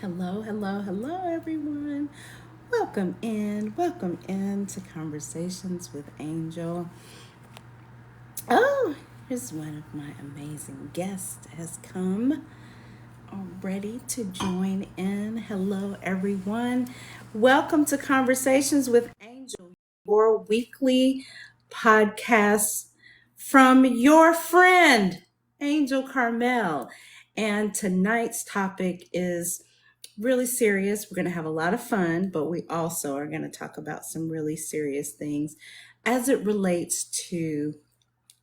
Hello, hello, hello, everyone. Welcome in to Conversations with Angel. Oh, here's one of my amazing guests has come ready to join in. Hello, everyone. Welcome to Conversations with Angel, your weekly podcast from your friend, Angel Carmel. And tonight's topic is really serious. We're going to have a lot of fun, but we also are going to talk about some really serious things as it relates to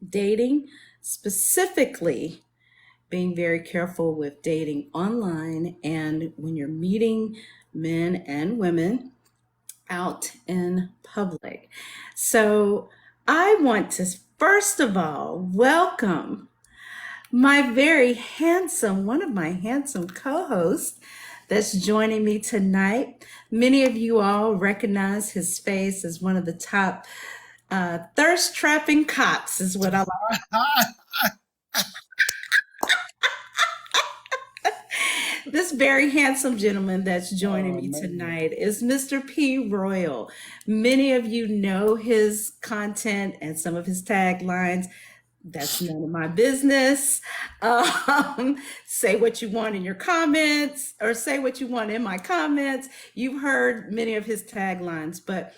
dating, specifically being very careful with dating online and when you're meeting men and women out in public. So, I want to first of all welcome my very handsome, one of my handsome co hosts that's joining me tonight. Many of you all recognize his face as one of the top thirst trapping cops, is what I This very handsome gentleman that's joining Oh me man. tonight is Mr. P. Royal. Many of you know his content and some of his taglines. That's none of my business. Say what you want in your comments, or say what you want in my comments. You've heard many of his taglines, but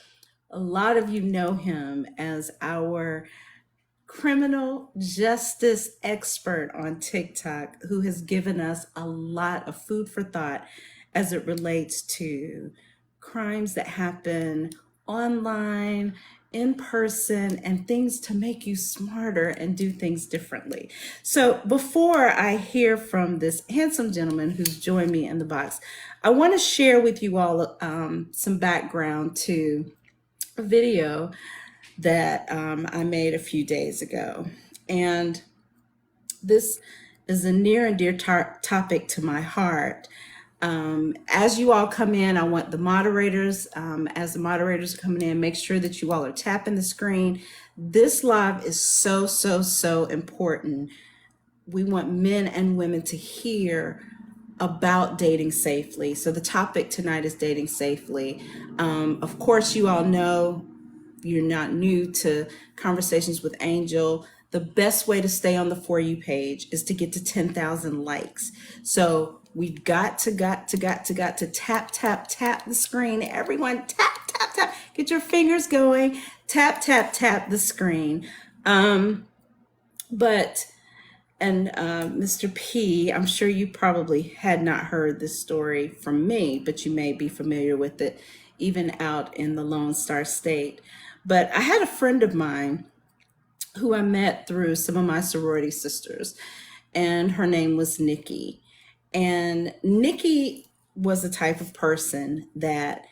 a lot of you know him as our criminal justice expert on TikTok who has given us a lot of food for thought as it relates to crimes that happen online, in person, and things to make you smarter and do things differently. So, before I hear from this handsome gentleman who's joined me in the box, I want to share with you all some background to a video that I made a few days ago. And this is a near and dear topic to my heart. As you all come in, I want the moderators, as the moderators are coming in, make sure that you all are tapping the screen. This live is so, so, so important. We want men and women to hear about dating safely. So the topic tonight is dating safely. Of course, you all know you're not new to Conversations with Angel. The best way to stay on the For You page is to get to 10,000 likes. So we've got to tap, tap, tap the screen. Everyone, tap, tap, tap. Get your fingers going. Tap, tap, tap the screen. But and Mr. P, I'm sure you probably had not heard this story from me, but you may be familiar with it even out in the Lone Star State. But I had a friend of mine who I met through some of my sorority sisters, and her name was Nikki. And Nikki was the type of person that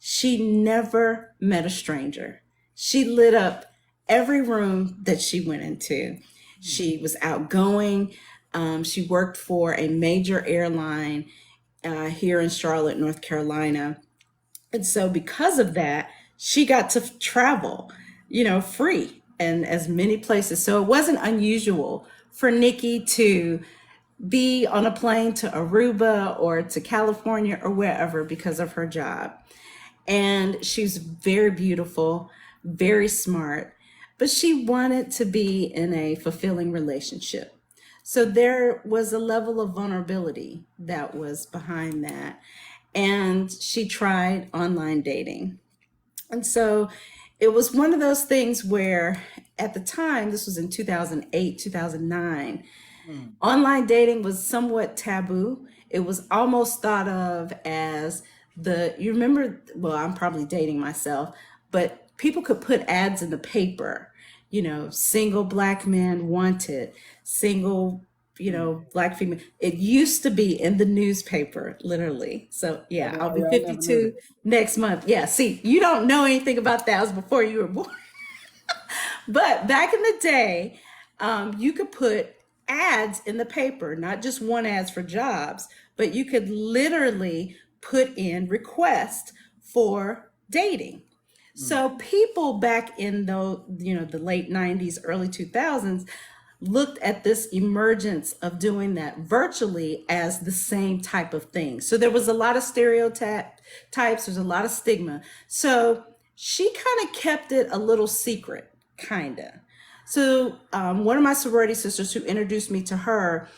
she never met a stranger. She lit up every room that she went into. She was outgoing. She worked for a major airline here in Charlotte, North Carolina. And so, because of that, she got to travel, free and as many places. So, it wasn't unusual for Nikki to be on a plane to Aruba or to California or wherever because of her job. And she's very beautiful, very smart, but she wanted to be in a fulfilling relationship. So there was a level of vulnerability that was behind that. And she tried online dating. And so it was one of those things where, at the time, this was in 2008, 2009, Mm. online dating was somewhat taboo. It was almost thought of as you remember, well, I'm probably dating myself, but people could put ads in the paper, single black man wanted, single, Mm. black female. It used to be in the newspaper, literally. So, I, yeah, I'll be yeah, I never knew 52 that. next month. Yeah, see, you don't know anything about that. It was before you were born. But back in the day, you could put ads in the paper, not just one ads for jobs, but you could literally put in requests for dating. Mm. So people back in the late 90s, early 2000s looked at this emergence of doing that virtually as the same type of thing. So there was a lot of stereotypes, there's a lot of stigma. So she kind of kept it a little secret, kind of. So one of my sorority sisters who introduced me to her,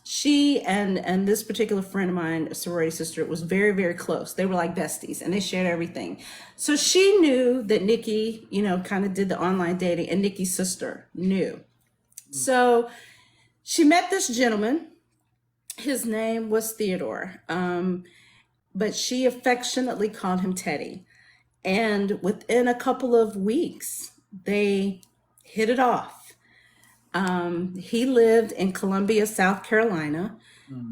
she and this particular friend of mine, a sorority sister, was very, very close. They were like besties and they shared everything. So she knew that Nikki, kind of did the online dating, and Nikki's sister knew. So she met this gentleman. His name was Theodore, but she affectionately called him Teddy. And within a couple of weeks, they hit it off. He lived in Columbia, South Carolina.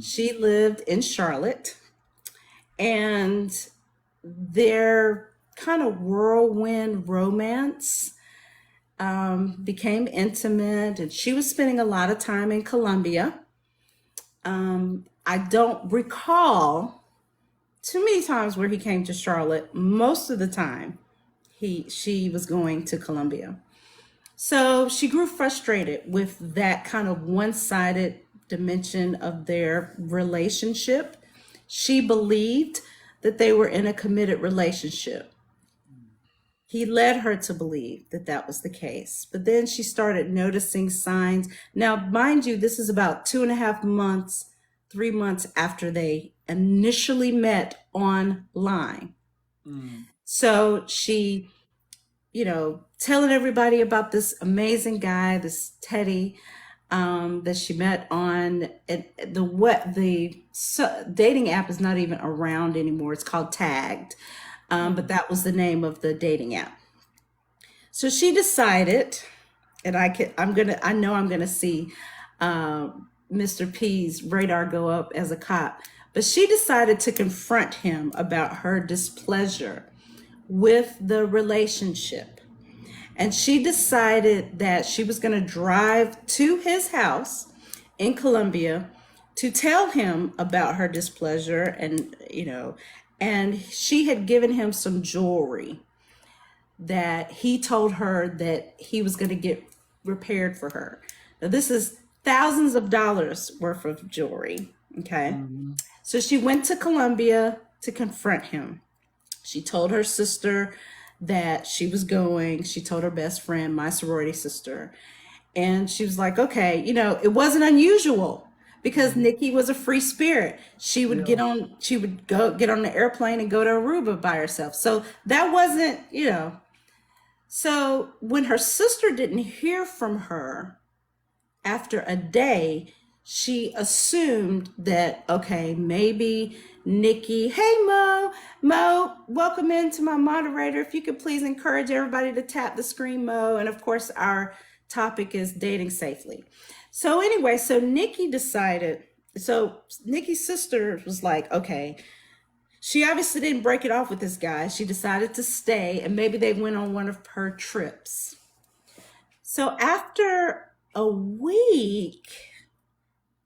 She lived in Charlotte. And their kind of whirlwind romance became intimate, and she was spending a lot of time in Columbia. I don't recall too many times where he came to Charlotte. Most of the time, she was going to Columbia. So she grew frustrated with that kind of one-sided dimension of their relationship. She believed that they were in a committed relationship. He led her to believe that that was the case. But then she started noticing signs. Now, mind you, this is about 2.5 months, 3 months after they initially met online. So she, telling everybody about this amazing guy, this Teddy, that she met on dating app is not even around anymore. It's called Tagged. But that was the name of the dating app. So she decided, and I know I'm gonna see Mr. P's radar go up as a cop, but she decided to confront him about her displeasure with the relationship. And she decided that she was gonna drive to his house in Columbia to tell him about her displeasure, and she had given him some jewelry that he told her that he was going to get repaired for her. Now, this is thousands of dollars worth of jewelry. Okay. So she went to Columbia to confront him. She told her sister that she was going. She told her best friend, my sorority sister. And she was like, okay, it wasn't unusual because Nikki was a free spirit. She would get on the airplane and go to Aruba by herself. So that wasn't, So when her sister didn't hear from her after a day, she assumed that, okay, maybe Nikki, hey Mo, welcome into my moderator. If you could please encourage everybody to tap the screen, Mo. And of course, our topic is dating safely. So anyway, Nikki's sister was like, okay, she obviously didn't break it off with this guy. She decided to stay, and maybe they went on one of her trips. So after a week,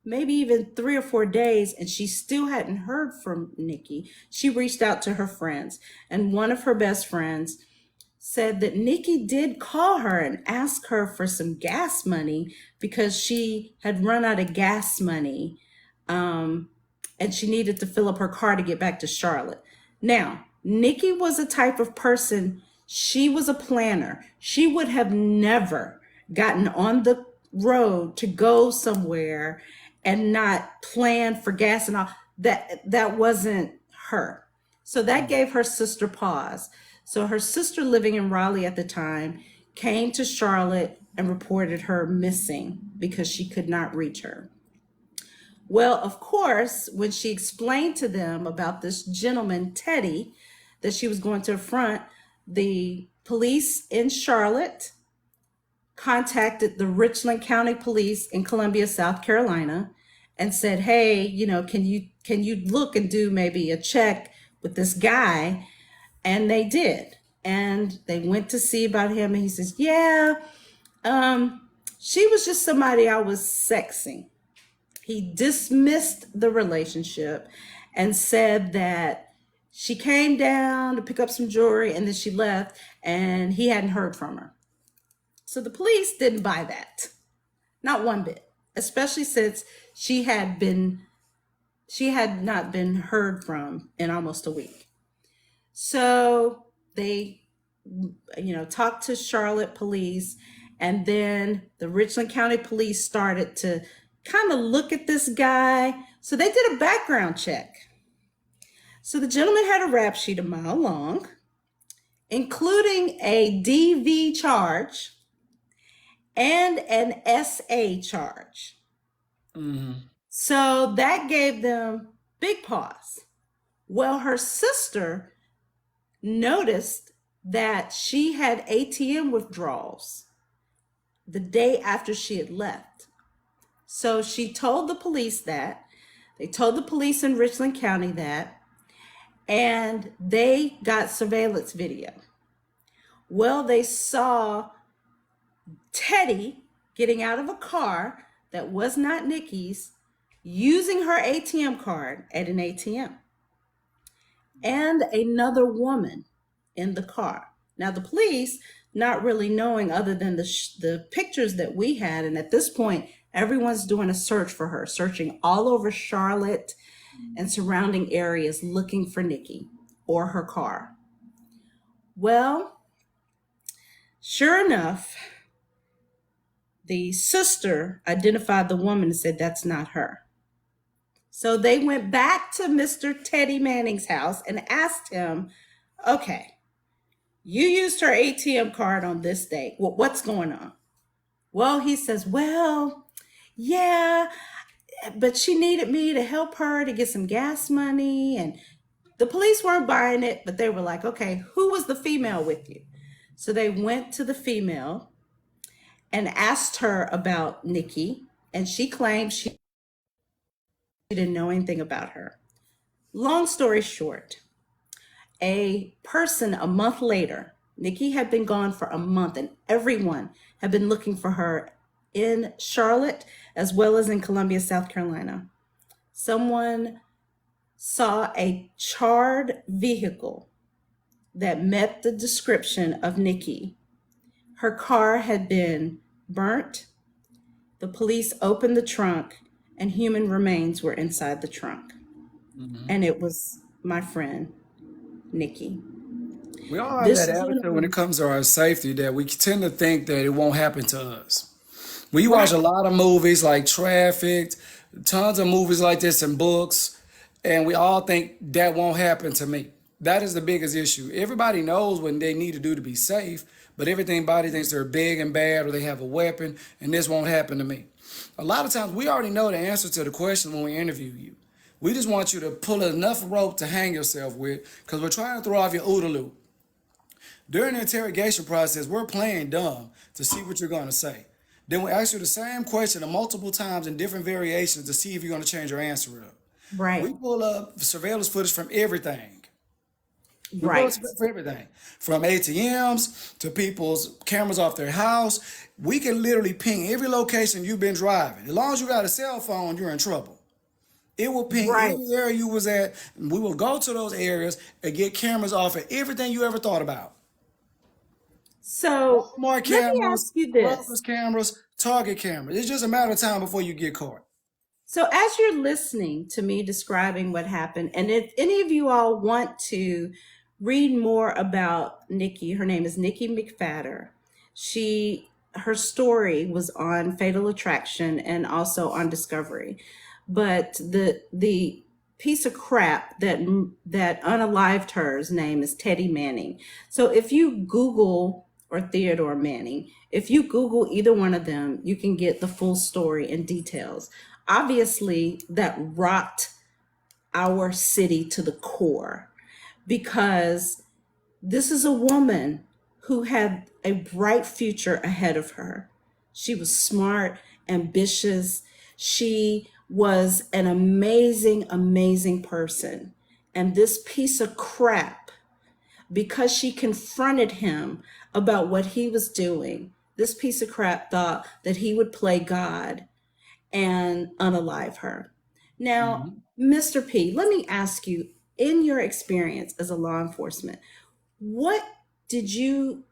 maybe even 3 or 4 days, and she still hadn't heard from Nikki, she reached out to her friends, and one of her best friends said that Nikki did call her and ask her for some gas money because she had run out of gas money, and she needed to fill up her car to get back to Charlotte. Now, Nikki was a type of person, she was a planner. She would have never gotten on the road to go somewhere and not plan for gas and all. That wasn't her. So that gave her sister pause. So her sister, living in Raleigh at the time, came to Charlotte and reported her missing because she could not reach her. Well, of course, when she explained to them about this gentleman, Teddy, that she was going to affront, the police in Charlotte contacted the Richland County Police in Columbia, South Carolina, and said, hey, can you look and do maybe a check with this guy? And they did. And they went to see about him. And he says, yeah, she was just somebody I was sexing. He dismissed the relationship and said that she came down to pick up some jewelry and then she left and he hadn't heard from her. So the police didn't buy that. not one bit, especially since she had been she had not been heard from in almost a week. So they, talked to Charlotte police, and then the Richland County police started to kind of look at this guy. So they did a background check. So the gentleman had a rap sheet a mile long, including a DV charge and an SA charge. Mm-hmm. So that gave them big pause. Well, her sister noticed that she had ATM withdrawals the day after she had left. So she told the police that. They told the police in Richland County that, and they got surveillance video. Well, they saw Teddy getting out of a car that was not Nikki's, using her ATM card at an ATM, and another woman in the car. Now, the police, not really knowing other than the pictures that we had, and at this point, everyone's doing a search for her, searching all over Charlotte and surrounding areas looking for Nikki or her car. Well, sure enough, the sister identified the woman and said that's not her. So they went back to Mr. Teddy Manning's house and asked him, okay, you used her ATM card on this date. Well, what's going on? Well, he says, well, yeah, but she needed me to help her to get some gas money. And the police weren't buying it, but they were like, okay, who was the female with you? So they went to the female and asked her about Nikki, and she claimed she didn't know anything about her. Long story short, a person a month later, Nikki had been gone for a month, and everyone had been looking for her in Charlotte as well as in Columbia, South Carolina. Someone saw a charred vehicle that met the description of Nikki. Her car had been burnt. The police opened the trunk, and human remains were inside the trunk. Mm-hmm. And it was my friend, Nikki. We all have This that attitude when it gentleman, comes to our safety that we tend to think that it won't happen to us. We watch a right, lot of movies like Trafficked, tons of movies like this and books, and we all think that won't happen to me. That is the biggest issue. Everybody knows what they need to do to be safe, but everybody thinks they're big and bad or they have a weapon, and this won't happen to me. A lot of times we already know the answer to the question when we interview you. We just want you to pull enough rope to hang yourself with because we're trying to throw off your OODA loop. During the interrogation process, we're playing dumb to see what you're going to say. Then we ask you the same question multiple times in different variations to see if you're going to change your answer up. We right, pull up surveillance footage from everything. We pull up right. for everything, from ATMs to people's cameras off their house. We can literally ping every location you've been driving. As long as you got a cell phone, you're in trouble. It will ping Right. every area you was at. We will go to those areas and get cameras off of everything you ever thought about. So Walmart let me cameras, ask you Kroger's this. cameras, Target cameras. It's just a matter of time before you get caught. So, as you're listening to me describing what happened, and if any of you all want to read more about Nikki, her name is Nikki McFadder. Her story was on Fatal Attraction and also on Discovery. But the piece of crap that unalived her's name is Teddy Manning. So if you Google, or Theodore Manning, if you Google either one of them, you can get the full story and details. Obviously, that rocked our city to the core because this is a woman who had a bright future ahead of her. She was smart, ambitious. She was an amazing, amazing person. And this piece of crap, because she confronted him about what he was doing, this piece of crap thought that he would play God and unalive her. Now, Mhm. Mr. P, let me ask you, in your experience as a law enforcement, what did you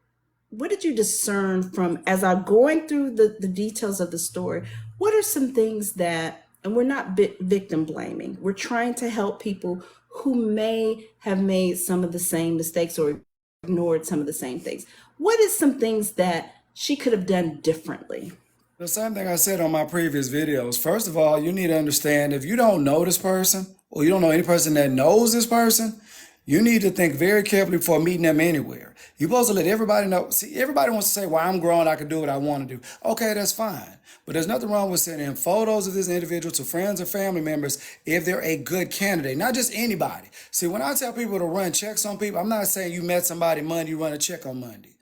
what did you discern from, as I'm going through the details of the story, what are some things that, and we're not victim blaming, we're trying to help people who may have made some of the same mistakes or ignored some of the same things. What is some things that she could have done differently? The same thing I said on my previous videos. First of all, you need to understand if you don't know this person or you don't know any person that knows this person, you need to think very carefully before meeting them anywhere. You're supposed to let everybody know. See, everybody wants to say, well, I'm grown, I can do what I want to do. Okay, that's fine. But there's nothing wrong with sending photos of this individual to friends or family members if they're a good candidate, not just anybody. See, when I tell people to run checks on people, I'm not saying you met somebody Monday, you run a check on Monday.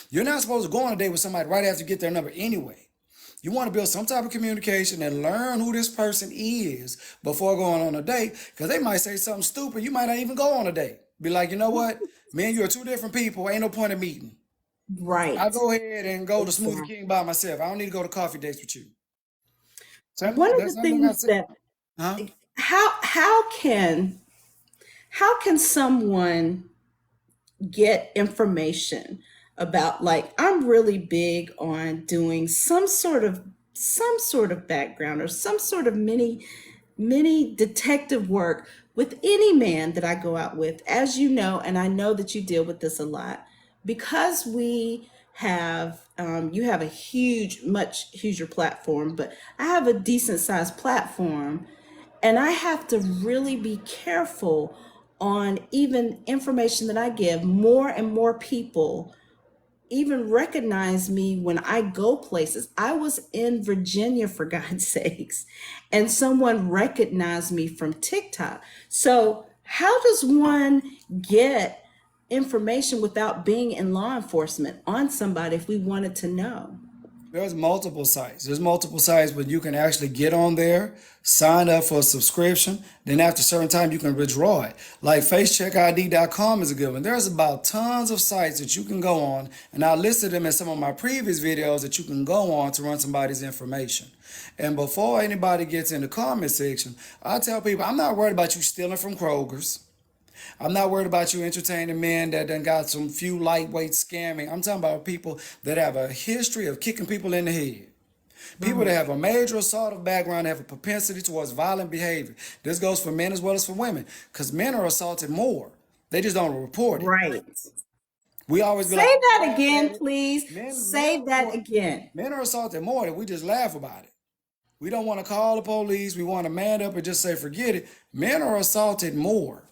You're not supposed to go on a date with somebody right after you get their number anyway. You want to build some type of communication and learn who this person is before going on a date, because they might say something stupid. You might not even go on a date. Be like, you know what? Me and you are two different people. Ain't no point in meeting. I'll Right. go ahead and go to Smoothie Exactly. King by myself. I don't need to go to coffee dates with you. So One of the that's something I things said. that, Huh? how can someone get information about, like, I'm really big on doing some sort of background or some sort of mini detective work with any man that I go out with, as you know, and I know that you deal with this a lot, because we have you have a much huger platform, but I have a decent sized platform, and I have to really be careful on even information that I give. More and more people even recognize me when I go places. I was in Virginia, for God's sakes, and someone recognized me from TikTok. So, how does one get information without being in law enforcement on somebody if we wanted to know? There's multiple sites. There's multiple sites where you can actually get on there, sign up for a subscription. Then after a certain time, you can withdraw it. Like facecheckid.com is a good one. There's about tons of sites that you can go on, and I listed them in some of my previous videos that you can go on to run somebody's information. And before anybody gets in the comment section, I tell people I'm not worried about you stealing from Kroger's. I'm not worried about you entertaining men that done got some few lightweight scamming. I'm talking about people that have a history of kicking people in the head. People that Right. have a major assaultive background have a propensity towards violent behavior. This goes for men as well as for women, because men are assaulted more. They just don't report it. Right. We always be Say like, that laugh again, at it. please. Men Say that report. again. Men are assaulted more than we just laugh about it. We don't want to call the police. We want to man up and just say, forget it. Men are assaulted more.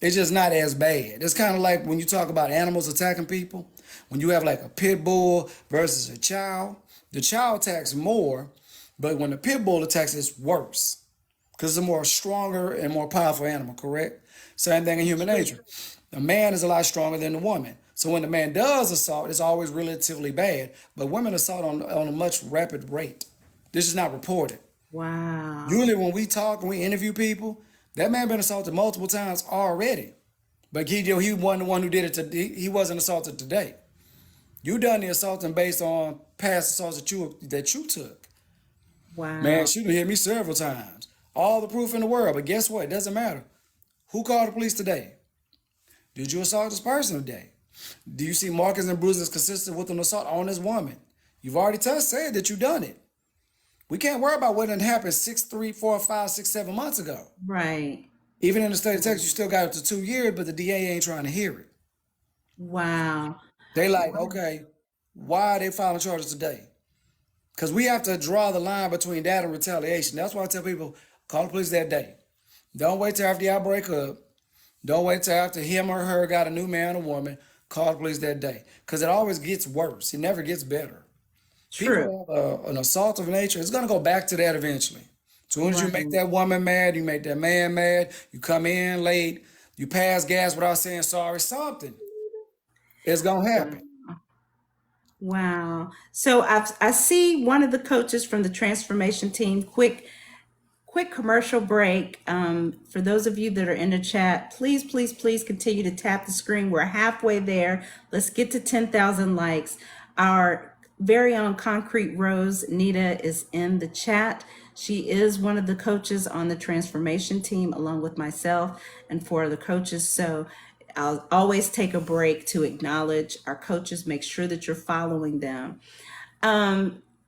It's just not as bad. It's kind of like when you talk about animals attacking people. When you have like a pit bull versus a child, the child attacks more, but when the pit bull attacks, it's worse because it's a more stronger and more powerful animal, correct? Same thing in human True. nature. The man is a lot stronger than the woman. So when the man does assault, it's always relatively bad, but women assault on a much rapid rate. This is not reported. Wow. Usually when we talk and we interview people, that man been assaulted multiple times already. But he wasn't the one who did it today. He wasn't assaulted today. You done the assaulting based on past assaults that you took. Man, Wow. she done hit me several times. All the proof in the world, but guess what? It doesn't matter. Who called the police today? Did you assault this person today? Do you see markers and bruises consistent with an assault on this woman? You've already said that you done it. We can't worry about what done happened 6, 3, 4, 5, 6, 7 months ago. Right. Even in the state of Texas, you still got up to 2 years, but the DA ain't trying to hear it. Wow. They like, okay, why are they filing charges today? Because we have to draw the line between that and retaliation. That's why I tell people, call the police that day. Don't wait till after y'all break up. Don't wait till after him or her got a new man or woman. Call the police that day. Because it always gets worse. It never gets better. True. People have an assault of nature. It's going to go back to that eventually. As soon as you make Right. that woman mad, you make that man mad, you come in late, you pass gas without saying sorry, something is going to Wow. happen. Wow. So I see one of the coaches from the transformation team. Quick commercial break. For those of you that are in the chat, please, please, please continue to tap the screen. We're halfway there. Let's get to 10,000 likes. Our very own Concrete Rose, Nita, is in the chat. She is one of the coaches on the transformation team, along with myself and four other coaches. So I'll always take a break to acknowledge our coaches, make sure that you're following them.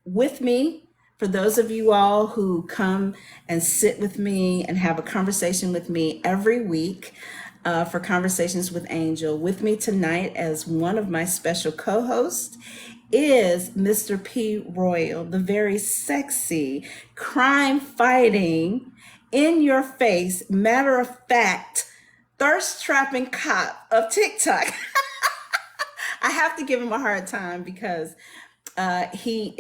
With me, for those of you all who come and sit with me and have a conversation with me every week for Conversations with Angel, with me tonight as one of my special co hosts is Mr. P. Royal, the very sexy, crime fighting, in your face, matter of fact, thirst trapping cop of TikTok. I have to give him a hard time because he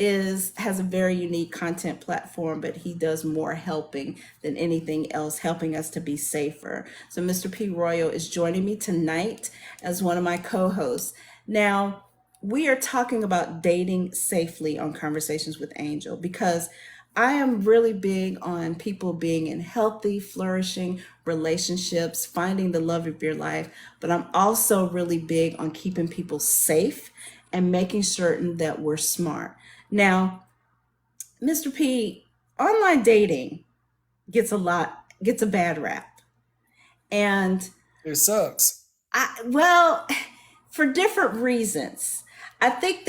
has a very unique content platform, but he does more helping than anything else, helping us to be safer. So Mr. P. Royal is joining me tonight as one of my co-hosts. Now, we are talking about dating safely on Conversations with Angel because I am really big on people being in healthy, flourishing relationships, finding the love of your life, but I'm also really big on keeping people safe and making certain that we're smart. Now, Mr. P, online dating gets a bad rap. And It sucks. well, for different reasons. I think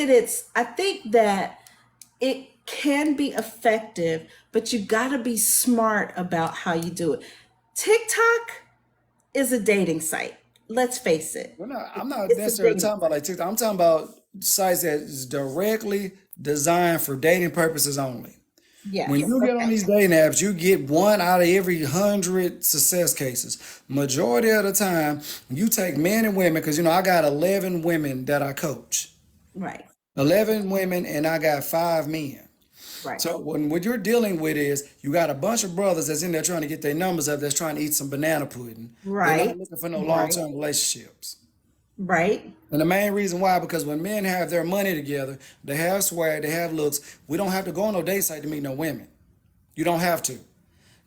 that it can be effective, but you got to be smart about how you do it. TikTok is a dating site. Let's face it. I'm not It's a necessarily dating talking about like TikTok. I'm talking about sites that is directly designed for dating purposes only. When Yes. you get on Okay. these dating apps, you get one out of every 100 success cases. Majority of the time, you take men and women, because I got 11 women that I coach. Right. 11 women and I got 5 men. Right. So what you're dealing with is you got a bunch of brothers that's in there trying to get their numbers up, that's trying to eat some banana pudding. They're not Right. looking for no Right. long-term relationships. Right. And the main reason why, because when men have their money together, they have swag, they have looks, we don't have to go on no date site to meet no women. You don't have to.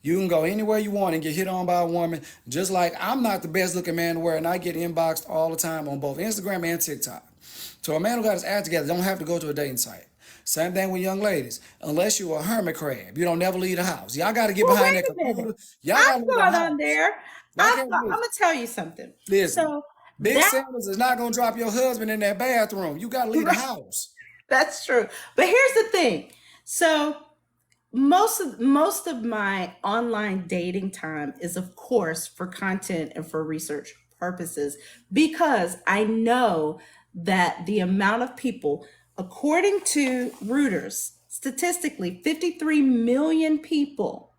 You can go anywhere you want and get hit on by a woman. Just like I'm not the best looking man to wear, and I get inboxed all the time on both Instagram and TikTok. So a man who got his act together don't have to go to a dating site. Same thing with young ladies. Unless you're a hermit crab, you don't never leave the house. Y'all got to get Well, behind that wait a minute. computer. Y'all got I've to leave the gone on house. there. I can't I'm listen. gonna tell you something. Listen. So Big that Sanders is not gonna drop your husband in that bathroom. You got to leave the house. that's true. But here's the thing. So most of my online dating time is of course for content and for research purposes because I know that the amount of people, according to Reuters, statistically 53 million people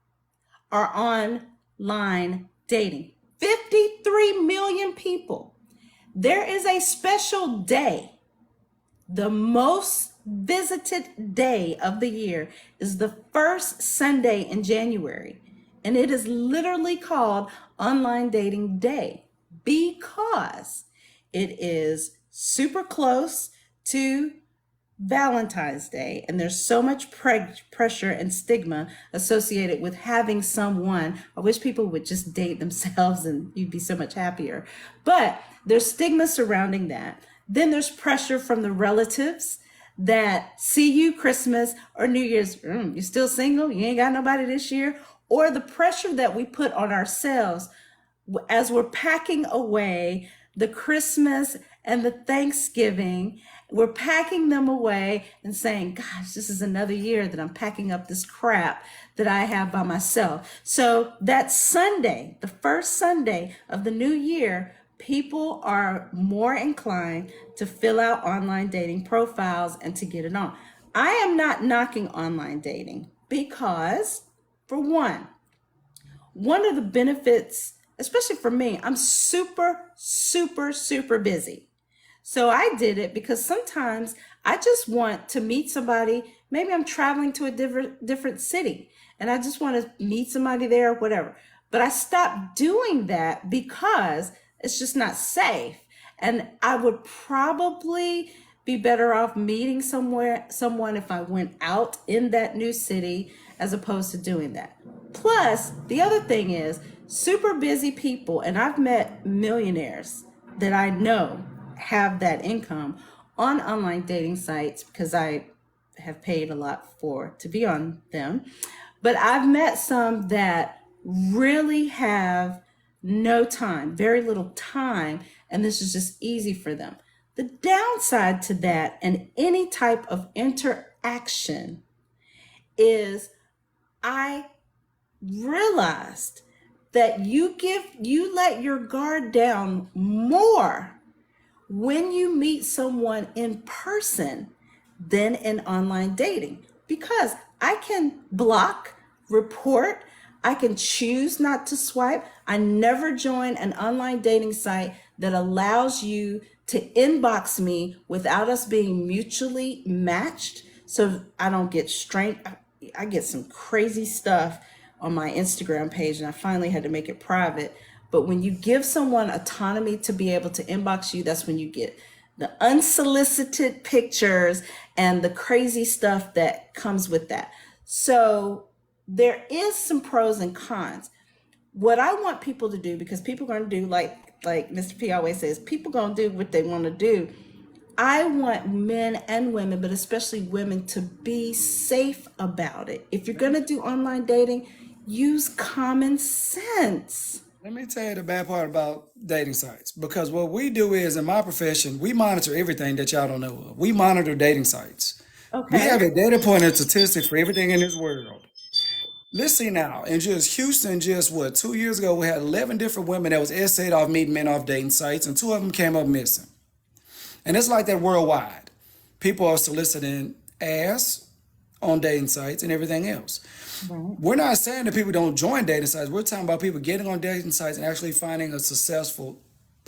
are online dating. 53 million people. There is a special day. The most visited day of the year is the first Sunday in January. And it is literally called Online Dating Day because it is super close to Valentine's Day, and there's so much pressure and stigma associated with having someone. I wish people would just date themselves and you'd be so much happier. But there's stigma surrounding that. Then there's pressure from the relatives that see you Christmas or New Year's. You still single? You ain't got nobody this year? Or the pressure that we put on ourselves as we're packing away the Christmas and the Thanksgiving, we're packing them away and saying, gosh, this is another year that I'm packing up this crap that I have by myself. So that Sunday, the first Sunday of the new year, people are more inclined to fill out online dating profiles and to get it on. I am not knocking online dating because, for one of the benefits, especially for me, I'm super, super, super busy. So I did it because sometimes I just want to meet somebody. Maybe I'm traveling to a different city and I just want to meet somebody there or whatever. But I stopped doing that because it's just not safe. And I would probably be better off meeting someone if I went out in that new city as opposed to doing that. Plus, the other thing is super busy people, and I've met millionaires that I know have that income on online dating sites because I have paid a lot to be on them. But I've met some that really have no time, very little time, and this is just easy for them. The downside to that and any type of interaction is I realized that you let your guard down more when you meet someone in person than in online dating, because I can block, report, I can choose not to swipe. I never join an online dating site that allows you to inbox me without us being mutually matched. So I don't get strained. I get some crazy stuff on my Instagram page, and I finally had to make it private. But when you give someone autonomy to be able to inbox you, that's when you get the unsolicited pictures and the crazy stuff that comes with that. So there is some pros and cons. What I want people to do, because people are going to do like Mr. P always says, people going to do what they want to do. I want men and women, but especially women, to be safe about it. If you're going to do online dating, use common sense. Let me tell you the bad part about dating sites. Because what we do is, in my profession, we monitor everything that y'all don't know of. We monitor dating sites. We Okay. have a data point and statistics for everything in this world. Let's see now, in just Houston, just what, 2 years ago, we had 11 different women that was essayed off meeting men off dating sites, and two of them came up missing. And it's like that worldwide. People are soliciting ass on dating sites and everything else. Right. We're not saying that people don't join dating sites. We're talking about people getting on dating sites and actually finding a successful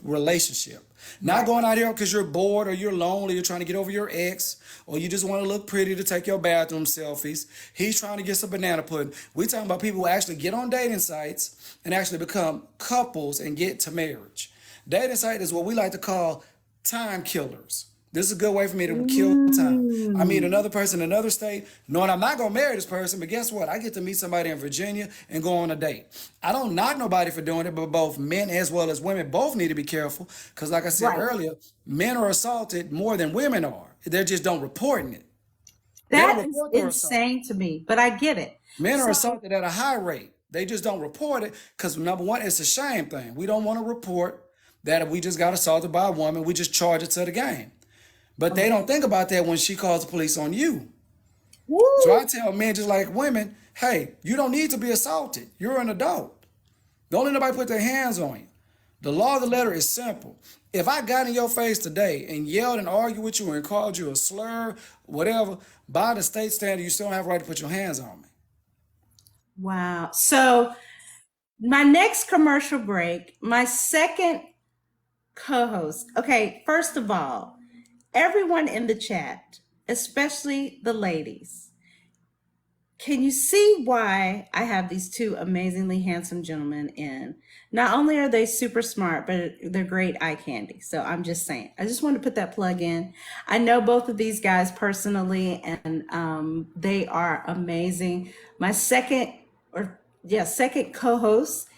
relationship. Not Right. going out here because you're bored or you're lonely, you're trying to get over your ex, or you just want to look pretty to take your bathroom selfies. He's trying to get some banana pudding. We're talking about people who actually get on dating sites and actually become couples and get to marriage. Dating site is what we like to call time killers. This is a good way for me to kill time. I meet Mm. another person in another state, knowing I'm not gonna marry this person, but guess what? I get to meet somebody in Virginia and go on a date. I don't knock nobody for doing it, but both men as well as women both need to be careful. Because like I said Right. earlier, men are assaulted more than women are. They just don't reporting it. They don't That is report their assault. insane to me, but I get it. Men are So, assaulted at a high rate. They just don't report it because number one, it's a shame thing. We don't want to report that if we just got assaulted by a woman, we just charge it to the game. But they don't think about that when she calls the police on you. So woo, I tell men just like women, hey, you don't need to be assaulted. You're an adult. Don't let nobody put their hands on you. The law of the letter is simple. If I got in your face today and yelled and argued with you and called you a slur, whatever, by the state standard, you still don't have a right to put your hands on me. wow. So my next commercial break, my second co-host. Okay, first of all, everyone in the chat, especially the ladies, can you see why I have these two amazingly handsome gentlemen in? Not only are they super smart, but they're great eye candy. So I'm just saying, I just want to put that plug in. I know both of these guys personally, and they are amazing. My second, or yeah, second co-host.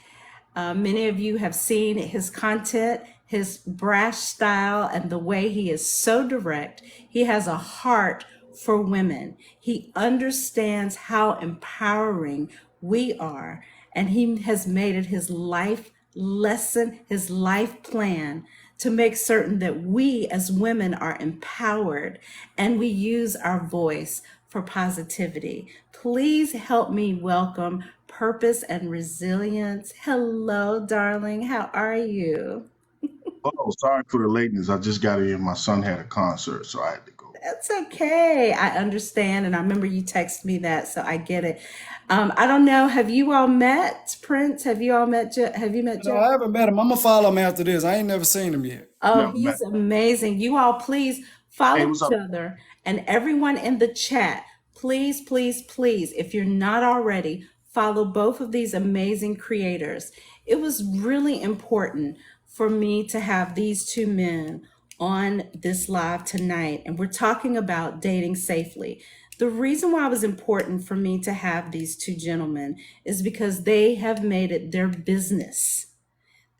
Many of you have seen his content, his brash style, and the way he is so direct. He has a heart for women. He understands how empowering we are, and he has made it his life lesson, his life plan to make certain that we as women are empowered and we use our voice for positivity. Please help me welcome Purpose and Resilience. Hello, darling. How are you? Oh, sorry for the lateness. I just got in. My son had a concert, so I had to go. That's okay. I understand. And I remember you texted me that, so I get it. I don't know. Have you all met Prince? Have you all met have you met No, Jeff? I haven't met him. I'm gonna follow him after this. I ain't never seen him yet. Oh, Never met. he's amazing. You all please Hey, follow what's each up? other, and everyone in the chat, please, please, please, if you're not already, follow both of these amazing creators. It was really important for me to have these two men on this live tonight, and we're talking about dating safely. The reason why it was important for me to have these two gentlemen is because they have made it their business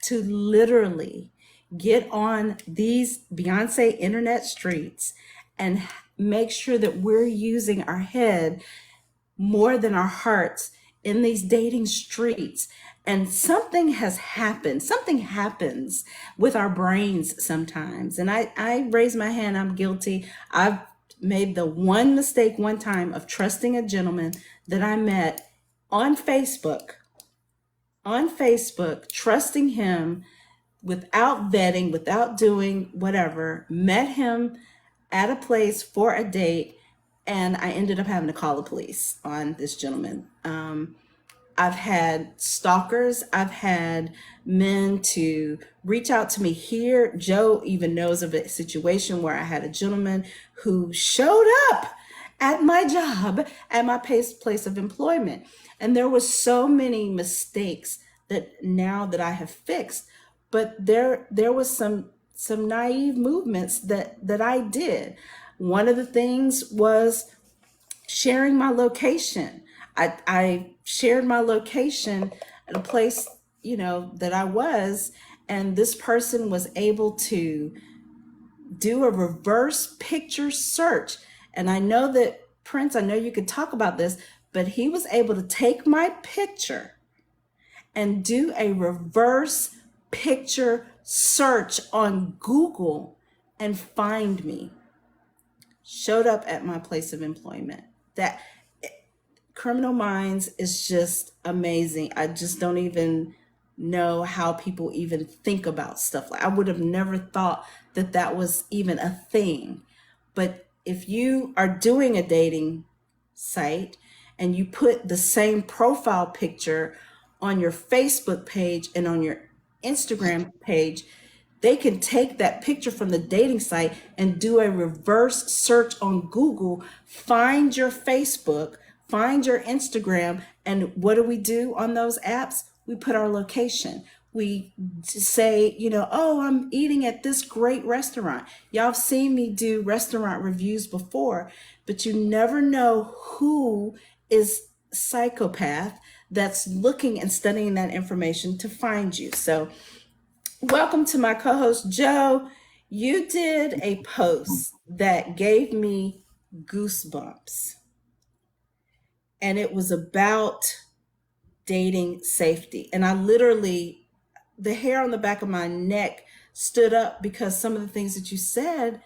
to literally get on these Beyonce internet streets and make sure that we're using our head more than our hearts in these dating streets. And something has happened. Something happens with our brains sometimes. And I raise my hand, I'm guilty. I've made the one mistake one time of trusting a gentleman that I met on Facebook, trusting him without vetting, without doing whatever, met him at a place for a date, and I ended up having to call the police on this gentleman. I've had stalkers. I've had men to reach out to me here. Joe even knows of a situation where I had a gentleman who showed up at my job, at my place of employment. And there was so many mistakes that now that I have fixed, but there was some naive movements that I did. One of the things was sharing my location. I shared my location at a place, that I was, and this person was able to do a reverse picture search. And I know that, Prince, I know you could talk about this, but he was able to take my picture and do a reverse picture search on Google and find me. Showed up at my place of employment. That Criminal Minds is just amazing. I just don't even know how people even think about stuff like I would have never thought that that was even a thing. But if you are doing a dating site and you put the same profile picture on your Facebook page and on your Instagram page, they can take that picture from the dating site and do a reverse search on Google, find your Facebook, find your Instagram, and what do we do on those apps? We put our location. We say, oh, I'm eating at this great restaurant. Y'all have seen me do restaurant reviews before, but you never know who is psychopath that's looking and studying that information to find you. So welcome to my co-host, Joe. You did a post that gave me goosebumps, and it was about dating safety. And I literally, the hair on the back of my neck stood up because some of the things that you said,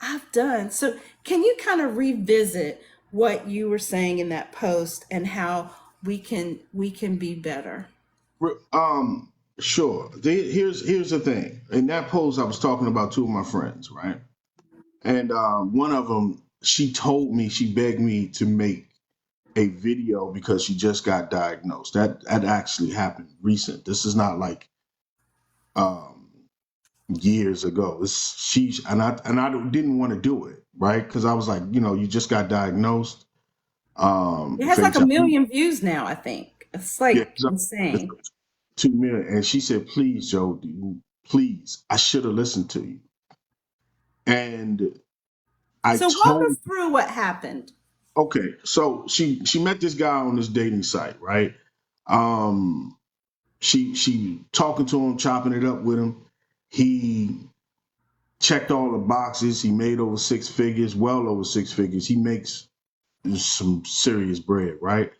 I've done. So can you kind of revisit what you were saying in that post and how we can be better? Sure. Here's the thing. In that post, I was talking about two of my friends, right? And one of them, she begged me to make a video because she just got diagnosed. That actually happened recent. This is not like years ago. I didn't want to do it, right? Because I was like, you just got diagnosed. It has like 1 million views now, I think. It's Yeah, like insane. 2 million. And she said, please, Joe, please, I should have listened to you. And So walk us through what happened. Okay, so she met this guy on this dating site, right? She talking to him, chopping it up with him. He checked all the boxes. He made over 6 figures, well over 6 figures. He makes some serious bread, right?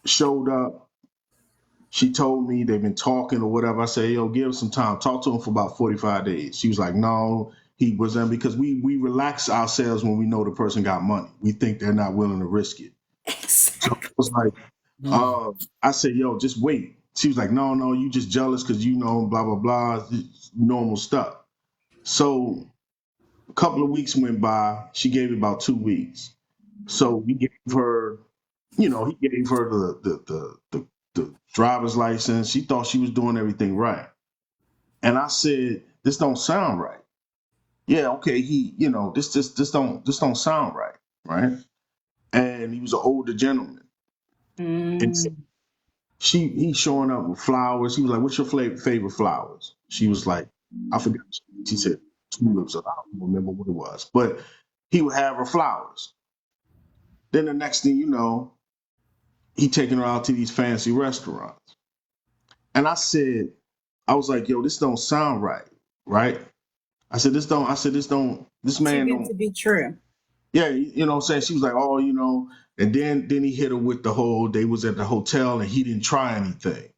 Showed up. She told me they've been talking or whatever. I said, yo, give him some time. Talk to him for about 45 days. She was like, no, he wasn't, because we relax ourselves when we know the person got money. We think they're not willing to risk it. So I was like, I said, yo, just wait. She was like, no, you just jealous because blah, blah, blah, normal stuff. So a couple of weeks went by. She gave it about 2 weeks. So we gave her, he gave her the driver's license. She thought she was doing everything right. And I said, this don't sound right. Yeah, okay, this don't sound right, right? And he was an older gentleman. And he's showing up with flowers. He was like, what's your favorite flowers? She was like, I forgot. She said tulips, or I don't remember what it was. But he would have her flowers. Then the next thing you know, he taking her out to these fancy restaurants. And I was like, yo, this don't sound right, right? This man Too good to be true. Yeah, you know what I'm saying? She was like, oh, And then he hit her with the whole, they was at the hotel and he didn't try anything.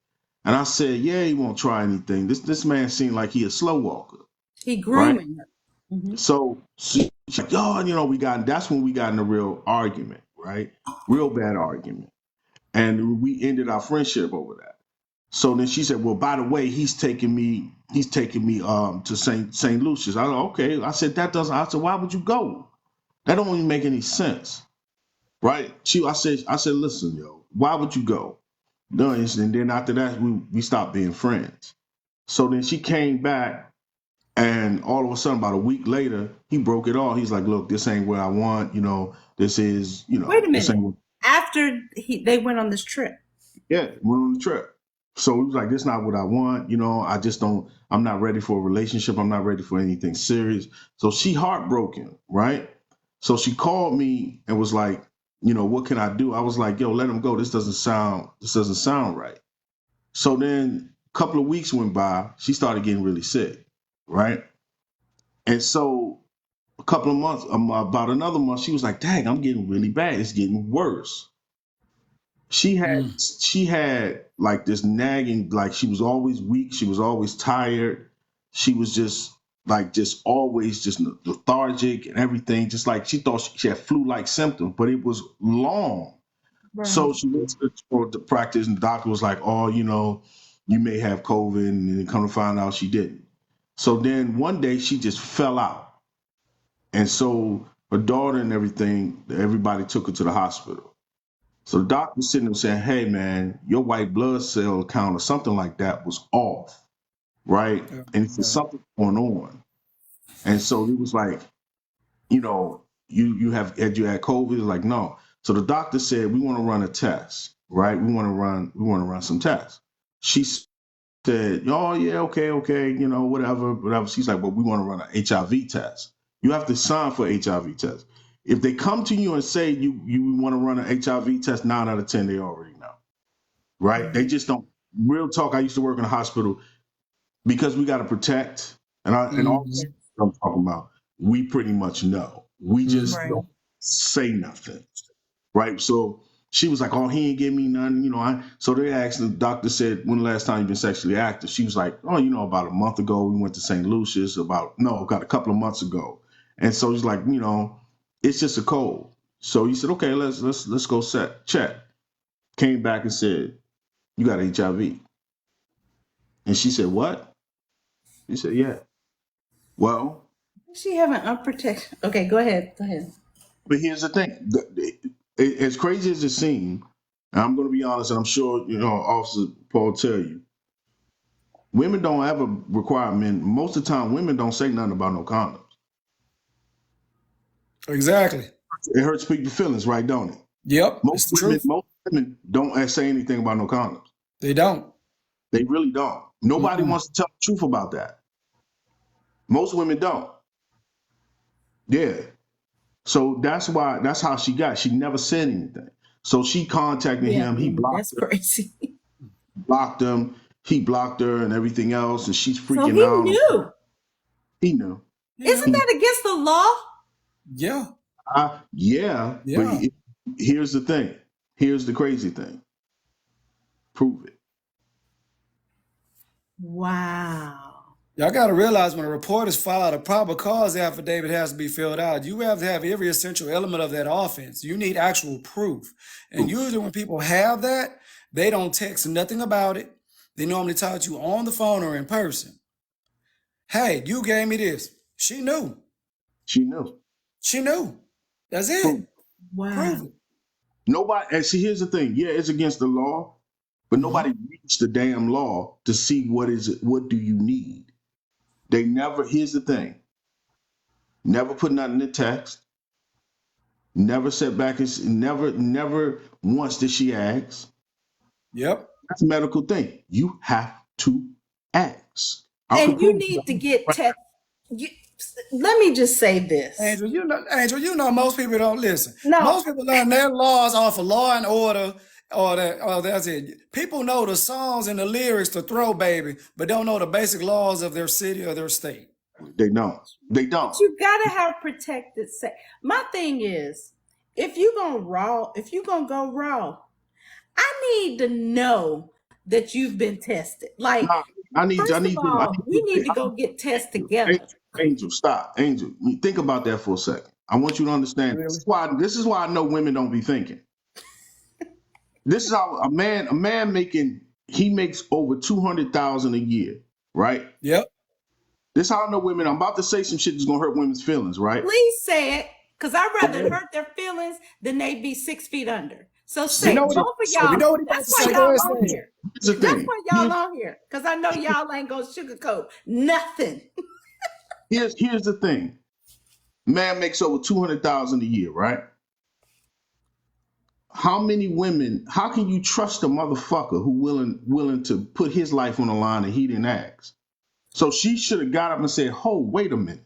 And I said, yeah, he won't try anything. This man seemed like he a slow walker, He right? grooming her. Mhm. So she's like, oh, that's when we got in a real argument, right? Real bad argument. And we ended our friendship over that. So then she said, well, by the way, he's taking me to St. Lucia's. I said, okay. I said, I said, why would you go? That don't even make any sense. Right? I said, listen, yo, why would you go? No, and then after that, we stopped being friends. So then she came back, and all of a sudden, about a week later, he broke it all. He's like, look, this ain't what I want. This is, Wait a this minute. ain't what, After they went on this trip. yeah, went on the trip. So he was like, this is not what I want. I just don't, I'm not ready for a relationship. I'm not ready for anything serious. So she heartbroken, right? So she called me and was like, what can I do? I was like, yo, let him go. This doesn't sound right. So then a couple of weeks went by, she started getting really sick, right? And so a couple of months, about another month, she was like, dang, I'm getting really bad. It's getting worse. She had like this nagging, like she was always weak. She was always tired. She was just always just lethargic and everything. Just like she thought she had flu-like symptoms, but it was long. Right. So she went to the practice, and the doctor was like, oh, you may have COVID, and then come to find out she didn't. So then one day she just fell out. And so her daughter and everybody took her to the hospital. So the doctor was sitting there saying, hey, man, your white blood cell count or something like that was off, right? And it's something going on. And so he was like, you had COVID? Like, no. So the doctor said, we want to run a test, right? We want to run some tests. She said, oh, yeah, okay, whatever. She's like, well, we want to run an HIV test. You have to sign for an HIV test. If they come to you and say you want to run an HIV test, 9 out of 10, they already know, right? They just don't. Real talk, I used to work in a hospital because we got to protect, and all this I'm talking about, we pretty much know. We just don't say nothing, right? So she was like, oh, he ain't give me none, So they asked, the doctor said, when the last time you been sexually active? She was like, oh, about a month ago, we went to St. Lucia's, got a couple of months ago. And so he's like, it's just a cold. So he said, okay, let's go check. Came back and said, you got HIV. And she said, what? He said, yeah. Well, She have an unprotected. Okay, go ahead. but here's the thing. As crazy as it seems, and I'm going to be honest, and I'm sure, Officer Paul tell you, women don't ever require men. Most of the time, women don't say nothing about no condoms. Exactly. It hurts people's feelings, right, don't it? Yep. Most women don't say anything about no condoms. They don't. They really don't. Nobody wants to tell the truth about that. Most women don't. Yeah. So that's how she got. She never said anything. So she contacted him. He blocked That's crazy. blocked him. He blocked her and everything else, and she's So freaking he out. knew. He knew. Isn't that against the law? Yeah. Yeah. But here's the thing. Here's the crazy thing. Prove it. Wow. Y'all got to realize when a report is filed, a probable cause affidavit has to be filled out. You have to have every essential element of that offense. You need actual proof. And usually when people have that, they don't text nothing about it. They normally talk to you on the phone or in person. Hey, you gave me this. She knew. She knew. She knew. That's it. Prove it. Wow. Prove it. Nobody, and see, here's the thing. Yeah, it's against the law, but nobody reads the damn law to see what do you need. They never, here's the thing. Never put nothing in text. Never sat back and never once did she ask. Yep. That's a medical thing. You have to ask. And you need to get tested. Let me just say this. Angel, you know most people don't listen. No. Most people learn their laws off of Law and Order, or that's it. People know the songs and the lyrics to Throw Baby, but don't know the basic laws of their city or their state. They don't. But you gotta have protected sex. My thing is, if you gonna go raw, I need to know that you've been tested. Like, Nah, I first of need you, I all, need we you, need to go get tests together. Angel, stop, Angel. You think about that for a second. I want you to understand. Really? This is why I know women don't be thinking. This is how a man he makes over 200,000 a year, right? Yep. This is how I know women. I'm about to say some shit that's gonna hurt women's feelings, right? Please say it, because I'd rather Okay. hurt their feelings than they be 6 feet under. So You say know it. what? Both of We y'all. know what he about That's to why say. Go y'all ahead, on say it. here. Here's the That's thing. why y'all on here. Because I know y'all ain't gonna sugarcoat nothing. Here's the thing. Man makes over 200,000 a year, right? How many women? How can you trust a motherfucker who willing to put his life on the line and he didn't ask? So she should have got up and said, "Oh, wait a minute.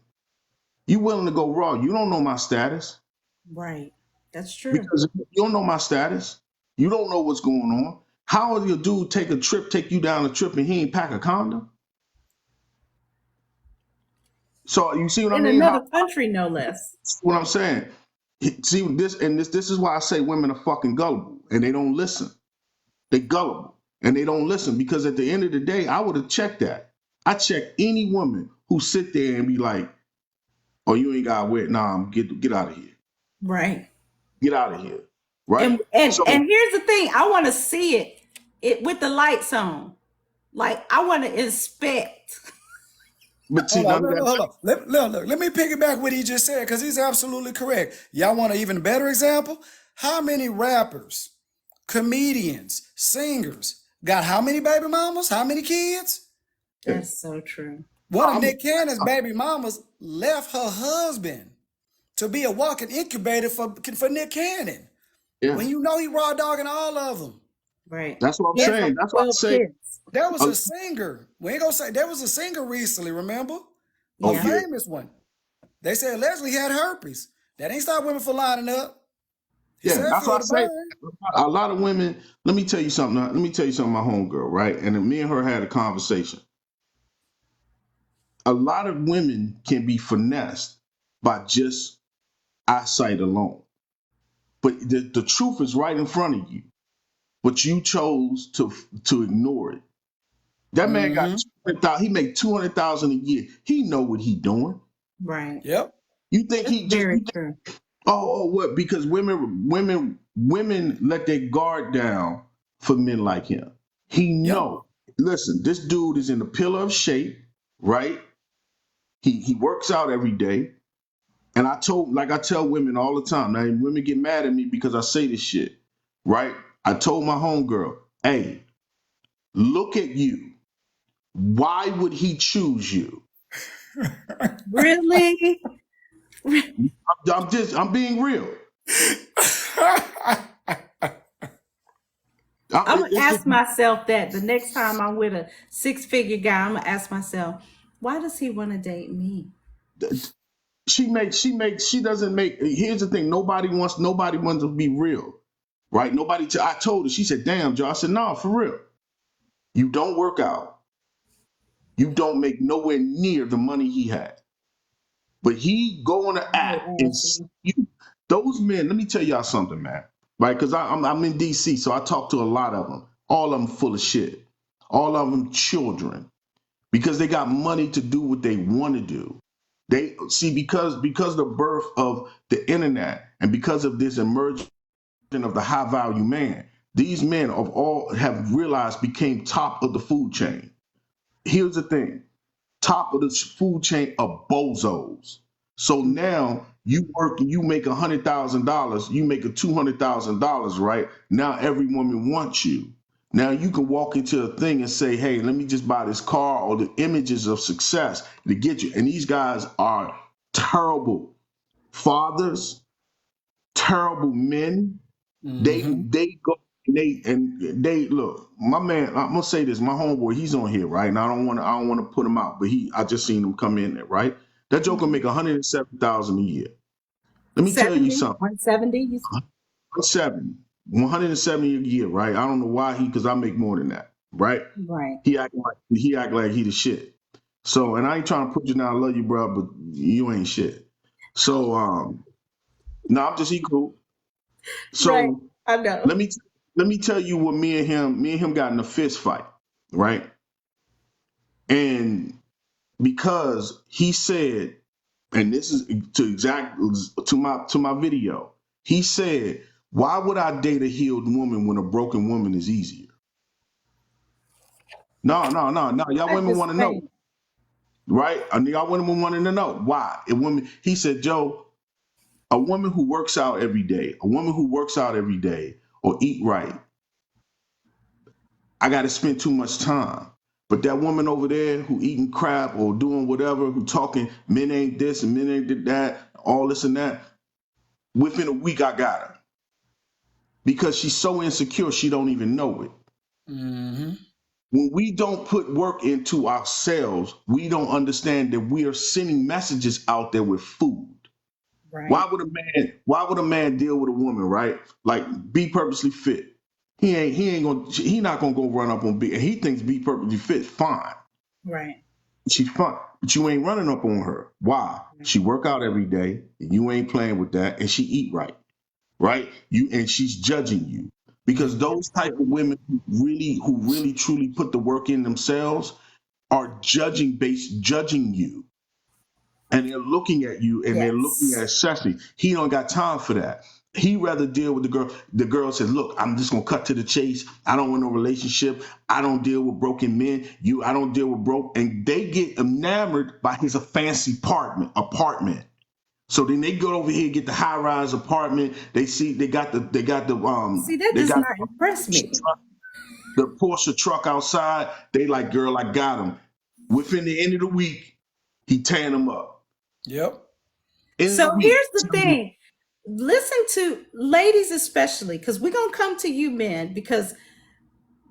You willing to go raw? You don't know my status Right. That's true. because if you don't know my status. You don't know what's going on. How will your dude take you down a trip, and he ain't pack a condom? So you see what I In mean? another country, no less. What I'm saying. See this is why I say women are fucking gullible and they don't listen. They gullible and they don't listen because at the end of the day, I would have checked that. I check any woman who sit there and be like, "Oh, you ain't got wet. Nah, get out of here. Right. Get out of here." Right? And So, here's the thing. I want to see it with the lights on. Like, I want to inspect. but see, Hold on, none of that. hold on. Let me piggyback what he just said because he's absolutely correct. Y'all want an even better example? How many rappers, comedians, singers got how many baby mamas? How many kids? That's so true. One of Nick Cannon's baby mamas left her husband to be a walking incubator for Nick Cannon. Yeah, When you know he raw dogging all of them. Right. that's what I'm He has saying. like That's what I 12 say. kids. There was Oh, a singer. We ain't gonna say there was a singer recently, remember? A Yeah. yeah. famous one. They said Leslie had herpes. That ain't stop women from lining up. He Yeah, said that's feel what I the say. burn. A lot of women. Let me tell you something. Let me tell you something. My homegirl, right? And then me and her had a conversation. A lot of women can be finessed by just eyesight alone, but the truth is right in front of you. But you chose to ignore it. That man got Mm-hmm. 200,000. He make 200,000 a year. He know what he doing. Right. Yep. You think That's he just? very You think, true. what? Because women let their guard down for men like him. He Yep. know. Listen, this dude is in a pillar of shape, right? He works out every day. And I tell women all the time. Now women get mad at me because I say this shit, right? I told my homegirl, "Hey, look at you. Why would he choose you?" Really? I'm being real. I'm gonna It's just, ask myself that the next time I'm with a 6-figure guy, I'm gonna ask myself, why does he want to date me? she doesn't make. Here's the thing: nobody wants to be real, right? I told her. She said, "Damn, Joe." I said, "No, for real. You don't work out. You don't make nowhere near the money he had, but he go on an app and you those men. Let me tell y'all something, man. Right? Because I'm in DC, so I talk to a lot of them. All of them full of shit. All of them children because they got money to do what they want to do. They see because the birth of the internet and because of this emergence of the high value man, these men of all have realized became top of the food chain. Here's the thing: top of the food chain are bozos. So now you work, you make $100,000, you make a $200,000, right? Now every woman wants you. Now you can walk into a thing and say, "Hey, let me just buy this car," or the images of success to get you. And these guys are terrible fathers, terrible men. Mm-hmm. They go and they look. My man, I'm gonna say this. My homeboy, he's on here, right? And I don't want to put him out, but I just seen him come in there, right? That joker make 107,000 a year. Let me tell you 70, something. 170. 170 a year, right? I don't know why because I make more than that, right? Right. He act like he the shit. So, and I ain't trying to put you down. I love you, bro, but you ain't shit. So, no, I'm just he cool. Right. So I know. let me let me tell you what me and him got in a fist fight, right? And because he said, and this is to my video, he said, "Why would I date a healed woman when a broken woman is easier?" No, no, no, no. Y'all I women just want to know, saying. right? And y'all women wanting to know why. A woman, he said, Joe, a woman who works out every day, or eat right, I got to spend too much time. But that woman over there who eating crap or doing whatever, who talking men ain't this and men ain't that, all this and that, within a week I got her because she's so insecure she don't even know it. Mm-hmm. When we don't put work into ourselves, we don't understand that we are sending messages out there with food. Right. Why would a man deal with a woman, right? Like be purposely fit. He not gonna go run up on B, and he thinks be purposely fit fine. Right. She's fine. But you ain't running up on her. Why? She work out every day, and you ain't playing with that, and she eat right. Right? And she's judging you. Because those type of women who really truly put the work in themselves are judging you, and they're looking at you, and they're looking at Yes. assessing. He don't got time for that. He rather deal with the girl. The girl says, "Look, I'm just gonna cut to the chase. I don't want no relationship. I don't deal with broken men. I don't deal with broke." And they get enamored by his fancy apartment. So then they go over here, get the high rise apartment. They see See, that they does got not impress me. the Porsche truck outside. They like, "Girl, I got him." Within the end of the week, he tearing them up. Yep. End of the So week. here's the thing. Listen to ladies, especially, because we're going to come to you men, because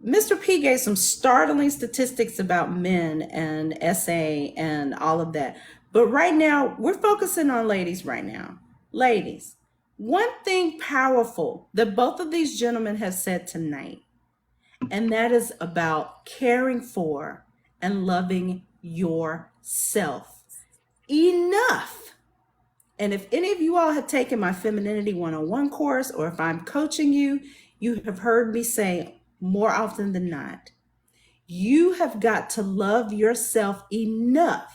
Mr. P gave some startling statistics about men and SA and all of that. But right now, we're focusing on ladies right now. Ladies, one thing powerful that both of these gentlemen have said tonight, and that is about caring for and loving yourself enough. And if any of you all have taken my Femininity 101 course, or if I'm coaching you, you have heard me say more often than not, you have got to love yourself enough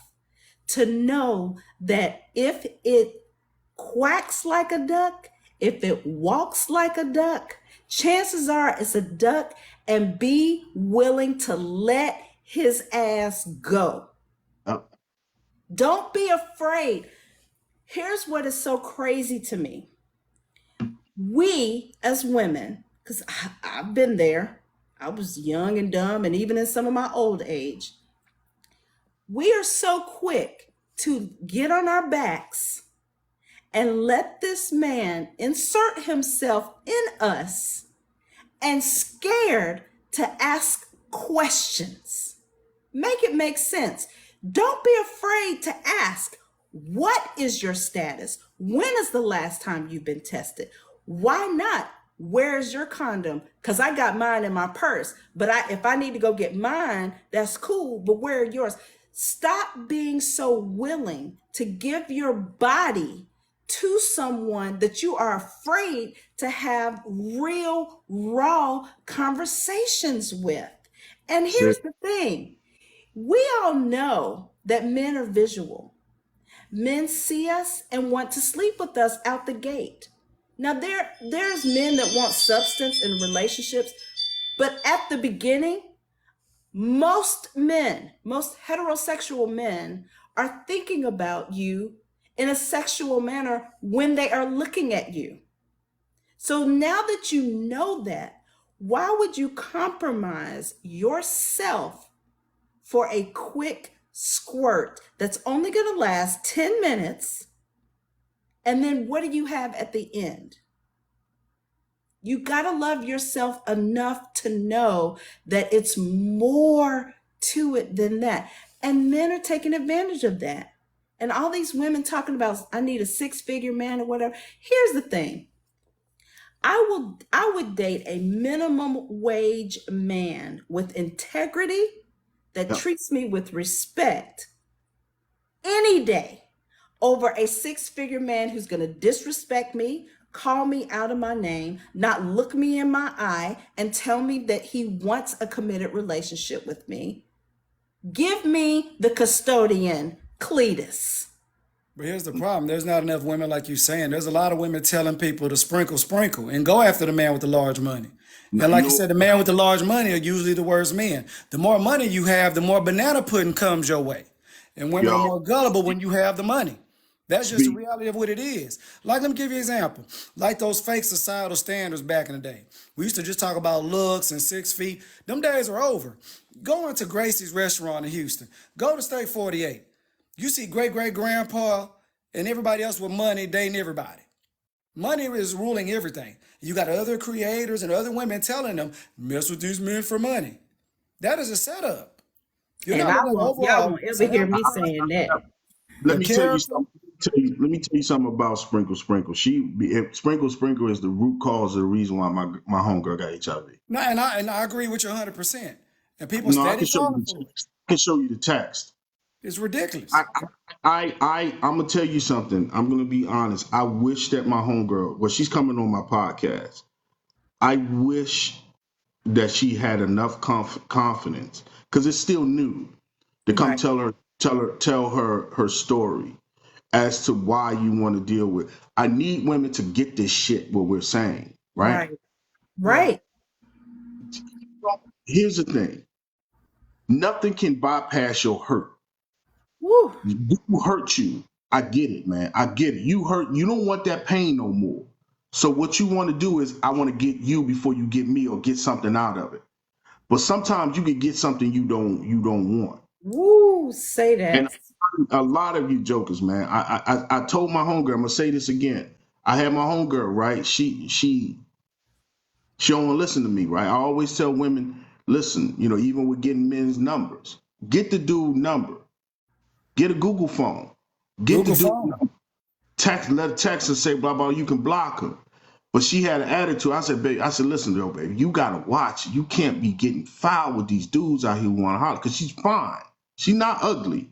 to know that if it quacks like a duck, if it walks like a duck, chances are it's a duck, and be willing to let his ass go. Uh, Don't be afraid. Here's what is so crazy to me. We as women, because I've been there, I was young and dumb, and even in some of my old age, we are so quick to get on our backs and let this man insert himself in us, and scared to ask questions. Make it make sense. Don't be afraid to ask, what is your status? When is the last time you've been tested? Why not? Where's your condom? Because I got mine in my purse. But if I need to go get mine, that's cool. But where are yours? Stop being so willing to give your body to someone that you are afraid to have real, raw conversations with. And see, here's the thing, we all know that men are visual. Men see us and want to sleep with us out the gate. Now there's men that want substance in relationships, but at the beginning, most men, most heterosexual men, are thinking about you in a sexual manner when they are looking at you. So now that you know that, why would you compromise yourself for a quick squirt that's only going to last 10 minutes? And then what do you have at the end? You got to love yourself enough to know that it's more to it than that. And men are taking advantage of that. And all these women talking about, I need a six-figure man or whatever. Here's the thing. I would date a minimum wage man with integrity that yeah. treats me with respect any day over a six-figure man who's going to disrespect me, call me out of my name, not look me in my eye, and tell me that he wants a committed relationship with me. Give me the custodian, Cletus. But here's the problem. There's not enough women like you saying. There's a lot of women telling people to sprinkle, sprinkle, and go after the man with the large money. No, And like you no, said, the man with the large money are usually the worst men. The more money you have, the more banana pudding comes your way. And women are yo, more gullible when you have the money. That's just the speak. reality of what it is. Like, let me give you an example. Like those fake societal standards back in the day. We used to just talk about looks and 6 feet. Them days are over. Go into Gracie's restaurant in Houston. Go to State 48. You see great-great-grandpa and everybody else with money dating everybody. Money is ruling everything. You got other creators and other women telling them, mess with these men for money. That is a setup. You're And not I looking at won't, y'all overall won't ever hear personality. me saying that. Let The me tell you character, something. Let me tell you something about Sprinkle Sprinkle. Sprinkle Sprinkle is the root cause of the reason why my homegirl got HIV. no, and I agree with you 100%. And people No, I steady can show you falling the for it. text. I can show you the text. It's ridiculous. I'm gonna tell you something. I'm gonna be honest. I wish that my homegirl, well, she's coming on my podcast. I wish that she had enough confidence because it's still new to come Right, tell her story as to why you want to deal with. I need women to get this shit what we're saying, right? right, Right. right. Here's the thing. Nothing can bypass your hurt. Woo. You hurt you. I get it, man. I get it. You hurt. You don't want that pain no more. So what you want to do is I want to get you before you get me or get something out of it. But sometimes you can get something you don't want. Woo. Say And that. a lot of you jokers, man. I told my homegirl, I'm gonna say this again. I had my homegirl, right? She don't wanna listen to me, right? I always tell women, listen, even with getting men's numbers, get the dude number, get a Google phone, get the Google dude phone. number, text, let her text and say blah blah. You can block her. But she had an attitude. I said, baby, listen, though, baby, you gotta watch. You can't be getting foul with these dudes out here who wanna holler, because she's fine. She's not ugly.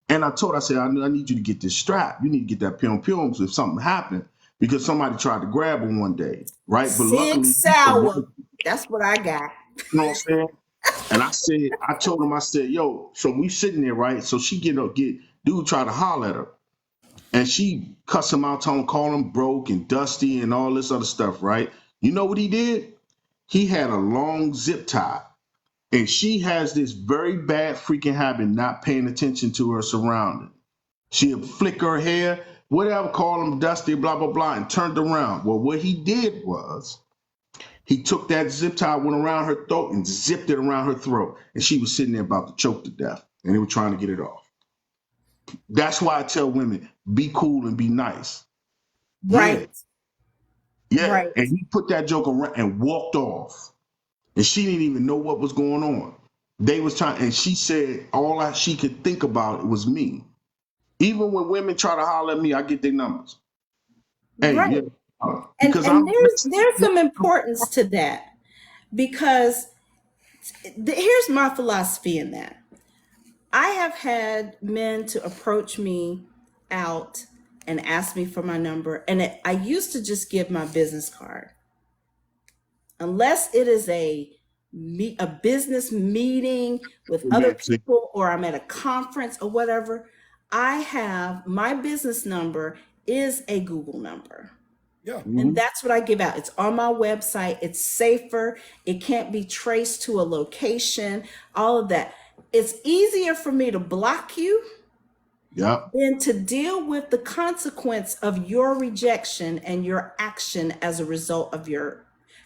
And I said, I need you to get this strap. You need to get that pium if something happened, because somebody tried to grab her one day, right? But Sig luckily, Sauer. That's what I got. you know what I'm saying? And I told him, I said, yo, so we sitting there, right? So she dude try to holler at her. And she cuss him out, call him broke and dusty and all this other stuff, right? You know what he did? He had a long zip tie. And she has this very bad freaking habit not paying attention to her surroundings. She'll flick her hair, whatever, call him dusty, blah, blah, blah, and turned around. Well, what he did was he took that zip tie, went around her throat, and zipped it around her throat. And she was sitting there about to choke to death. And they were trying to get it off. That's why I tell women, be cool and be nice. Yeah, Right, yeah. right. And he put that joke around and walked off. And she didn't even know what was going on. They was trying, and she said she could think about was me. Even when women try to holler at me, I get their numbers. Hey, Right. yeah, And because and there's some importance to that, because here's my philosophy in that. I have had men to approach me out and ask me for my number, and I used to just give my business card. Unless it is a business meeting with other yeah, see, people, or I'm at a conference or whatever, I have my business number is a Google number. Yeah. And that's what I give out. It's on my website. It's safer. It can't be traced to a location, all of that. It's easier for me to block you yeah, than to deal with the consequence of your rejection and your action as a result of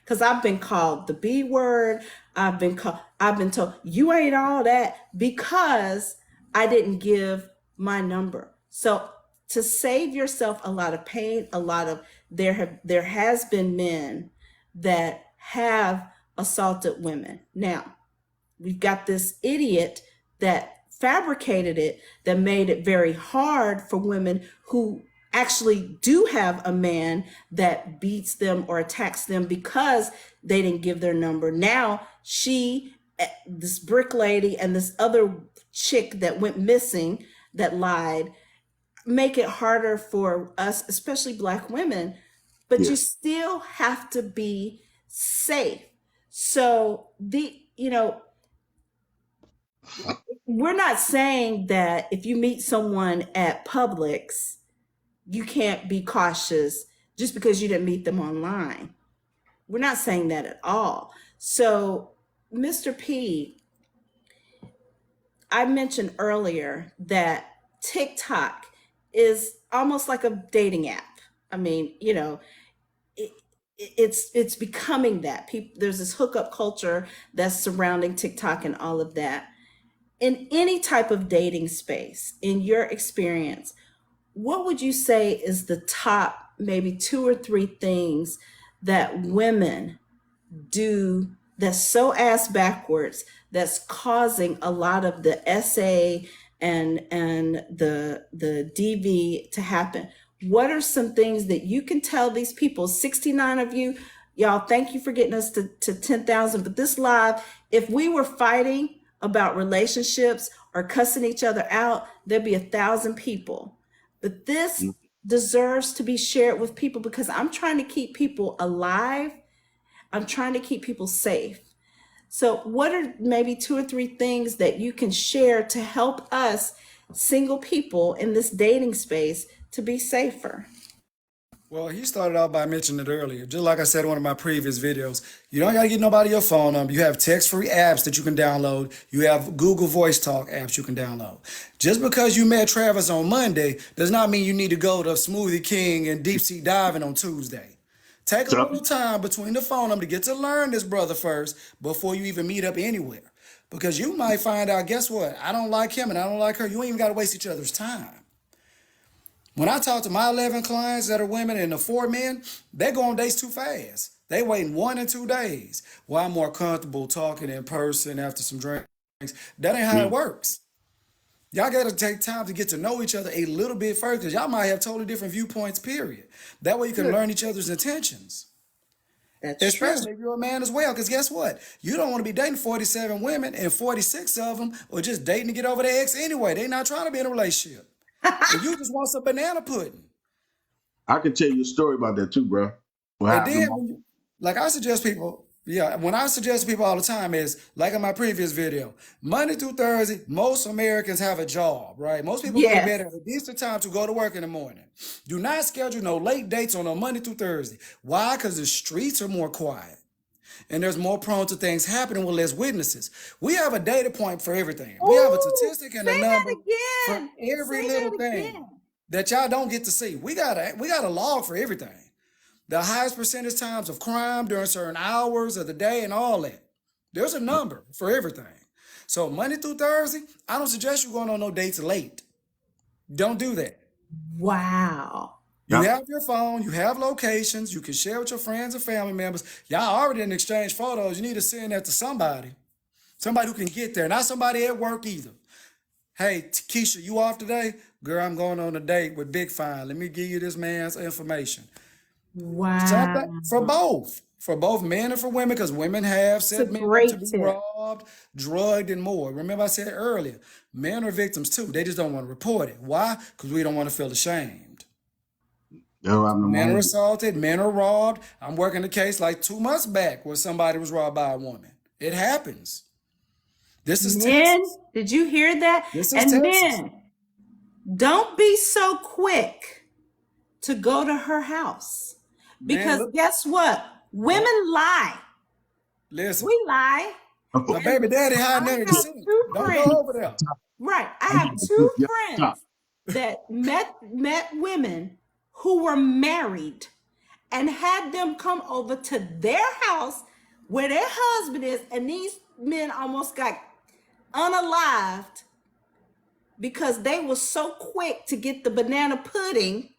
because I've been called the B word. I've been told you ain't all that because I didn't give my number. So to save yourself a lot of pain, there has been men that have assaulted women. Now, we've got this idiot that fabricated it, that made it very hard for women who actually do have a man that beats them or attacks them because they didn't give their number. Now this brick lady and this other chick that went missing, that lied, make it harder for us, especially Black women, but Yeah. you still have to be safe. So we're not saying that if you meet someone at Publix, you can't be cautious just because you didn't meet them online. We're not saying that at all. So, Mr. P, I mentioned earlier that TikTok is almost like a dating app. I mean, it, it's becoming that. People, there's this hookup culture that's surrounding TikTok and all of that. In any type of dating space, in your experience, what would you say is the top maybe two or three things that women do that's so ass backwards that's causing a lot of the SA and the DV to happen? What are some things that you can tell these people, 69 of you, y'all, thank you for getting us to 10,000, but this live, if we were fighting about relationships or cussing each other out, there'd be 1,000 people. But this deserves to be shared with people because I'm trying to keep people alive. I'm trying to keep people safe. So, what are maybe two or three things that you can share to help us single people in this dating space to be safer? Well, he started out by mentioning it earlier. Just like I said in one of my previous videos, you don't got to get nobody your phone number. You have text-free apps that you can download. You have Google Voice Talk apps you can download. Just because you met Travis on Monday does not mean you need to go to Smoothie King and deep sea diving on Tuesday. Take a So, little time between the phone number to get to learn this brother first before you even meet up anywhere. Because you might find out, guess what? I don't like him and I don't like her. You ain't even got to waste each other's time. When I talk to my 11 clients that are women and the 4 men, they go on dates too fast. They waiting 1 and 2 days. Well, I'm more comfortable talking in person after some drinks. That ain't how it works. Y'all got to take time to get to know each other a little bit first because y'all might have totally different viewpoints, period. That way you can Good. learn each other's intentions. That's true. Especially if you're a man as well, because guess what? You don't want to be dating 47 women and 46 of them or just dating to get over their ex anyway. They not trying to be in a relationship. And you just want some banana pudding. I can tell you a story about that too, bro. What And happened? then, like I suggest people, when I suggest to people all the time is, like in my previous video, Monday through Thursday, most Americans have a job, right? Most people go to bed Yes. at a decent time to go to work in the morning. Do not schedule no late dates on a Monday through Thursday. Why? Because the streets are more quiet. And there's more prone to things happening with less witnesses. We have a data point for everything. We have a Ooh, statistic and a say that number for again. every Say little that thing again. that y'all don't get to see. We got a log for everything. The highest percentage times of crime during certain hours of the day and all that. There's a number for everything. So Monday through Thursday, I don't suggest you going on no dates late. Don't do that. Wow. You Yeah. have your phone, you have locations, you can share with your friends and family members. Y'all already didn't exchange photos. You need to send that to somebody. Somebody who can get there, not somebody at work either. Hey, Keisha, you off today? Girl, I'm going on a date with Big Fine. Let me give you this man's information. Something Wow. for both men and for women, because women have It's a set men up to great be tip. robbed, drugged, and more. Remember, I said earlier, men are victims too. They just don't want to report it. Why? Because we don't want to feel ashamed. That's what happened to my Men are homie. assaulted, men are robbed. I'm working a case like 2 months back where somebody was robbed by a woman. It happens. This is Men, Texas. did you hear that? This is And Texas. men, don't be so quick to go to her house. Man, Because look, guess what? Women lie. listen. We lie. My baby daddy hiding I under the have sink. two Don't go friends. over there. Right. I I have need two yeah, friends that met women who were married and had them come over to their house where their husband is, and these men almost got unalived because they were so quick to get the banana pudding,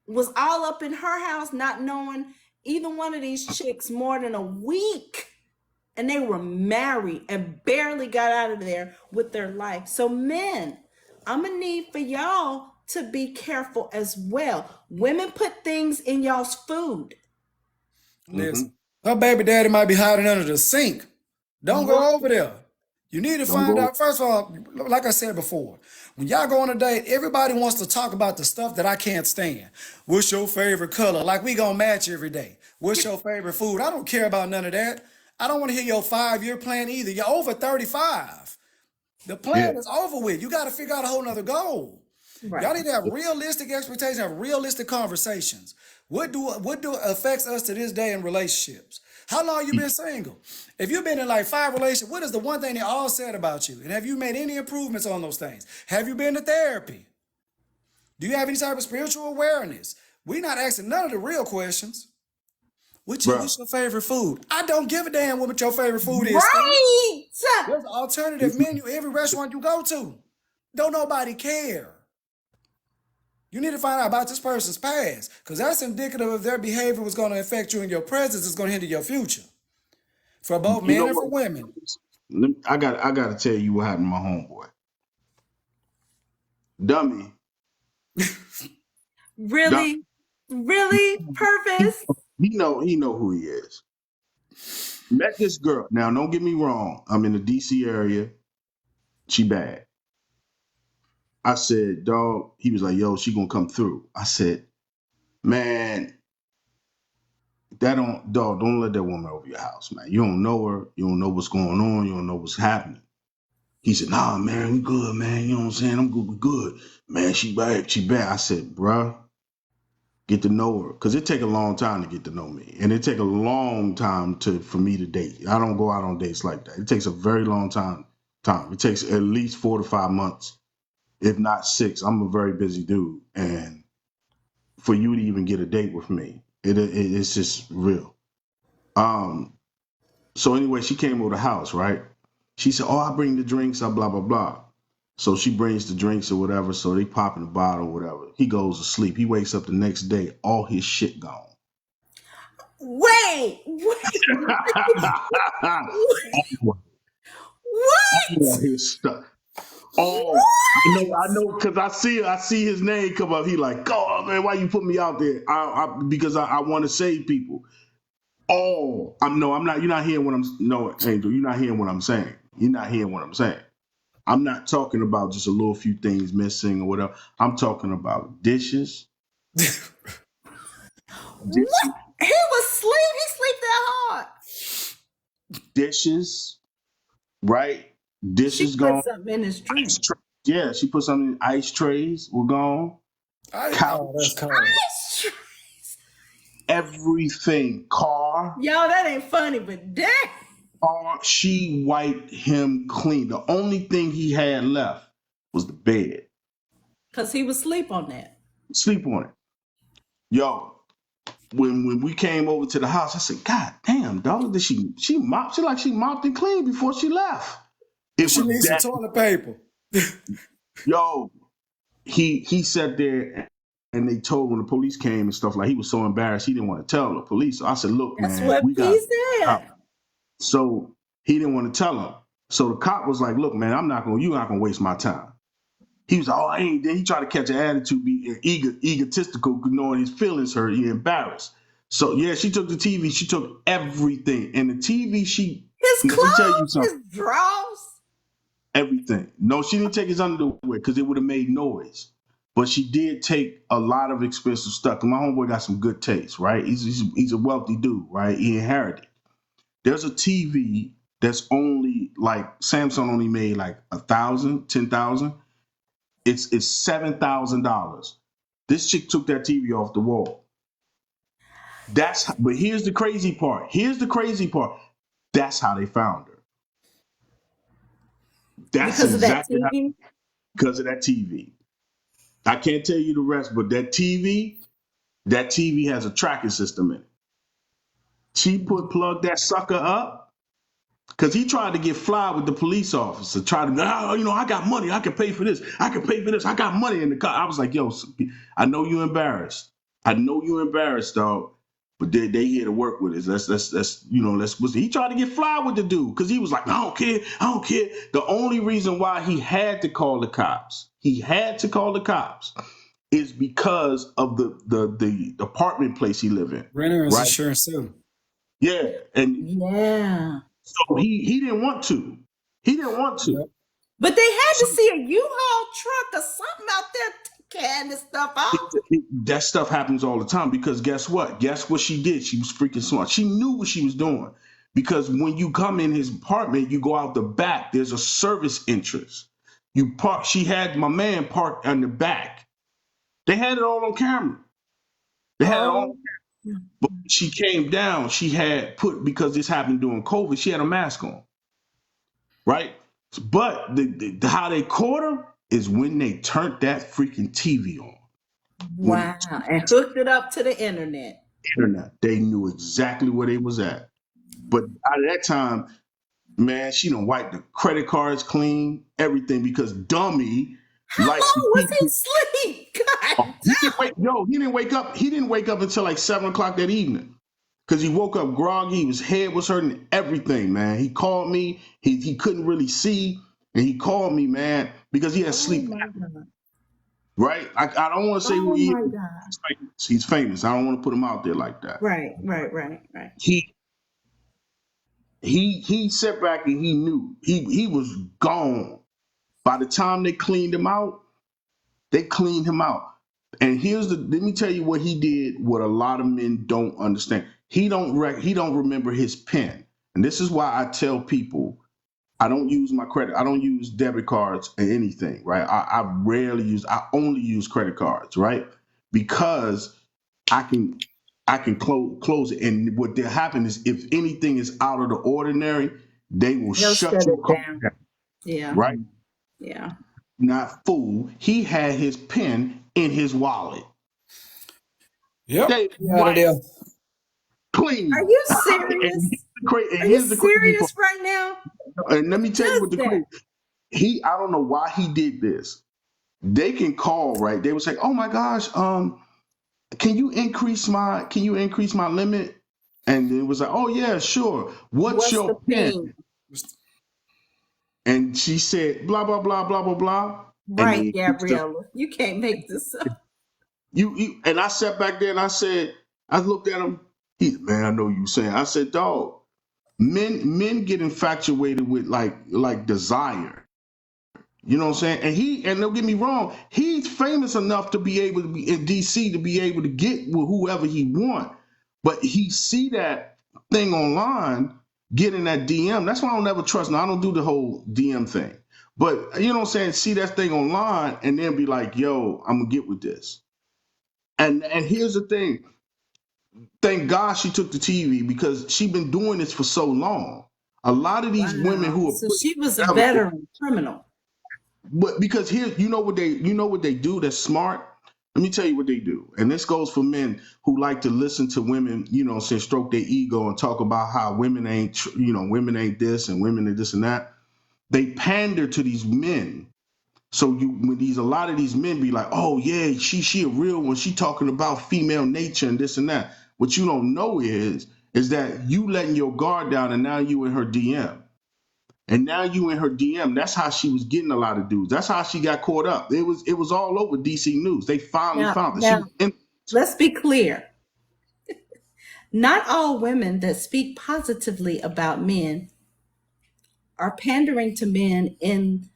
was all up in her house, not knowing either one of these chicks more than a week. And they were married and barely got out of there with their life. So, men, I'm gonna need for y'all to be careful as well. Women put things in y'all's food. Mhm. Listen, her baby daddy might be hiding under the sink. Don't Right. go over there. You need to Don't find go. out, first of all, like I said before, when y'all go on a date, everybody wants to talk about the stuff that I can't stand. What's your favorite color? Like we gonna match every day. What's your favorite food? I don't care about none of that. I don't want to hear your 5-year plan either. You're over 35. The Yeah, plan is over with. You got to figure out a whole nother goal. Y'all Right. need to have realistic expectations, have realistic conversations. What do affects us to this day in relationships? How long you been single? If you've been in like 5 relationships, what is the one thing they all said about you? And have you made any improvements on those things? Have you been to therapy? Do you have any type of spiritual awareness? We're not asking none of the real questions. bro. What's your favorite food? I don't give a damn what your favorite food is, Steve. Right. There's an alternative menu every restaurant you go to. Don't nobody care. You need to find out about this person's past, because that's indicative of their behavior was going to affect you, and your presence is going to hinder your future for both You know men and for what? women. I got to tell you what happened to my homeboy. Dummy. Dummy. Really? Really? Purpose? He know who he is. Met this girl. Now, don't get me wrong. I'm in the DC area. She bad. I said, dog. He was like, yo, she gonna come through. I said, man, don't let that woman over your house, man. You don't know her. You don't know what's going on. You don't know what's happening. He said, nah, man, we good, man. You know what I'm saying? I'm good. We good. Man, she bad. She bad. I said, bruh, get to know her. Because it take a long time to get to know me. And it take a long time for me to date. I don't go out on dates like that. It takes a very long time. It takes at least 4 to 5 months, if not 6. I'm a very busy dude. And for you to even get a date with me, it's just real. So anyway, she came over the house, right? She said, oh, I bring the drinks, blah, blah, blah. So she brings the drinks or whatever. So they pop in the bottle or whatever. He goes to sleep. He wakes up the next day, all his shit gone. Wait. All What? his stuff. Oh, I know, because I see his name come up. He like, oh man, why you put me out there? Because I want to save people. Oh, I'm not. You're not hearing what I'm. No, Angel, you're not hearing what I'm saying. You're not hearing what I'm saying. I'm not talking about just a little few things missing or whatever. I'm talking about dishes. What? He was sleep. He sleep that hard. Dishes, right? She Dishes put gone. something in his drink. Yeah, she put something in ice trays were gone. That's Couch, cold. Ice tray. everything. Car, Yo, that ain't funny, but damn. she wiped him clean. The only thing he had left was the bed. Because he was asleep on that. Sleep on it. Yo, when we came over to the house, I said, God damn, dog, did she mopped? She mopped and cleaned before she left. It She was needs some that. toilet paper. Yo, he sat there and they told when the police came and stuff, like he was so embarrassed he didn't want to tell the police. So I said, look, That's man, what we got he said. so he didn't want to tell him. So the cop was like, look, man, you're not gonna waste my time. He was like, oh, I ain't. Then he tried to catch an attitude, be egotistical, knowing his feelings hurt, he embarrassed. So yeah, she took the TV, she took everything. And the TV, His let me tell you clothes, something. his drawers. Everything. No, she didn't take his underwear because it would have made noise. But she did take a lot of expensive stuff. And my homeboy got some good taste, right? He's a wealthy dude, right? He inherited. There's a TV that's only like Samsung only made like 1,000, 10,000. It's $7,000. This chick took that TV off the wall. But here's the crazy part. That's how they found her. That's Because of that exactly how, TV. because of that TV. I can't tell you the rest, but that TV has a tracking system in it. She plugged that sucker up because he tried to get fly with the police officer. Tried to, I got money. I can pay for this. I got money in the car. I was like, yo, I know you embarrassed. Dog. But they here to work with us. He tried to get fly with the dude because he was like, I don't care. The only reason why he had to call the cops, is because of the apartment place he lived in. Renter's Right? insurance too. Yeah. And Yeah. so he didn't want to. He didn't want to. Yep. But they had to see a U-Haul truck or something out there carrying this stuff out. That stuff happens all the time because guess what? Guess what she did? She was freaking smart. She knew what she was doing because when you come in his apartment, you go out the back. There's a service entrance. You park. She had my man parked on the back. They had it all on camera. They had it all. Oh, But when she came down, she had put, because this happened during COVID, she had a mask on, right? But how they caught her is when they turned that freaking TV on. When wow. And hooked it up to the internet. internet, they knew exactly where they was at. But out of that time, man, she done wiped the credit cards clean, everything, because dummy How likes to long was keep. he asleep? God. He didn't wake up. He didn't wake up until like 7 o'clock that evening. Cause he woke up groggy, his head was hurting, everything, man. He called me. He couldn't really see, and he called me, man, because he had Oh sleep. my God. Right? I don't want to say Oh who he my is. God. He's famous. I don't want to put him out there like that. Right. He sat back and he knew he was gone. By the time they cleaned him out, they cleaned him out. And let me tell you what he did, what a lot of men don't understand. He don't remember his PIN. And this is why I tell people I don't use my credit. I don't use debit cards or anything, right? I only use credit cards, right? Because I can close it. And what will happen is if anything is out of the ordinary, they will He'll shut shut your it card down. down, Yeah. right? Yeah. Not fool. He had his PIN in his wallet. Yep. They Out of there. clean. Are you And serious? and Are you here's the crazy serious right now? part. And let me tell you Does what the that? crazy. I don't know why he did this. They can call, right? They would say, "Oh my gosh, can you increase my limit?" And it was like, "Oh yeah, sure. What's What's the your PIN?" thing? And she said, "Blah blah blah blah blah blah." And Right, they Gabriella. You can't make this up. you and I sat back there and I looked at him. Man, I know you saying. I said, "Dog, men get infatuated with like desire." You know what I'm saying? And don't get me wrong, he's famous enough to be able to be in DC to be able to get with whoever he want. But he see that thing online, get in that DM. That's why I don't ever trust. Now I don't do the whole DM thing. But you know what I'm saying? See that thing online and then be like, yo, I'm gonna get with this. And here's the thing. Thank God she took the TV because she been doing this for so long. A lot of these women Wow. who are So put she was a together, veteran criminal. but because here, you know what they do that's smart? Let me tell you what they do. And this goes for men who like to listen to women, say stroke their ego and talk about how women ain't, women ain't this and women are this and that. They pander to these men. So a lot of these men be like, oh yeah, she a real one. She talking about female nature and this and that. What you don't know is that you letting your guard down and now you in her DM. And now you in her DM. That's how she was getting a lot of dudes. That's how she got caught up. It was all over DC News. They finally found it. Now, let's be clear. Not all women that speak positively about men are pandering to men in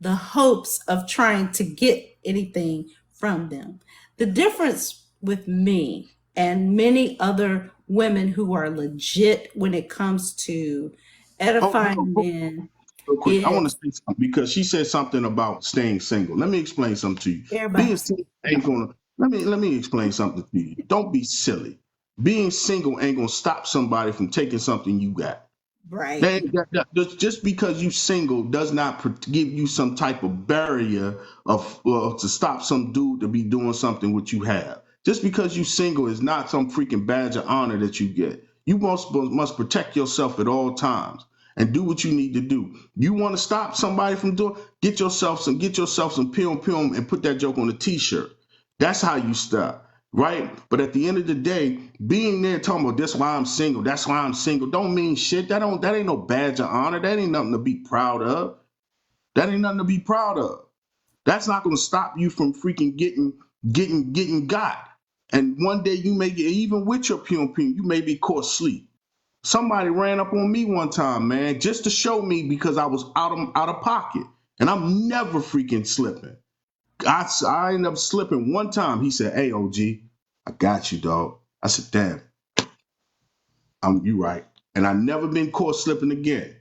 the hopes of trying to get anything from them. The difference with me and many other women who are legit when it comes to edifying men real quick, I want to is say something because she said something about staying single. Let me explain something to you. everybody. Being single ain't gonna. Let me explain something to you. Don't be silly. Being single ain't gonna stop somebody from taking something you got. Right. Just because you single does not give you some type of barrier to stop some dude to be doing something what you have. Just because you single is not some freaking badge of honor that you get. You must protect yourself at all times and do what you need to do. You want to stop somebody from doing? Get yourself some pium and put that joke on a t-shirt. That's how you stop. Right? But at the end of the day, being there talking about that's why I'm single, don't mean shit. That ain't no badge of honor. That ain't nothing to be proud of. That's not gonna stop you from freaking getting got. And one day you may get, even with your pium, you may be caught asleep. Somebody ran up on me one time, man, just to show me because I was out of pocket, and I'm never freaking slipping. I ended up slipping one time. He said, "Hey, OG, I got you, dog." I said, "Damn, you right." And I never been caught slipping again.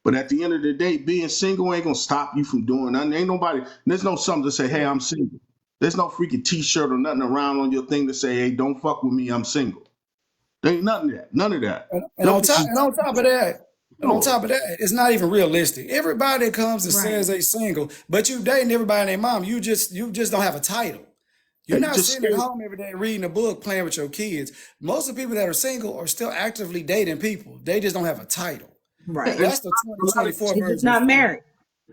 But at the end of the day, being single ain't gonna stop you from doing nothing. Ain't nobody. There's no something to say, "Hey, I'm single." There's no freaking T-shirt or nothing around on your thing to say, "Hey, don't fuck with me, I'm single." There ain't nothing of that. None of that. And on top of that, it's not even realistic. Everybody that comes and Right. says they single, but you dating everybody and their mom, you just don't have a title. You're not Just sitting at home every day reading a book, playing with your kids. Most of the people that are single are still actively dating people. They just don't have a title. Right. That's the 2024 They're just version. not married.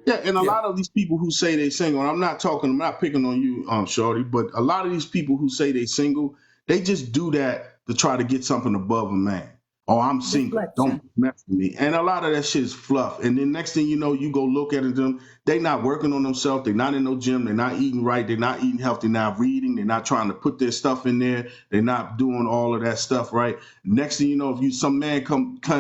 Yeah, and a Yeah. lot of these people who say they single, and I'm not picking on you, Shorty, but a lot of these people who say they single, they just do that to try to get something above a man. Oh, I'm single. Reflection. Don't mess with me. And a lot of that shit is fluff. And then next thing you know, you go look at them. They not working on themselves. They're not in no gym. They're not eating right. They're not eating healthy. They're not reading. They're not trying to put their stuff in there. They're not doing all of that stuff right. Next thing you know, if you some man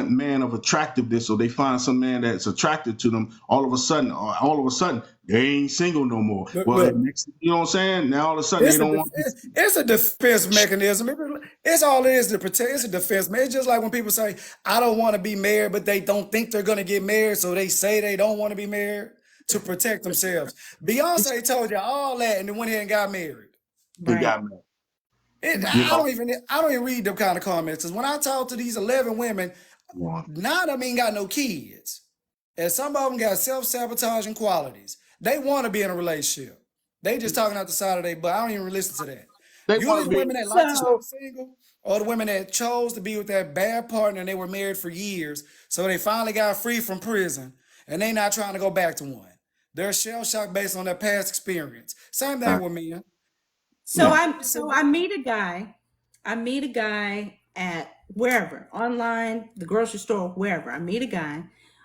man of attractiveness, or they find some man that's attracted to them, all of a sudden, they ain't single no more. Look, Well, look. next, you know what I'm saying? Now all of a sudden they don't want. It's a defense mechanism. It's all it is to protect. It's a defense. It's just like when people say, "I don't want to be married," but they don't think they're going to get married, so they say they don't want to be married to protect themselves. Beyonce told you all that and then went ahead and got married. They Right. got mad. I don't even read them kind of comments. Because when I talk to these 11 women, none of them ain't got no kids, and some of them got self-sabotaging qualities. They want to be in a relationship. They just talking out the side of their butt. I don't even listen to that. They Usually want the to women be. that like to So- stay single, or the women that chose to be with that bad partner and they were married for years, so they finally got free from prison and they not trying to go back to one. They're shell shocked based on their past experience. Same thing with men. So Yeah. I meet a guy. I meet a guy at wherever, online, the grocery store, wherever. I meet a guy.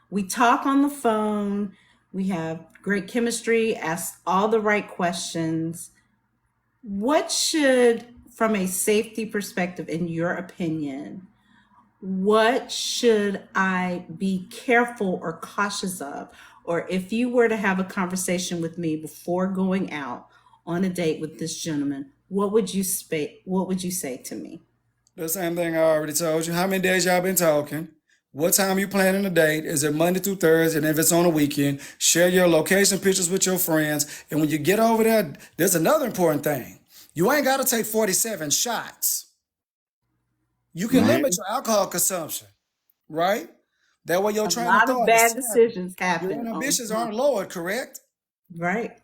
We talk on the phone. We have great chemistry, ask all the right questions. What should, from a safety perspective, in your opinion, what should I be careful or cautious of? Or if you were to have a conversation with me before going out on a date with this gentleman, what would you say to me? The same thing I already told you. How many days y'all been talking? What time you planning a date? Is it Monday through Thursday? And if it's on a weekend, share your location pictures with your friends. And when you get over there, there's another important thing. You ain't got to take 47 shots. You can Right. limit your alcohol consumption, right? That way your A train lot of of thought bad is set. decisions Your happen. inhibitions aren't lowered, correct? Right.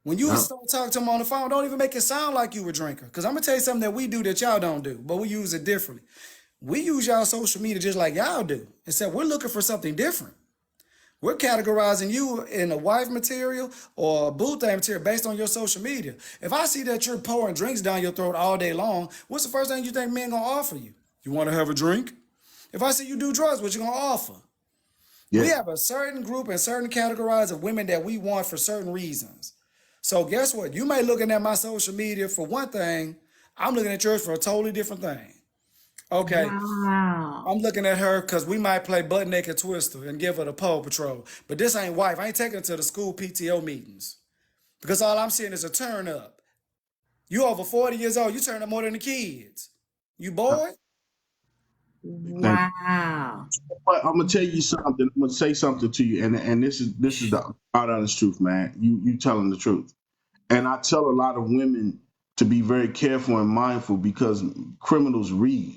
When you Yeah. start talking to them on the phone, don't even make it sound like you a drinker. Because I'm going to tell you something that we do that y'all don't do, but we use it differently. We use y'all social media just like y'all do, except we're looking for something different. We're categorizing you in a wife material or a boo thing material based on your social media. If I see that you're pouring drinks down your throat all day long, what's the first thing you think men gonna offer you? You want to have a drink? If I see you do drugs, what you gonna offer? Yeah. We have a certain group and certain categories of women that we want for certain reasons. So guess what? You may looking at my social media for one thing. I'm looking at yours for a totally different thing. Okay. Wow. I'm looking at her because we might play butt naked twister and give her the pole patrol. But this ain't wife. I ain't taking her to the school PTO meetings. Because all I'm seeing is a turn up. You over 40 years old, you turn up more than the kids. You bored? Wow. But I'm gonna tell you something. I'm gonna say something to you, and this is the honest truth, man. You telling the truth, and I tell a lot of women to be very careful and mindful because criminals read,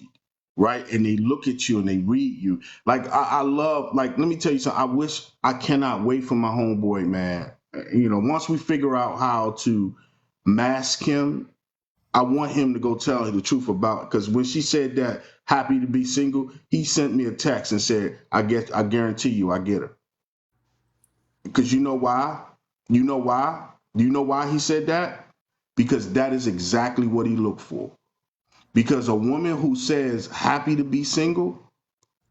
right? And they look at you and they read you. Like I love, like let me tell you something. I cannot wait for my homeboy, man. You know, once we figure out how to mask him, I want him to go tell her the truth about, because when she said that happy to be single, he sent me a text and said, I guarantee you I get her. Because you know why? You know why? Do you know why he said that? Because that is exactly what he looked for. Because a woman who says happy to be single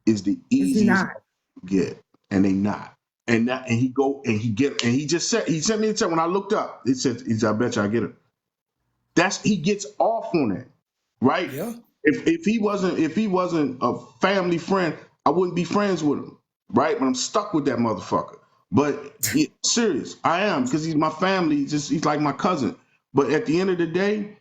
is the It's easiest not. to get, and they not. And he just said, he sent me a text when I looked up. It said, I bet you I get her. He gets off on it, right? Yeah. If he wasn't a family friend, I wouldn't be friends with him, right? But I'm stuck with that motherfucker. But yeah, serious, I am, because he's my family. He's like my cousin. But at the end of the day,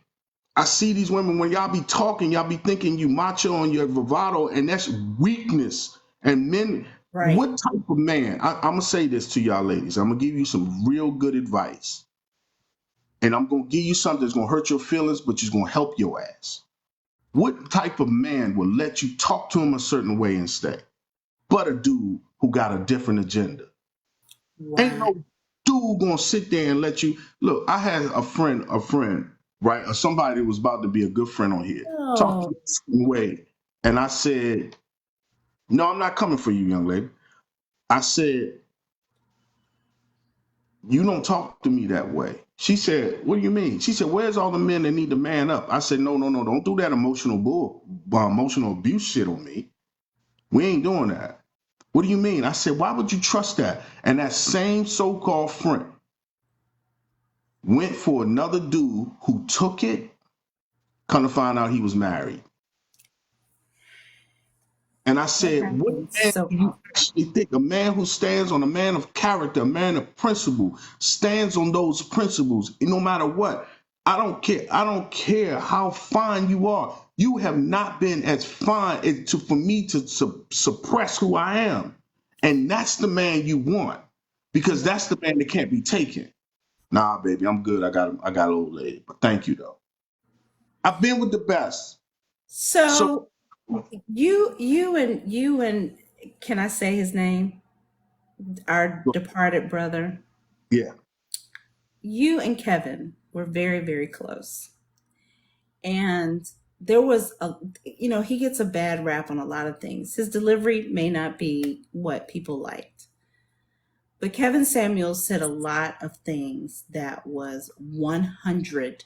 I see these women, when y'all be talking, y'all be thinking you macho and your bravado, and that's weakness. And men, Right. what type of man? I'm gonna say this to y'all ladies. I'm gonna give you some real good advice, and I'm gonna give you something that's gonna hurt your feelings, but it's gonna help your ass. What type of man will let you talk to him a certain way and stay? But a dude who got a different agenda. Ain't Wow. no dude gonna sit there and let you look. I had a friend, right? Or somebody that was about to be a good friend on here, talk to Oh, me a certain way. And I said, no, I'm not coming for you, young lady. I said, you don't talk to me that way. She said, what do you mean? She said, where's all the men that need to man up? I said, no, no, no, don't do that emotional abuse shit on me. We ain't doing that. What do you mean? I said, why would you trust that? And that same so-called friend went for another dude who took it, come to find out he was married. And I that said, what happens man so do you often. actually think? A man who stands on a man of character, a man of principle, stands on those principles, no matter what. I don't care. I don't care how fine you are. You have not been as fine for me to suppress who I am. And that's the man you want, because that's the man that can't be taken. Nah, baby, I'm good. I got an old lady. But thank you though. I've been with the best. So So you and can I say his name? Our departed brother. yeah, You and Kevin were very, very close. And there was he gets a bad rap on a lot of things. His delivery may not be what people liked. But Kevin Samuels said a lot of things that was 100%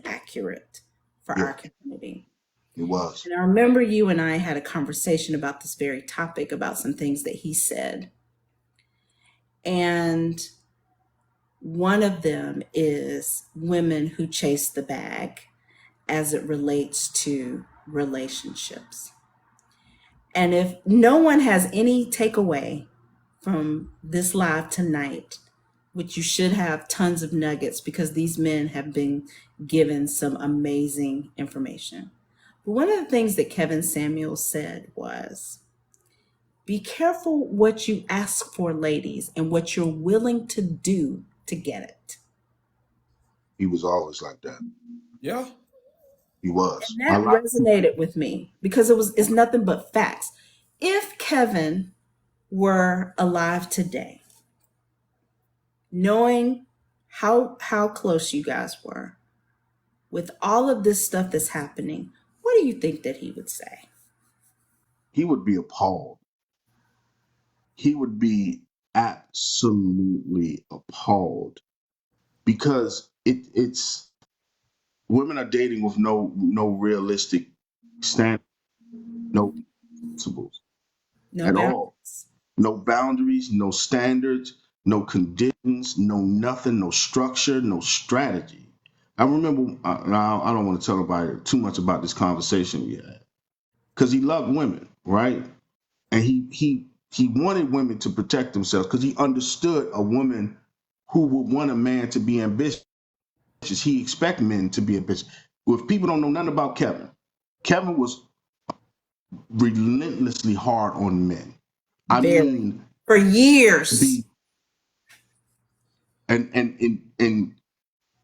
accurate for yeah, our community. it was. And I remember you and I had a conversation about this very topic, about some things that he said. And one of them is women who chase the bag as it relates to relationships. And if no one has any takeaway from this live tonight, which you should have tons of nuggets because these men have been given some amazing information. But one of the things that Kevin Samuel said was, be careful what you ask for, ladies, and what you're willing to do to get it. He was always like that. Yeah. He was. And I that like. resonated with me because it's nothing but facts. If Kevin were alive today, knowing how close you guys were, with all of this stuff that's happening, what do you think that he would say? He would be appalled. He would be absolutely appalled, because it's women are dating with no realistic standard, no principles No at all. boundaries. No boundaries, no standards, no conditions, no nothing, no structure, no strategy. I remember, I don't want to tell about it too much about this conversation we had, because he loved women, right? And he wanted women to protect themselves, because he understood a woman who would want a man to be ambitious. He expect men to be ambitious. Well, if people don't know nothing about Kevin, Kevin was relentlessly hard on men. I Very. mean, For years. be and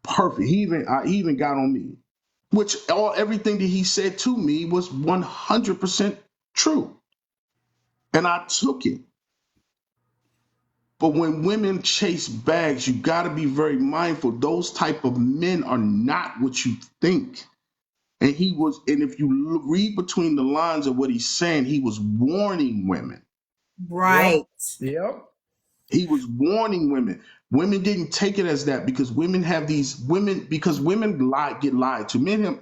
perfect. He even got on me, which everything that he said to me was 100% true, and I took it. But when women chase bags, you got to be very mindful. Those type of men are not what you think. And if you read between the lines of what he's saying, he was warning women. Yep. Right. Yep. He was warning women. Women didn't take it as that, because women have these women because women get lied to. Men have,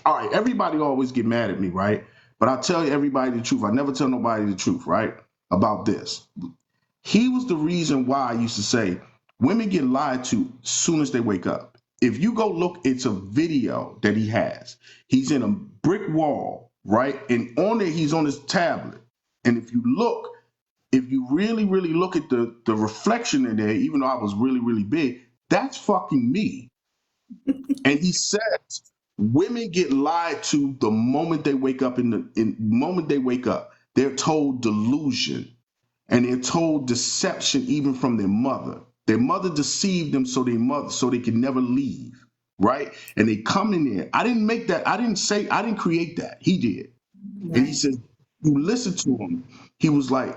all right, everybody always get mad at me, right? But I tell everybody the truth. I never tell nobody the truth, right? About this. He was the reason why I used to say women get lied to as soon as they wake up. If you go look, it's a video that he has. He's in a brick wall, right? And on there, he's on his tablet. And if you really, really look at the reflection in there, even though I was really, really big, that's fucking me. And he says women get lied to the moment they wake up. Moment they wake up, they're told delusion, and they're told deception even from their mother. Their mother deceived them so they can never leave, right? And they come in there. I didn't make that. I didn't create that. He did. And he Right. says, you listen to him. He was like,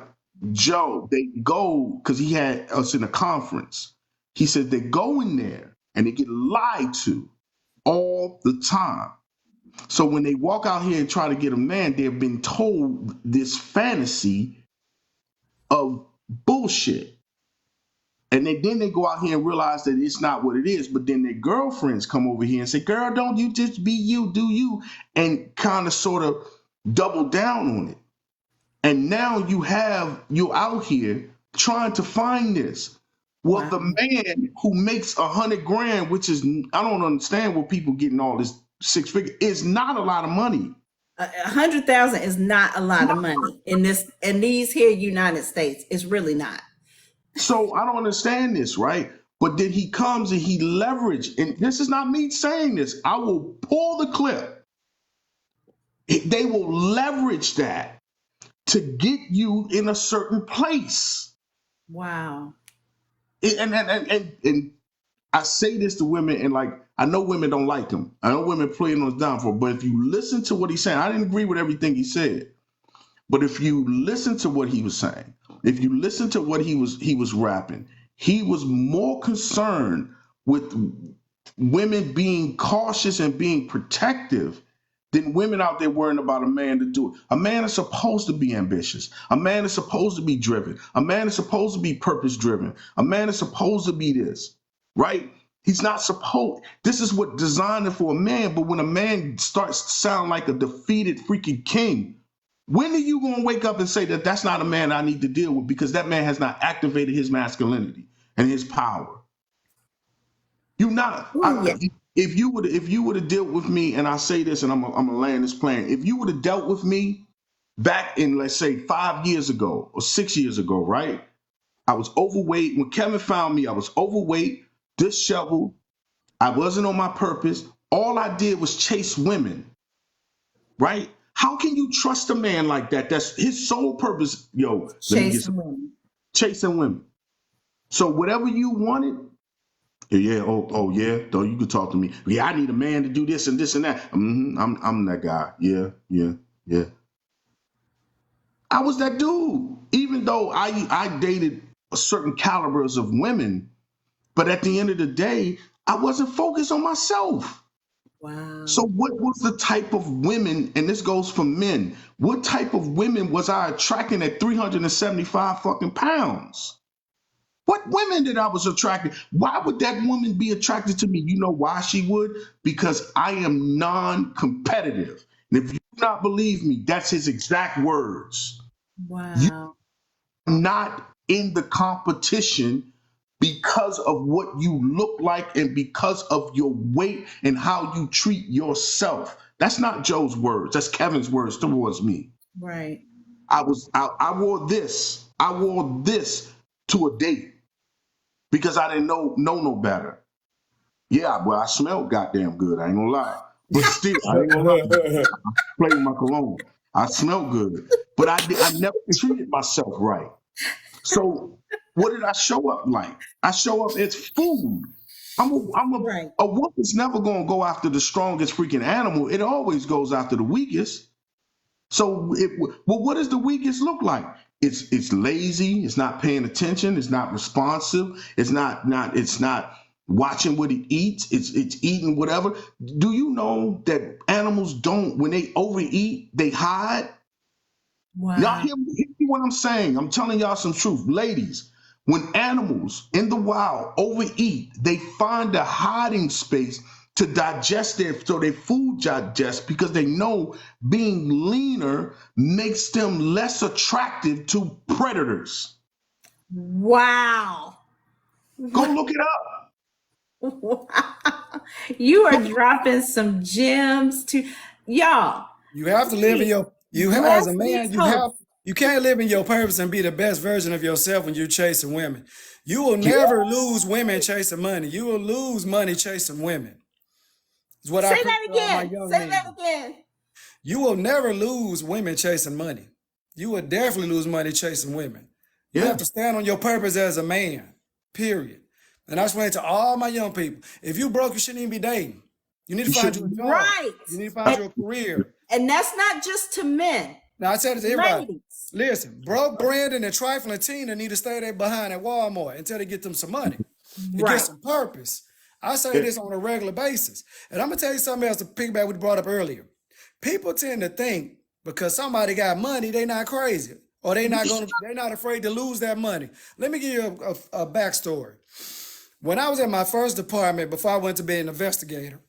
Joe, they go, because he had us in a conference. He said they go in there and they get lied to all the time. So when they walk out here and try to get a man, they've been told this fantasy of bullshit. And then they go out here and realize that it's not what it is. But then their girlfriends come over here and say, girl, don't you just be you, do you? And kind of sort of double down on it. And now you're out here trying to find this. Well, Wow. the man who makes 100 grand, which is, I don't understand what people getting all this six figure, is not a lot of money. 100,000 is not a lot of money in these here United States. It's really not. So I don't understand this, right? But then he comes and he leveraged, and this is not me saying this. I will pull the clip. They will leverage that to get you in a certain place. Wow. And I say this to women, and like, I know women don't like him. I know women playing on his downfall. But if you listen to what he's saying, I didn't agree with everything he said. But if you listen to what he was saying, if you listen to what he was rapping, he was more concerned with women being cautious and being protective than women out there worrying about a man to do it. A man is supposed to be ambitious. A man is supposed to be driven. A man is supposed to be purpose driven. A man is supposed to be this, right? He's not supposed. This is what designed it for a man. But when a man starts to sound like a defeated freaking king, when are you going to wake up and say that that's not a man I need to deal with, because that man has not activated his masculinity and his power? You not. Ooh, yeah. If you would have dealt with me, and I say this, and I'm gonna land this plane. If you would have dealt with me back in, let's say, 5 years ago or 6 years ago, right? I was overweight. When Kevin found me, I was overweight, disheveled. I wasn't on my purpose. All I did was chase women, right? How can you trust a man like that? That's his sole purpose. Yo, let me get Chasing women. chasing women. So whatever you wanted, yeah. Oh, yeah. Though you could talk to me. Yeah, I need a man to do this and this and that. I'm that guy. Yeah. I was that dude. Even though I dated a certain calibers of women, but at the end of the day, I wasn't focused on myself. Wow. So what was the type of women, and this goes for men, what type of women was I attracting at 375 fucking pounds? What women that I was attracted? Why would that woman be attracted to me? You know why she would? Because I am non-competitive. And if you do not believe me, that's his exact words. You're Wow. not in the competition because of what you look like and because of your weight and how you treat yourself. That's not Joe's words. That's Kevin's words towards me. Right. I wore this. I wore this to a date because I didn't know no better. Yeah, well, I smelled goddamn good. I ain't gonna lie. But still, I ain't gonna lie. I played with my cologne. I smelled good. But I never treated myself right. So what did I show up like? I show up as food. Right. A woman's never gonna go after the strongest freaking animal. It always goes after the weakest. So well, what does the weakest look like? It's lazy. It's not paying attention. It's not responsive. It's not watching what it eats. It's eating whatever. Do you know that animals don't, when they overeat, they hide? Y'all Wow. hear me what I'm saying? I'm telling y'all some truth. Ladies, when animals in the wild overeat, they find a hiding space to digest so their food digests, because they know being leaner makes them less attractive to predators. Wow. Go look it up. Wow. You are dropping some gems to y'all. You have to live in Please your as bless a man, these hosts. you can't live in your purpose and be the best version of yourself when you're chasing women. You will never lose women chasing money. You will lose money chasing women. Is what I Say preach that to all my again. young Say that men. again. You will never lose women chasing money. You will definitely lose money chasing women. You Yeah. have to stand on your purpose as a man, period. And I explain to all my young people, if you broke, you shouldn't even be dating. You need to You find should. you a job. Right. You need to find And, you a career. and that's not just to men, Now I tell this to everybody. ladies. Listen, broke Brandon and trifling Tina need to stay there behind at Walmart until they get them some money to get Right. some purpose. I say Yeah. this on a regular basis. And I'm gonna tell you something else to piggyback what you brought up earlier. People tend to think because somebody got money, they not crazy. Or they're not afraid to lose that money. Let me give you a backstory. When I was at my first department before I went to be an investigator,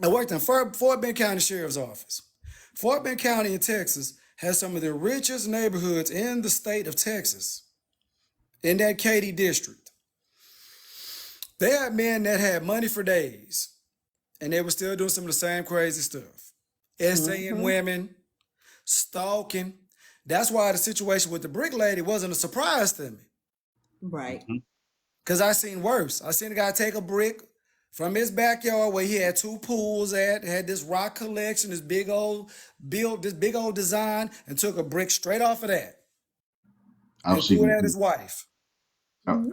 I worked in Fort Bend County Sheriff's Office. Fort Bend County in Texas has some of the richest neighborhoods in the state of Texas, in that Katy district. They had men that had money for days, and they were still doing some of the same crazy stuff. Essaying women, stalking. That's why the situation with the brick lady wasn't a surprise to me. Right. Because I seen worse. I seen a guy take a brick from his backyard where he had 2 pools had this rock collection, this big old design, and took a brick straight off of that I've and threw seen it at it. his wife. Oh,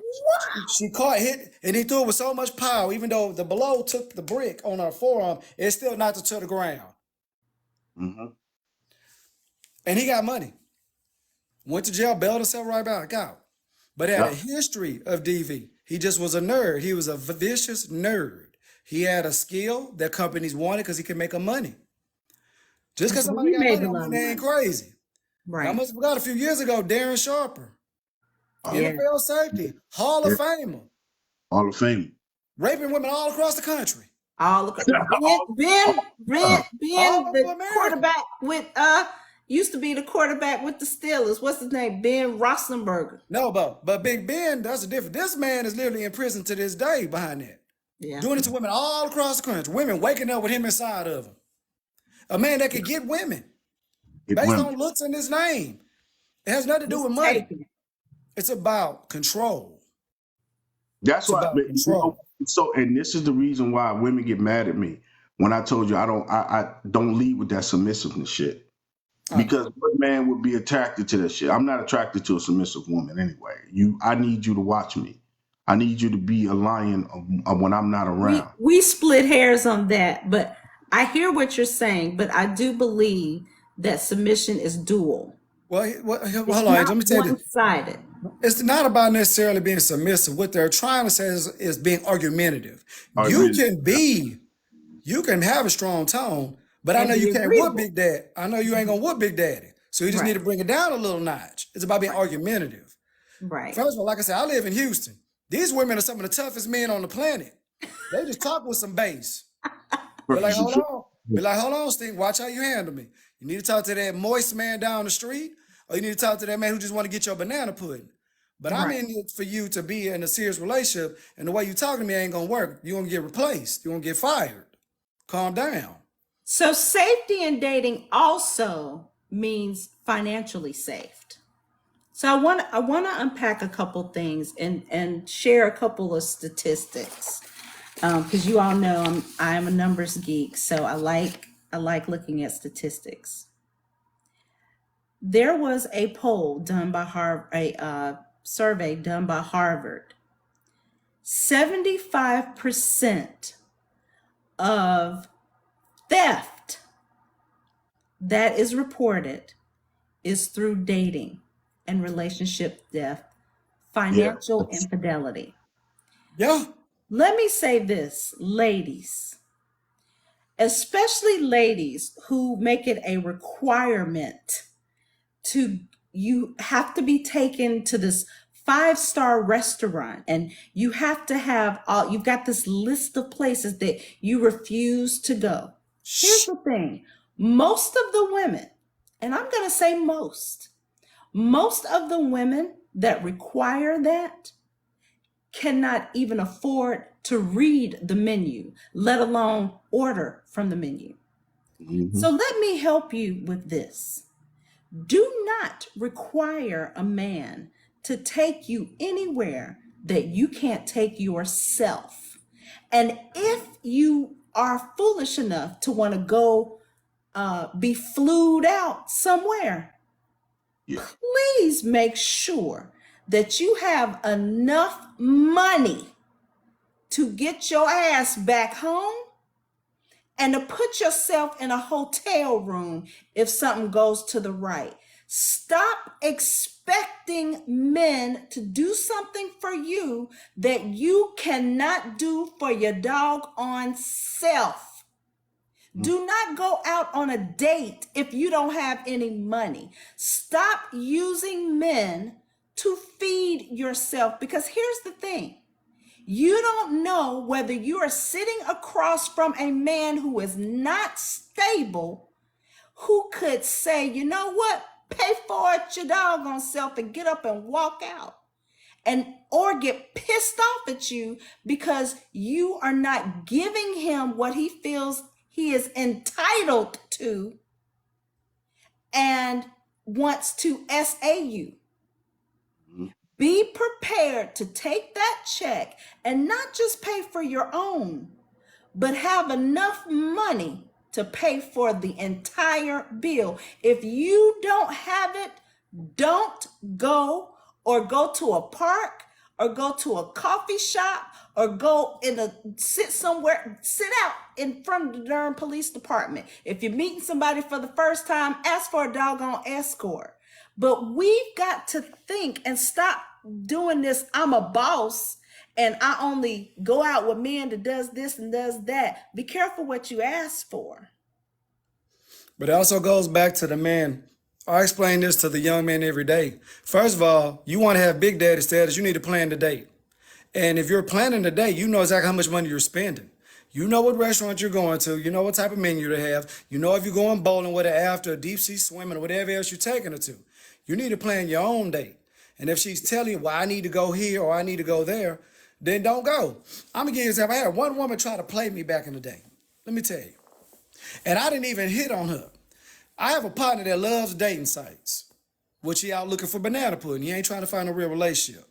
She caught hit, and he threw it with so much power, even though the blow took the brick on her forearm, it still knocked her to the ground. mhm. And he got money. Went to jail, bailed himself right back out. But had a Yeah. history of DV. He just was a nerd. He was a vicious nerd. He had a skill that companies wanted because he could make them money. Just because Well, somebody he got made money a don't lot mean of they ain't money. crazy. I Right. must have forgot a few years ago, Darren Sharper, Oh, Yeah. NFL safety, Hall yeah. of Famer, Hall of Fame. raping women all across the country. All of Ben, All over the America. quarterback with used to be the quarterback with the Steelers. What's his name? Ben Roethlisberger. No, but Big Ben, that's a different. This man is literally in prison to this day behind that. Yeah. Doing it to women all across the country. Women waking up with him inside of them. A man that could get women Get based women. on looks in his name. It has nothing to do with money. Taking it. It's about control. That's It's why. about But, control. so, and this is the reason why women get mad at me when I told you I don't lead with that submissiveness shit. Because what man would be attracted to that shit? I'm not attracted to a submissive woman anyway. I need you to watch me. I need you to be a lion when I'm not around. We split hairs on that, but I hear what you're saying, but I do believe that submission is dual. Well, hold It's on, not let me tell you this. one-sided. It's not about necessarily being submissive. What they're trying to say is being argumentative. You can have a strong tone, but I And know be you can't whoop agreeable. Big Daddy. I know you ain't gonna whoop Big Daddy. So you just need Right. to bring it down a little notch. It's about being argumentative. Right. First of all, like I said, I live in Houston. These women are some of the toughest men on the planet. They just talk with some bass. Be like, hold on. Be like, hold on, Steve. Watch how you handle me. You need to talk to that moist man down the street, or you need to talk to that man who just want to get your banana pudding. But I'm Right. in it for you to be in a serious relationship, and the way you talk to me ain't gonna work. You're gonna get replaced. You're gonna get fired. Calm down. So safety in dating also means financially safe. So I want to unpack a couple things and share a couple of statistics because you all know I am a numbers geek, so I like looking at statistics. There was a poll done by a survey done by Harvard. 75% of theft that is reported is through dating and relationship theft, financial infidelity. Yeah. Let me say this, ladies, especially ladies who make it a requirement you have to be taken to this 5-star restaurant and you have to have you've got this list of places that you refuse to go. Here's the thing. Most of the women, and I'm going to say most of the women that require that cannot even afford to read the menu, let alone order from the menu. Hmm. So let me help you with this. Do not require a man to take you anywhere that you can't take yourself. And if you are foolish enough to want to go be flued out somewhere, Yeah. please make sure that you have enough money to get your ass back home and to put yourself in a hotel room if something goes to the right. Stop expecting men to do something for you that you cannot do for your doggone self. Do not go out on a date if you don't have any money. Stop using men to feed yourself, because here's the thing. You don't know whether you are sitting across from a man who is not stable, who could say, you know what, pay for it your doggone self and get up and walk out. And or get pissed off at you because you are not giving him what he feels he is entitled to and wants to SA you. Be prepared to take that check and not just pay for your own, but have enough money to pay for the entire bill. If you don't have it, don't go, or go to a park, or go to a coffee shop, or go sit out in front of the darn police department. If you're meeting somebody for the first time, ask for a doggone escort. But we've got to think and stop doing this. I'm a boss and I only go out with men that does this and does that. Be careful what you ask for. But it also goes back to the man. I explain this to the young men every day. First of all, you want to have big daddy status, you need to plan the date. And if you're planning the date, you know exactly how much money you're spending. You know what restaurant you're going to. You know what type of menu to have. You know if you're going bowling with her after, deep sea swimming, or whatever else you're taking her to. You need to plan your own date. And if she's telling you, well, I need to go here or I need to go there, then don't go. I'm going to give you an example. I had one woman try to play me back in the day. Let me tell you. And I didn't even hit on her. I have a partner that loves dating sites, which he out looking for banana pudding. He ain't trying to find a real relationship.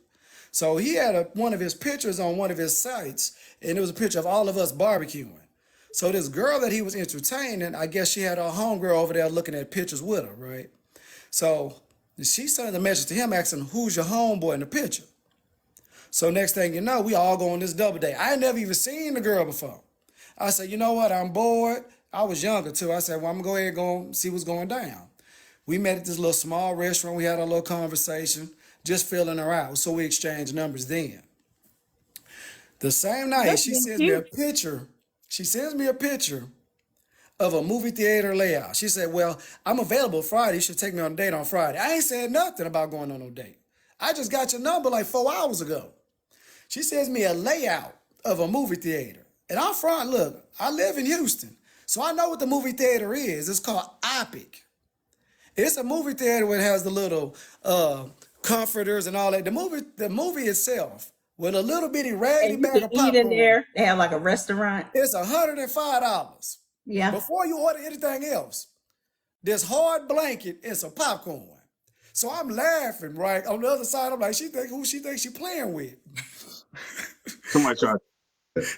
So he had one of his pictures on one of his sites, and it was a picture of all of us barbecuing. So this girl that he was entertaining, I guess she had her homegirl over there looking at pictures with her, right? So she sent a message to him asking, who's your homeboy in the picture? So next thing you know, we all go on this double date. I ain't never even seen the girl before. I said, you know what, I'm bored. I was younger too. I said, well, I'm going to go ahead and see what's going down. We met at this little small restaurant. We had a little conversation, just feeling her out. So we exchanged numbers then. The same night, That's she been sends me a cute. picture. She sends me a picture of a movie theater layout. She said, well, I'm available Friday. You should take me on a date on Friday. I ain't said nothing about going on no date. I just got your number like 4 hours ago. She sends me a layout of a movie theater. And I'm from, look, I live in Houston. So I know what the movie theater is. It's called Epic. It's a movie theater where it has the little comforters and all that. The movie itself, with a little bitty raggedy And you bag can of eat in popcorn, there. They have like a restaurant. it's $105. Yeah. Before you order anything else, this hard blanket and some popcorn. So I'm laughing, right? On the other side, I'm like, who she thinks she playing with? Somebody tried.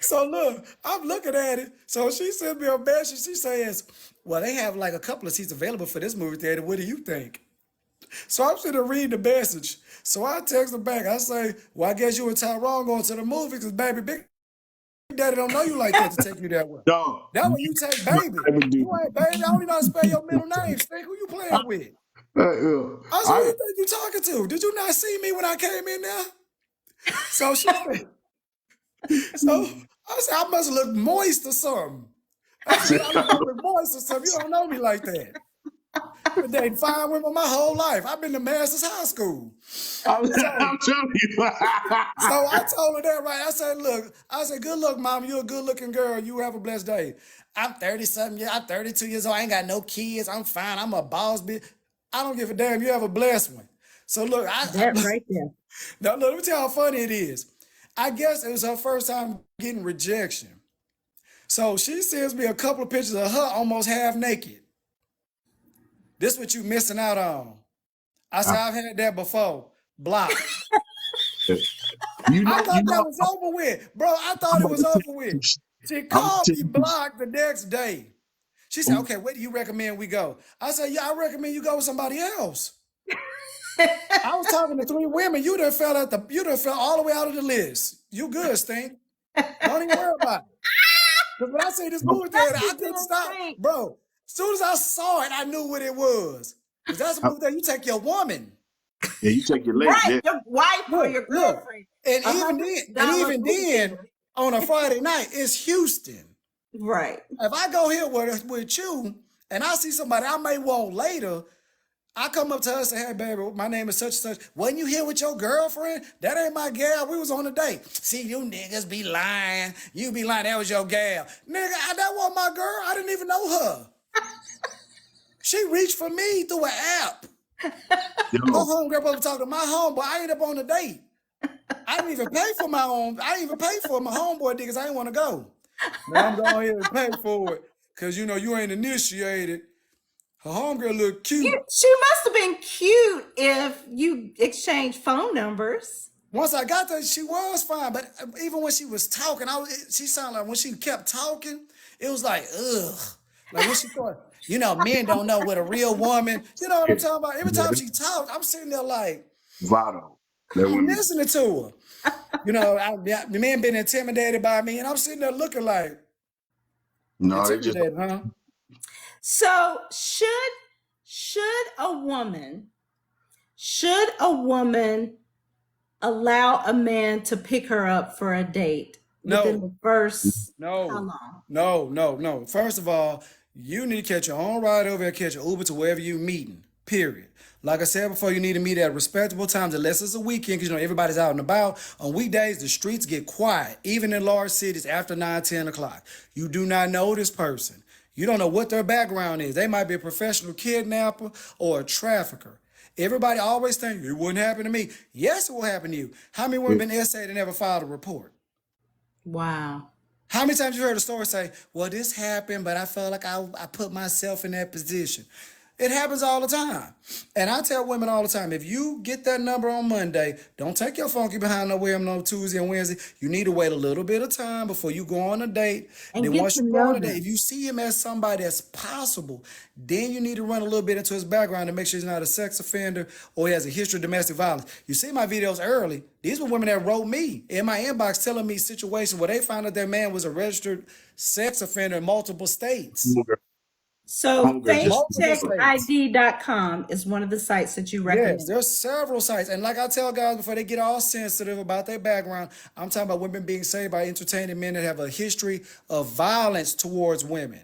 So look, I'm looking at it. So she sent me a message. She says, well, they have like a couple of seats available for this movie theater. What do you think? So I'm sitting there reading the message. So I text her back. I say, well, I guess you and Tyrone going to the movie because baby, Big Daddy don't know you like that to take you that way. Dog, That way you take baby. I would do. You ain't baby. I don't even know how to spell your middle name. Stink. Who you playing with? I said, who I, you think you talking to? Did you not see me when I came in there? So she said, so I said, I must look moist or something. I said, I look moist or something. You don't know me like that. I've been dating 5 women my whole life. I've been to Masters High School. I'm telling you. So I told her that, right? I said, look, good luck, mom. You're a good looking girl. You have a blessed day. I'm 30-something years, I'm 32 years old. I ain't got no kids. I'm fine. I'm a boss bitch. I don't give a damn. You have a blessed one. So look, That right there. now, look, let me tell you how funny it is. I guess it was her first time getting rejection. So she sends me a couple of pictures of her almost half naked. This what you missing out on. I said, I, I've had that before. Block. you I know, thought that was over with. Bro, I thought I'm it about was to tell over with. you some She I'm gonna called tell me you blocked the next day. She said, okay, where do you recommend we go? I said, yeah, I recommend you go with somebody else. I was talking to 3 women. You done fell all the way out of the list. You good, Stink. Don't even worry about it. Because when I say this movie theater, I Especially couldn't doing stop. things. Bro, as soon as I saw it, I knew what it was. Because that's a I- movie that you take your woman. yeah, you take your lady. Right, Yeah, your wife or Look, your look. girlfriend. And $100 even movie then, theater. on a Friday night, it's Houston. Right. If I go here with you and I see somebody I may want later, I come up to her and say, hey, baby, my name is such and such. Wasn't you here with your girlfriend? That ain't my gal. We was on a date. See, you niggas be lying. You be lying. That was your gal. Nigga, that wasn't my girl. I didn't even know her. She reached for me through an app. Her yo, homegirl supposed to talk to my homeboy. I ended up on a date. I didn't even pay for my own. I didn't even pay for my homeboy because I didn't want to go. Now I'm going here and pay for it because, you know, you ain't initiated. Her homegirl look cute. She must have been cute if you exchanged phone numbers. Once I got there, she was fine. But even when she was talking, she sounded like when she kept talking, it was like, ugh. Like when she thought, you know, men don't know what a real woman, you know what I'm talking about? Every yeah, time she talked, I'm sitting there like, Vado. That I'm one. listening to her. You know, the men been intimidated by me, and I'm sitting there looking like, No, they just intimidated, huh? So should a woman allow a man to pick her up for a date within No, the first how no, long? no. First of all, you need to catch your own ride over here, catch an Uber to wherever you meeting. Period. Like I said before, you need to meet at respectable times, unless it's a weekend, because you know everybody's out and about. On weekdays, the streets get quiet, even in large cities after 9, 10 o'clock. You do not know this person. You don't know what their background is. They might be a professional kidnapper or a trafficker. Everybody always think it wouldn't happen to me. Yes, it will happen to you. How many women been essayed and never filed a report? Wow. How many times you heard a story say, well, this happened, but I felt like I put myself in that position? It happens all the time. And I tell women all the time, if you get that number on Monday, don't take your funky behind nowhere on Tuesday and Wednesday. You need to wait a little bit of time before you go on a date. And Then get once to you go on know a date, them. if you see him as somebody that's possible, then you need to run a little bit into his background to make sure he's not a sex offender or he has a history of domestic violence. You see my videos early. These were women that wrote me in my inbox telling me situations where they found out their man was a registered sex offender in multiple states. So hunger just Multiple states. facecheckid.com is one of the sites that you Yes, recommend. there's several sites. And like I tell guys before they get all sensitive about their background, I'm talking about women being saved by entertaining men that have a history of violence towards women.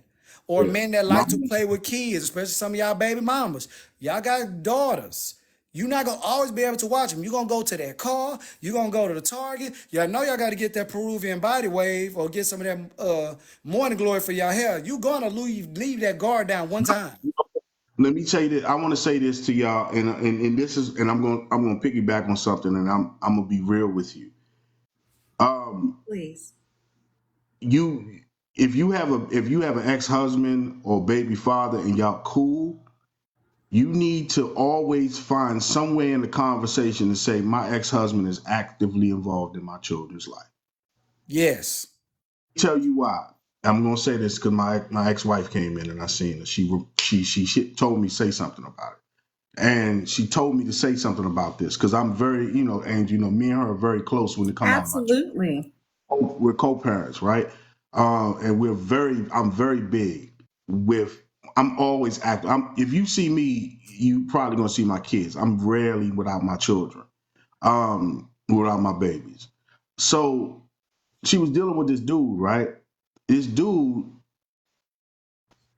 Or yeah. men that My, like to play with kids, especially some of y'all baby mamas. Y'all got daughters. You're not gonna always be able to watch them. You're gonna go to that car, you're gonna go to the Target. Y'all know y'all gotta get that Peruvian body wave or get some of that morning glory for y'all hair. You're gonna leave that guard down one time. let me tell you this. I want to say this to y'all, and this is, and I'm gonna piggyback on something, and I'm gonna be real with you. Um, Please. you if you have an ex-husband or baby father and y'all cool, you need to always find somewhere in the conversation to say my ex-husband is actively involved in my children's life. Yes. Tell you why. I'm gonna say this because my ex-wife came in and I seen her. She told me to say something about it, and she told me to say something about this because I'm very, and me and her are very close when it comes out of my. Absolutely. We're co-parents, right? And I'm very big with. I'm always active. If you see me, you probably gonna see my kids. I'm rarely without my children, without my babies. So she was dealing with this dude, right? This dude,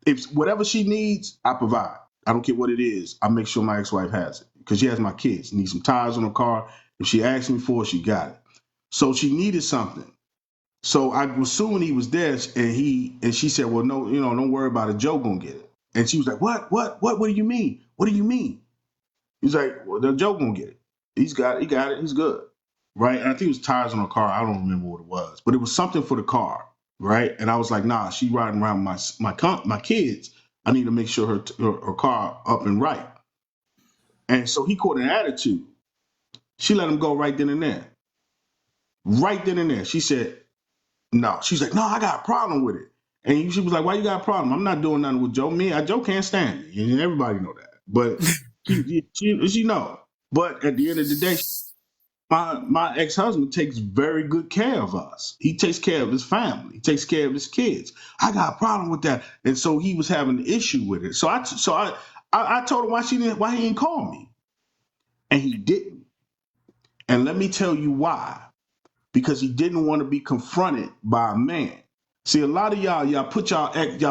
if whatever she needs, I provide. I don't care what it is. I make sure my ex-wife has it because she has my kids. Need some tires on her car. If she asked me for it, she got it. So she needed something. So I was assuming he was there, and she said, "Well, no, don't worry about it. Joe gonna get it." And she was like, What do you mean? What do you mean?" He's like, "Well, the Joe gonna get it. He got it. He's good." right? And I think it was tires on her car. I don't remember what it was, but it was something for the car, right? And I was like, nah, she riding around my kids. I need to make sure her car up and right. And so he caught an attitude. She let him go right then and there. Right then and there. She said, no. She's like, no, I got a problem with it. And she was like, why you got a problem? I'm not doing nothing with Joe. Joe can't stand me. And everybody know that. But she know. But at the end of the day, my ex-husband takes very good care of us. He takes care of his family. He takes care of his kids. I got a problem with that. And so he was having an issue with it. So I told him why he didn't call me. And he didn't. And let me tell you why. Because he didn't want to be confronted by a man. See, a lot of y'all put y'all That's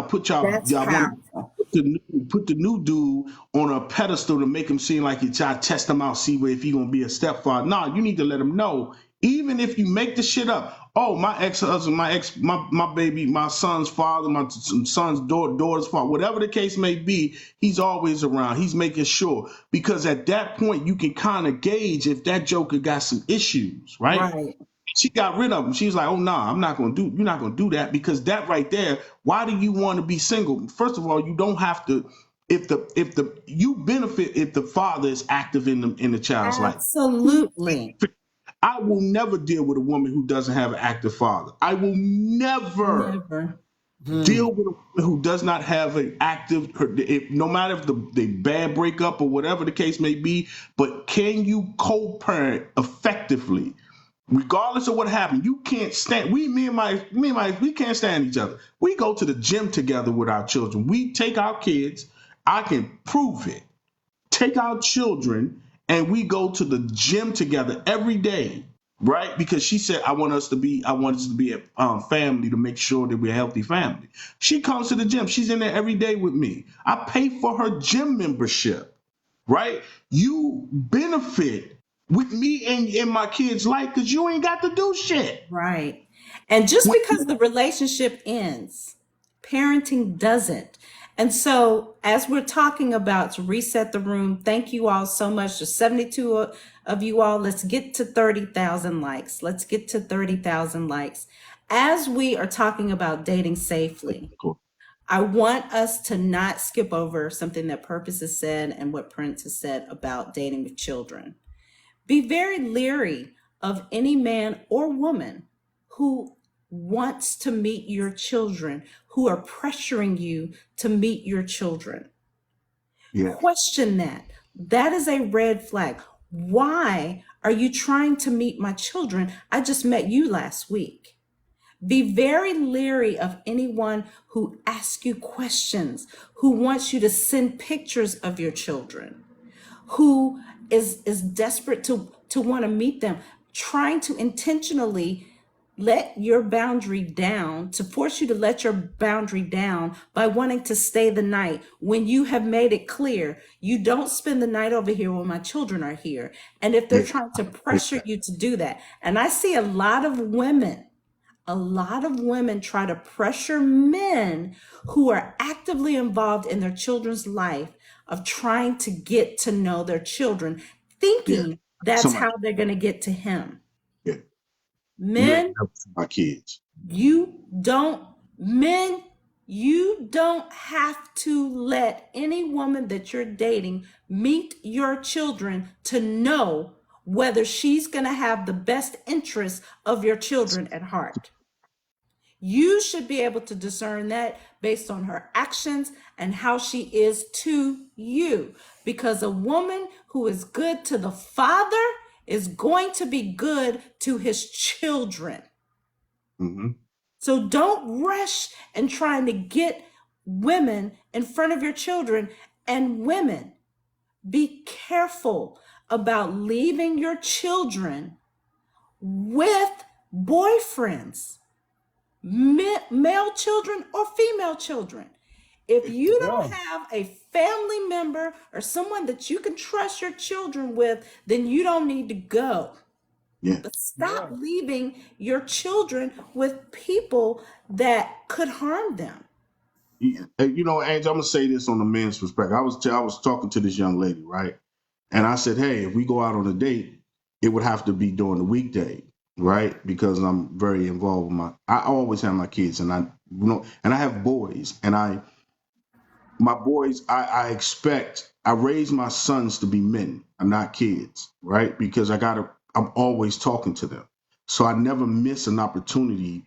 want powerful. to put the new dude on a pedestal to make him seem like you try to test him out, see if he gonna be a stepfather. No, you need to let him know. Even if you make the shit up, oh, my ex-husband, my baby, my son's father, my son's daughter's father, whatever the case may be, he's always around. He's making sure, because at that point you can kind of gauge if that joker got some issues, right? Right. She got rid of him. She's like, oh no, you're not gonna do that, because that right there, why do you want to be single? First of all, you don't have to. If you benefit if the father is active in the child's life. Absolutely. I will never deal with a woman who doesn't have an active father. I will never Never. deal with a woman who does not have an active, no matter if the bad breakup or whatever the case may be, but can you co-parent effectively? Regardless of what happened, you can't stand. Me and my, we can't stand each other. We go to the gym together with our children. We take our kids. I can prove it. Take our children and we go to the gym together every day, right? Because she said, I want us to be a family, to make sure that we're a healthy family. She comes to the gym. She's in there every day with me. I pay for her gym membership, right? You benefit with me and in my kids' life because you ain't got to do shit. Right. And just because the relationship ends, parenting doesn't. And so, as we're talking about to reset the room, thank you all so much. There's 72 of you all. Let's get to 30,000 likes. Let's get to 30,000 likes. As we are talking about dating safely, Cool. I want us to not skip over something that Purpose has said and what Prince has said about dating with children. Be very leery of any man or woman who wants to meet your children, who are pressuring you to meet your children. Yeah. Question that. That is a red flag. Why are you trying to meet my children? I just met you last week. Be very leery of anyone who asks you questions, who wants you to send pictures of your children, who is desperate to want to meet them, trying to intentionally let your boundary down, to force you to let your boundary down by wanting to stay the night when you have made it clear you don't spend the night over here when my children are here. And if they're Yeah. trying to pressure you to do that, and I see a lot of women try to pressure men who are actively involved in their children's life of trying to get to know their children, thinking that's Somebody- how they're going to get to him. Yeah. Men, My kids. men, you don't have to let any woman that you're dating meet your children to know whether she's going to have the best interests of your children at heart. You should be able to discern that based on her actions and how she is to you. Because a woman who is good to the father is going to be good to his children. Mm-hmm. So don't rush and trying to get women in front of your children. And women, be careful about leaving your children with boyfriends, male children or female children. If you don't have a family member or someone that you can trust your children with, then you don't need to go. Yeah. But stop leaving your children with people that could harm them. You know, Angel, I'm gonna say this on the men's perspective. I was talking to this young lady, right? And I said, hey, if we go out on a date, it would have to be during the weekday, right? Because I'm very involved with I always have my kids, and and I have boys, and my boys, I expect, I raise my sons to be men. I'm not kids, right? Because I'm always talking to them. So I never miss an opportunity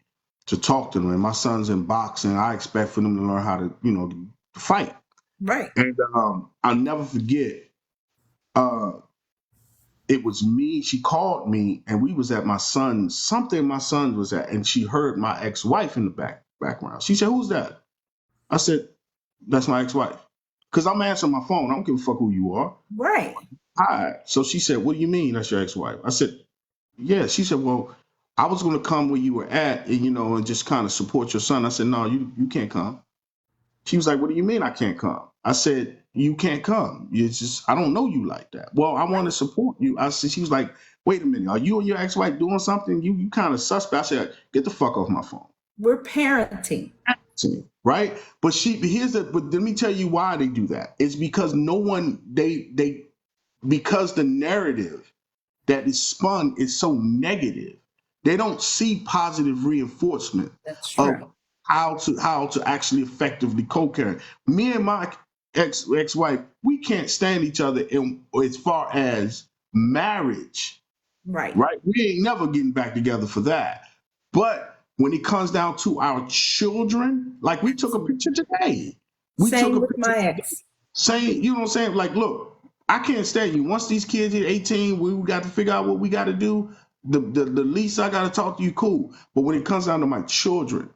to talk to them. And my son's in boxing. I expect for them to learn how to, to fight. Right. And I'll never forget, uh, it was me. She called me, and we was at something my son was at, and she heard my ex-wife in the background. She said, "Who's that?" I said, "That's my ex-wife." Because I'm answering my phone. I don't give a fuck who you are. Right. Hi. So she said, "What do you mean that's your ex-wife?" I said, "Yeah." She said, "Well, I was going to come where you were at, and and just kind of support your son." I said, "No, you can't come." She was like, "What do you mean I can't come?" I said, "You can't come. It's just I don't know you like that." "Well, I want to support you." I said, she was like, "Wait a minute, are you and your ex-wife doing something? You kind of suspect." I said, "Get the fuck off my phone." We're parenting. Right? But but let me tell you why they do that. It's because no one because the narrative that is spun is so negative. They don't see positive reinforcement That's of true. how to actually effectively co-parent. Me and my ex-wife, we can't stand each other as far as marriage, Right. right? We ain't never getting back together for that. But when it comes down to our children, like we took a picture today. We took Same a with picture my ex. saying, you know what I'm saying? Like, look, I can't stand you. Once these kids hit 18, we got to figure out what we got to do. The least I got to talk to you, cool. But when it comes down to my children,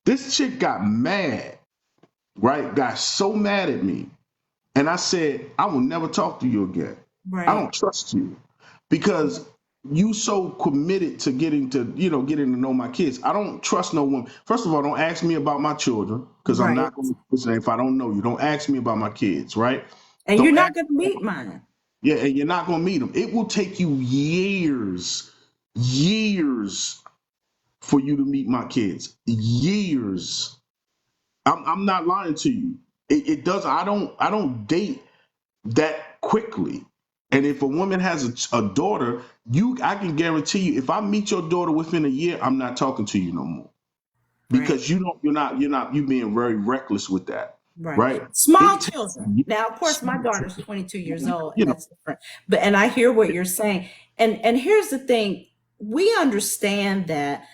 this chick got mad, right? Got so mad at me. And I said, I will never talk to you again. I Right. don't trust you because you so committed to getting to know my kids. I don't trust no one. First of all, don't ask me about my children because I'm Right. not going to listen. If I don't know you, don't ask me about my kids, right? And you're Don't not ask. going to meet mine. Yeah, and you're not going to meet them. It will take you years for you to meet my kids. Years. I'm not lying to you. It does. I don't date that quickly. And if a woman has a daughter, I can guarantee you, if I meet your daughter within a year, I'm not talking to you no more Right. because you're being very reckless with that, Right. right? Small It takes children. Now, of years, course, my daughter's 22 years old, you and know. that's different. But and I hear what you're saying. And here's the thing. We understand that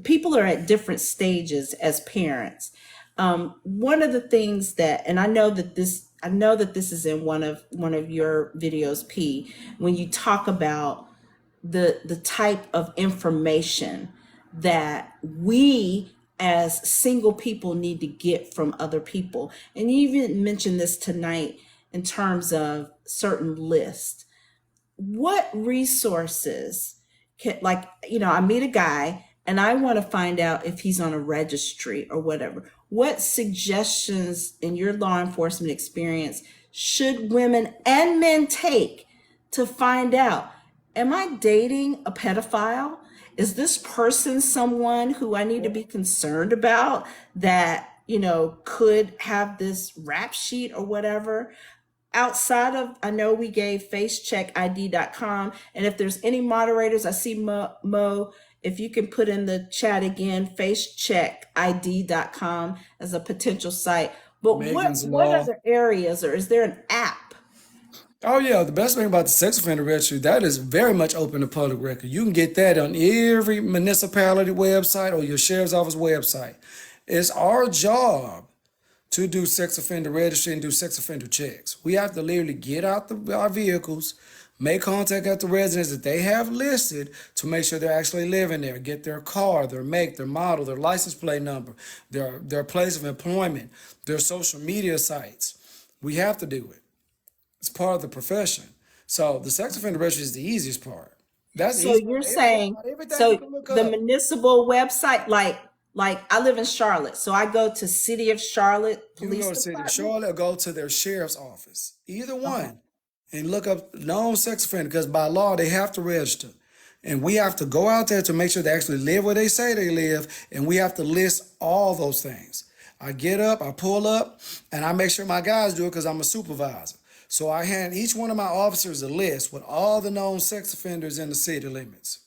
people are at different stages as parents. One of the things that, and I know that this is in one of your videos, P, when you talk about the type of information that we as single people need to get from other people. And you even mentioned this tonight in terms of certain lists. What resources can, like, I meet a guy and I want to find out if he's on a registry or whatever. What suggestions in your law enforcement experience should women and men take to find out, am I dating a pedophile? Is this person someone who I need to be concerned about that, could have this rap sheet or whatever? Outside of, I know we gave facecheckid.com, and if there's any moderators, I see Mo, if you can put in the chat again, facecheckid.com as a potential site. But what Megan's what Law. other areas, or is there an app? Oh yeah, the best thing about the sex offender registry, that is very much open to public record. You can get that on every municipality website or your sheriff's office website. It's our job to do sex offender registry and do sex offender checks. We have to literally get out our vehicles, make contact at the residence that they have listed to make sure they're actually living there, get their car, their make, their model, their license plate number, their place of employment, their social media sites. We have to do it. It's part of the profession. So the sex offender registry is the easiest part. That's the So easy part. you're saying, Everything you so can look the up. municipal website, like I live in Charlotte, so I go to City of Charlotte You can Police go to City of Department. Charlotte or go to their sheriff's office. Either Okay. one. And look up known sex offender because by law they have to register. And we have to go out there to make sure they actually live where they say they live. And we have to list all those things. I get up, I pull up, and I make sure my guys do it because I'm a supervisor. So I hand each one of my officers a list with all the known sex offenders in the city limits.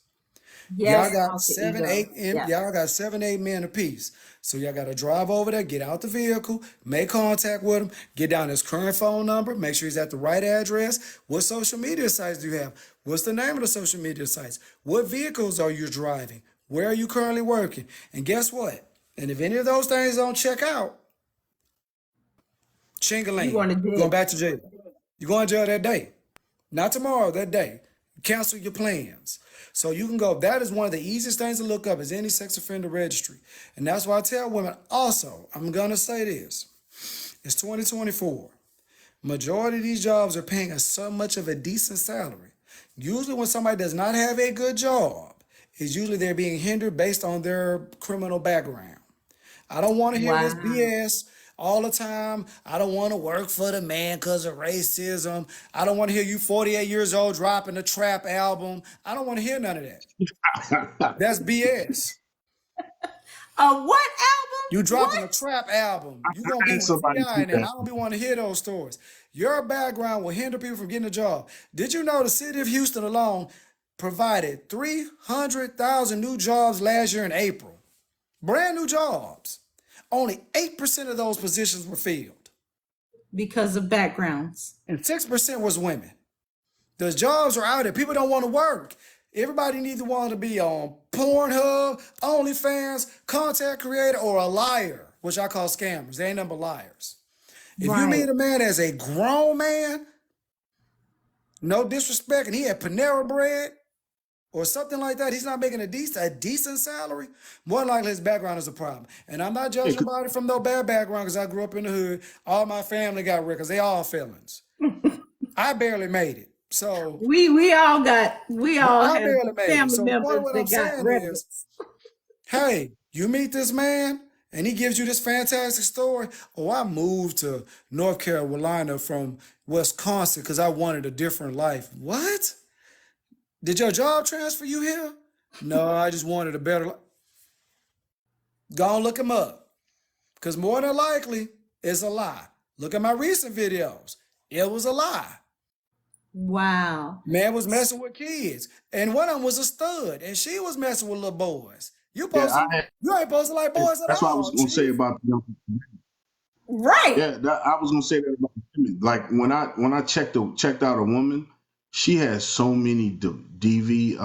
Y'all Yes, got Alter seven, Ego. eight, Yes. y'all got 7, 8 men apiece. So y'all got to drive over there, get out the vehicle, make contact with him, get down his current phone number, make sure he's at the right address. What social media sites do you have? What's the name of the social media sites? What vehicles are you driving? Where are you currently working? And guess what? And if any of those things don't check out, You Chingaling, want to you're going dig. back to jail. You're going to jail that day. Not tomorrow, that day. Cancel your plans. So you can go. That is one of the easiest things to look up is any sex offender registry. And that's why I tell women also, I'm going to say this. It's 2024. Majority of these jobs are paying us so much of a decent salary. Usually when somebody does not have a good job, it's usually they're being hindered based on their criminal background. I don't want to hear this Wow. BS all the time. I don't want to work for the man because of racism. I don't want to hear you 48 years old dropping a trap album. I don't want to hear none of that. That's BS. A what album? You dropping a What? trap album. You gonna I be had with somebody T.I. do and them. I that. don't be wanting to hear those stories. Your background will hinder people from getting a job. Did you know the city of Houston alone provided 300,000 new jobs last year in April? Brand new jobs. Only 8% of those positions were filled, Because of backgrounds. and 6% was women. The jobs are out there. People don't want to work. Everybody needs to want to be on Pornhub, OnlyFans, content creator, or a liar, which I call scammers. They ain't nothing but liars. If you meet Right. a man as a grown man, no disrespect, and he had Panera Bread or something like that, he's not making a decent salary, more than likely his background is a problem. And I'm not Yeah, judging 'cause- anybody from no bad background because I grew up in the hood. All my family got records. They all felons. I barely made it. So We all I have barely made it. family So members what I'm that got saying records. is, hey, you meet this man and he gives you this fantastic story. Oh, I moved to North Carolina from Wisconsin because I wanted a different life. What? Did your job transfer you here? No, I just wanted a better life. Go and look him up. Because more than likely, it's a lie. Look at my recent videos. It was a lie. Wow. Man was messing with kids. And one of them was a stud. And she was messing with little boys. You Yeah, ain't supposed to like boys at that's what I was all, gonna say Chief. about the Right. yeah. I was gonna say that about women. Like when I checked out a woman, she has so many DV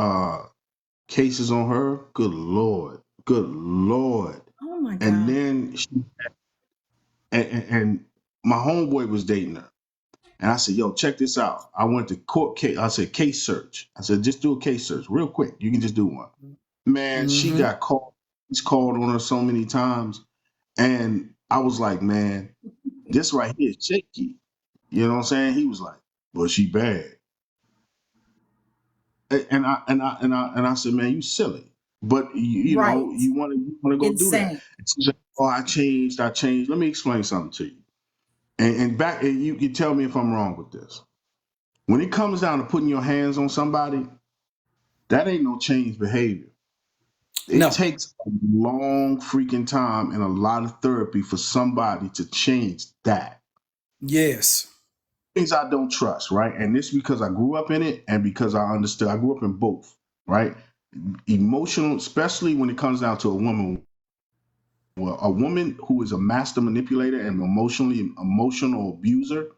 cases on her. Good lord, good lord. Oh my And God. then and my homeboy was dating her. And I said, yo, check this out. I went to court case. I said, case search. I said, just do a case search real quick. You can just do one. Man, she Mm-hmm. got called. He's called on her so many times. And I was like, man, this right here is shaky. You know what I'm saying? He was like, well, she bad. And I said, man, you silly. But you Right. know, you want to go do that. Insane. And she's like, oh, I changed. Let me explain something to you. And you can tell me if I'm wrong with this. When it comes down to putting your hands on somebody, that ain't no changed behavior. It No. takes a long freaking time and a lot of therapy for somebody to change that. Yes. Things I don't trust, right? And this because I grew up in it and because I understood. I grew up in both, right? Emotional, especially when it comes down to a woman. Well, a woman who is a master manipulator and emotional abuser,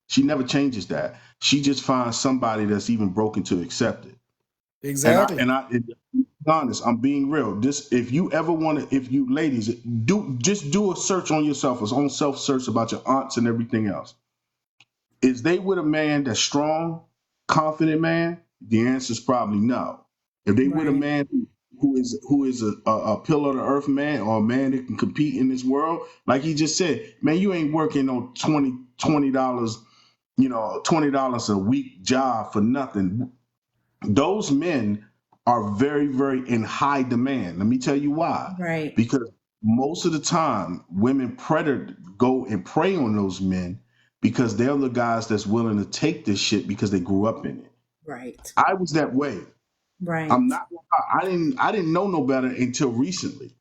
she never changes that. She just finds somebody that's even broken to accept it. Exactly. And to be honest, I'm being real. If you ever want to, if you ladies do a search on yourself, a own self search about your aunts and everything else. Is they with a man that's strong, confident man? The answer is probably no. If they with a Right. man who is a pillar of the earth man or a man that can compete in this world, like he just said, man, you ain't working on $20, $20 a week job for nothing. Those men are very, very in high demand. Let me tell you why. Right. Because most of the time, women go and prey on those men because they're the guys that's willing to take this shit because they grew up in it. Right. I was that way. Right. I'm not. I didn't know no better until recently,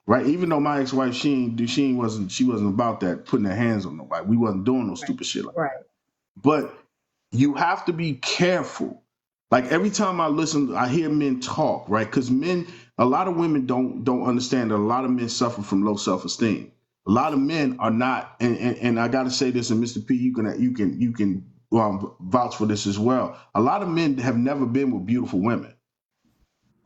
right? Even though my ex-wife, she wasn't about that putting her hands on nobody. We wasn't doing no stupid shit like that. Right. But you have to be careful. Like every time I listen, I hear men talk, right? Because men, a lot of women don't understand that a lot of men suffer from low self-esteem. A lot of men are not, and I got to say this, and Mr. P, you can vouch for this as well. A lot of men have never been with beautiful women.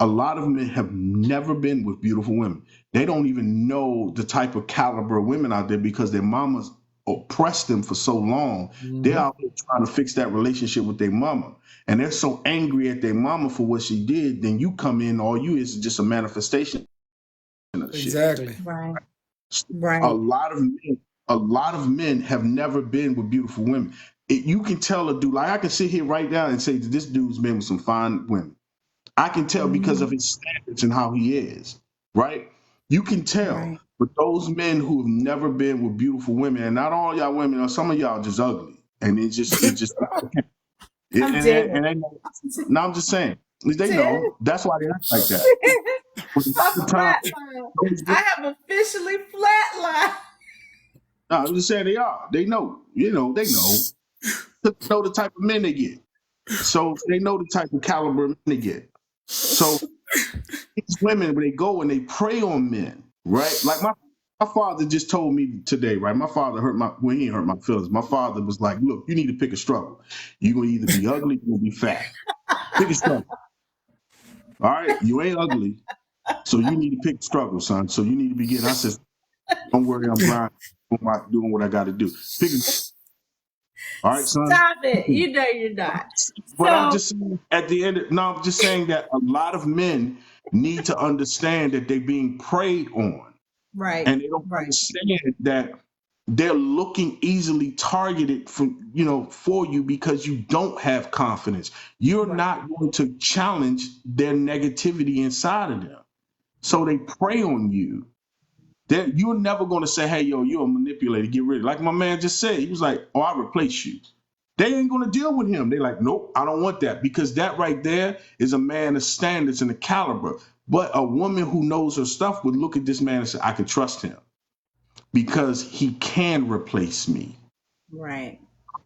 A lot of men have never been with beautiful women. They don't even know the type of caliber of women out there because their mamas oppressed them for so long. They're Mhm. out there trying to fix that relationship with their mama. And they're so angry at their mama for what she did. Then you come in, all you is just a manifestation of the shit. Exactly. Right. A Right. lot of men, a lot of men have never been with beautiful women. You can tell a dude, like I can sit here right now and say that this dude's been with some fine women. I can tell because of Mhm. his standards and how he is, right? You can tell. Right. But those men who have never been with beautiful women, and not all y'all women, or some of y'all just ugly, and it's just I'm dead. and they know. No, I'm just saying they Dead. know. That's why they act like that. But A the time, flatline. those, I have officially flatlined. no, I'm just saying they are. They know. They know. They know the type of men they get. So they know the type of caliber of men they get. So these women, when they go and they prey on men, right? Like my father just told me today, right? My father he didn't hurt my feelings. My father was like, look, you need to pick a struggle. You're gonna either be ugly, you're gonna be fat. Pick a struggle. All right, you ain't ugly, so you need to pick a struggle, son. So you need to be getting. I said, don't worry, I'm grinding, doing what I got to do. Pick a, all right, son. Stop it. You know you're not. But I'm So, just saying at the end. No, I'm just saying that a lot of men need to understand that they're being preyed on. right. And they don't Right. understand that they're looking easily targeted for you because you don't have confidence. You're Right. not going to challenge their negativity inside of them. So they prey on you. You're never going to say, hey, yo, you're a manipulator, get rid of it. Like my man just said, he was like, oh, I'll replace you. They ain't going to deal with him. They're like, nope, I don't want that, because that right there is a man of standards and a caliber. But a woman who knows her stuff would look at this man and say, I can trust him because he can replace me. Right.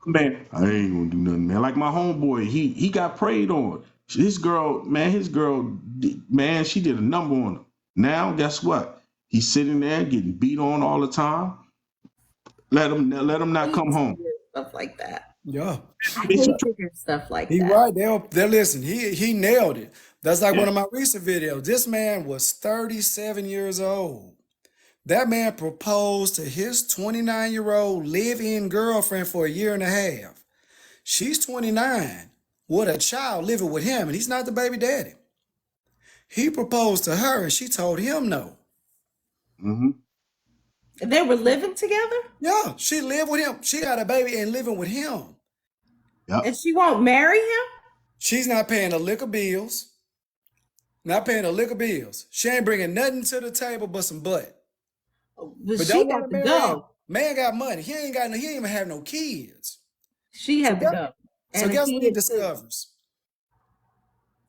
Man, I ain't gonna do nothing, man. Like my homeboy, he got preyed on. His girl, man, she did a number on him. Now, guess what? He's sitting there getting beat on all the time. Let him I not hate come to home. hear stuff like that. Yeah. I hate to hear stuff like He that. right. They'll listen. He nailed it. That's like one of my recent videos. This man was 37 years old. That man proposed to his 29-year-old live-in girlfriend for a year and a half. She's 29 with a child living with him, and he's not the baby daddy. He proposed to her, and she told him no. Hmm. They were living together Yeah, she lived with him. She got a baby and living with him. and Yep. she won't marry him? She's not paying a lick of bills. Not paying a lick of bills. She ain't bringing nothing to the table but some butt. But But she don't want got to to marry him. go. Man got money. He ain't even have no kids. She So had to guess, go. so And a guess what he kid too. discovers?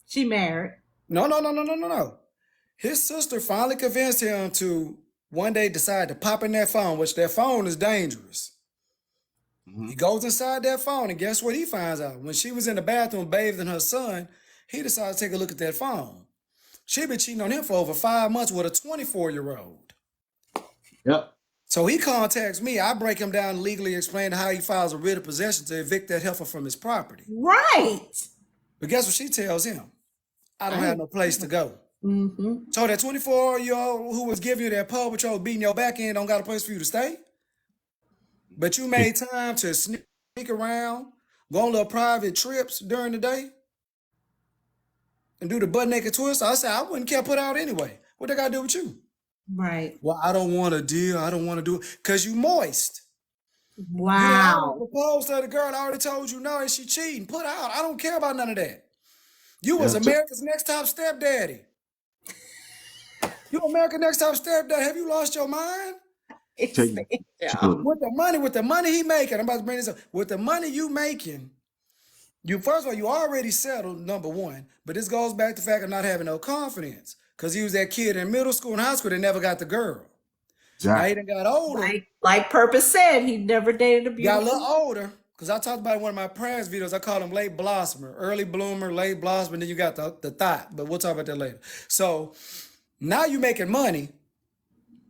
She married. No, no, no, no, no, no, no. His sister finally convinced him to one day decide to pop in that phone, which that phone is dangerous. Hmm. He goes inside that phone, and guess what he finds out? When she was in the bathroom bathing her son, he decides to take a look at that phone. She been cheating on him for over 5 months with a 24-year-old. Yep. So he contacts me. I break him down and legally explain how he files a writ of possession to evict that heifer from his property. Right. But guess what she tells him? I don't have no place to go. Mm-hmm. So that 24-year-old who was giving you that Paw Patrol beating your back end don't got a place for you to stay? But you made time to sneak around, go on little private trips during the day, and do the butt naked twist. I said, I wouldn't care put out anyway. What they got to do with you? Right. Well, I don't want to deal. I don't want to do it. Because you moist. You done already Wow. proposed to the girl. I already told you no, and she cheating. Put out. I don't care about none of that. You was Yeah. America's Next Top Stepdaddy. You America's Next Top Stepdaddy. Have you lost your mind? Take you. Yeah. With the money he making, I'm about to bring this up. With the money you making, you first of all, you already settled, number one. But this goes back to the fact of not having no confidence. Because he was that kid in middle school and high school that never got the girl. Now he Exactly. done got older, Like Purpose said, he never dated a got a beautiful. little older, Because I talked about in one of my past videos, I call them late blossomer, early bloomer, late blossomer, then you got the thought, but we'll talk about that later. So now you're making money.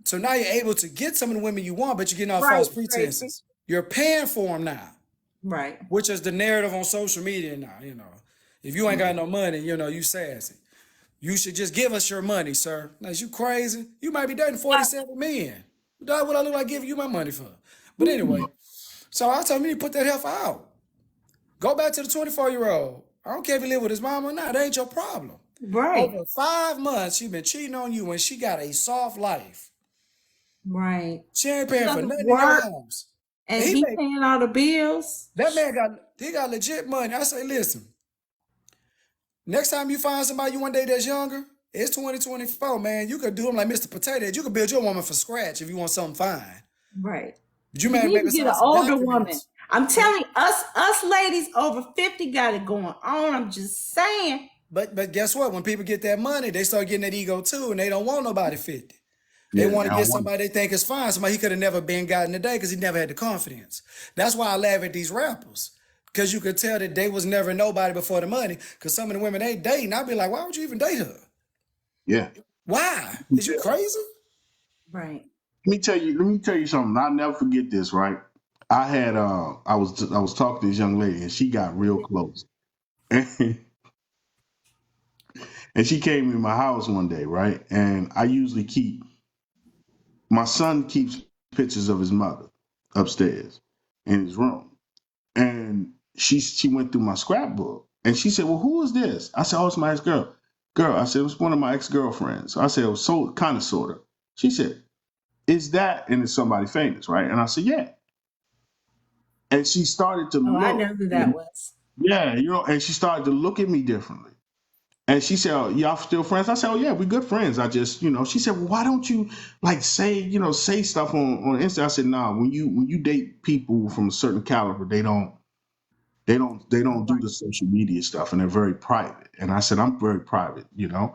So now you're able to get some of the women you want, but you're getting off Right, false Tracy. pretenses. You're paying for them now, Right. which is the narrative on social media now, you know. If you ain't got no money, you know, you sassy. You should just give us your money, sir. Now, is you crazy? You might be dating 47 men. That's what I look like giving you my money for. But anyway, so I told him to put that heifer out. Go back to the 24-year-old. I don't care if he live with his mom or not. That ain't your problem. Right. Over 5 months, she been cheating on you when she got a soft life. Right. She ain't paying for Doesn't nothing in your work. house. And He he make paying all the bills. that man got legit money. I say, listen, next time you find somebody you want to date that's younger, it's 2024, man. You could do them like Mr. Potato Head. You could build your woman from scratch if you want something fine. Right. But you You may need make to us get sign an some older woman. documents. I'm telling you, us ladies over 50 got it going on. I'm just saying. But guess what? When people get that money, they start getting that ego too, and they don't want nobody 50. They Yeah, want to I get want somebody they think is fine, somebody he could have never been gotten today because he never had the confidence. That's why I laugh at these rappers. Because you could tell that they was never nobody before the money. Because some of the women they dating, I'd be like, why would you even date her? yeah. Why? Is you crazy? Right. Let me tell you something. I'll never forget this, right? I had I was talking to this young lady and she got real close. And she came in my house one day, right? And I usually my son keeps pictures of his mother upstairs in his room. And she went through my scrapbook and she said, well, who is this? I said, oh, it's my ex-girl. I said, it was one of my ex-girlfriends. I said, it was so kind of sort of. She said, is that, and it's somebody famous, right? And I said, yeah. And she started to Oh, I know look. who that was. Yeah, and she started to look at me differently. And she said, oh, y'all still friends? I said, oh, yeah, we good friends. I just, she said, well, why don't you like say stuff on Insta? I said, nah, when you date people from a certain caliber, they don't do the social media stuff and they're very private. And I said, I'm very private, Yeah.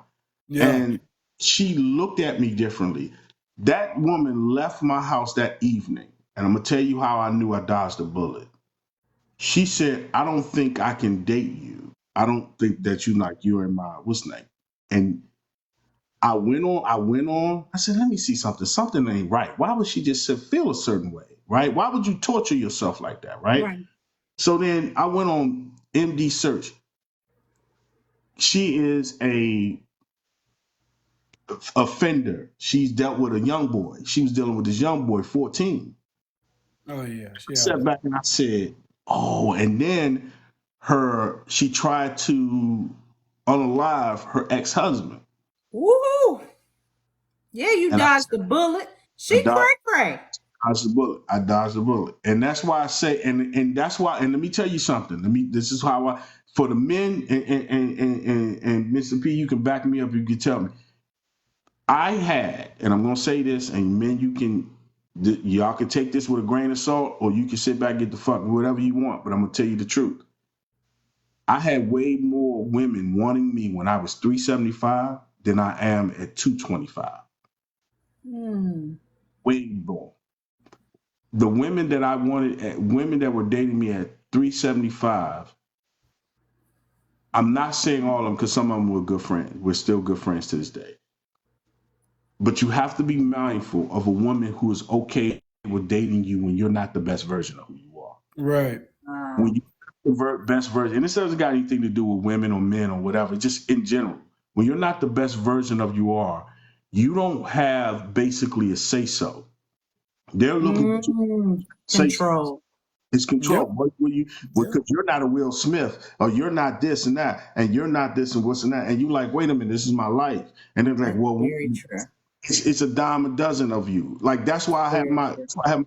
And she looked at me differently. That woman left my house that evening. And I'm going to tell you how I knew I dodged a bullet. She said, I don't think I can date you. I don't think that you're in my what's name. And I went on. I said, let me see something. Something ain't right. Why would she just feel a certain way? Right? Why would you torture yourself like that? Right? Right. So then I went on MD search. She is a offender. She's dealt with a young boy. She was dealing with this young boy, 14. Oh yeah. I sat back and I said, oh, and then she tried to unalive her ex-husband. Woohoo! Yeah, you And dodged the bullet. She cray. I dodged the bullet. And that's why I say, and that's why, and let me tell you something. This is how for the men, and Mr. P, you can back me up, you can tell me. I had, and I'm going to say this, and men, y'all can take this with a grain of salt, or you can sit back and get the fuck whatever you want, but I'm going to tell you the truth. I had way more women wanting me when I was 375 than I am at 225. Way more. The women that I wanted, women that were dating me at 375, I'm not saying all of them because some of them were good friends. We're still good friends to this day. But you have to be mindful of a woman who is okay with dating you when you're not the best version of who you are. Right. When you're the best version, and this doesn't got anything to do with women or men or whatever, just in general. When you're not the best version of you are, you don't have basically a say-so. They're looking at you. Control. It's control. Yep. Because you're not a Will Smith, or you're not this and that, and you're not this and what's and that, and you like, wait a minute, this is my life. And they're like, well, Very true. it's a dime a dozen of you. Like that's why I have my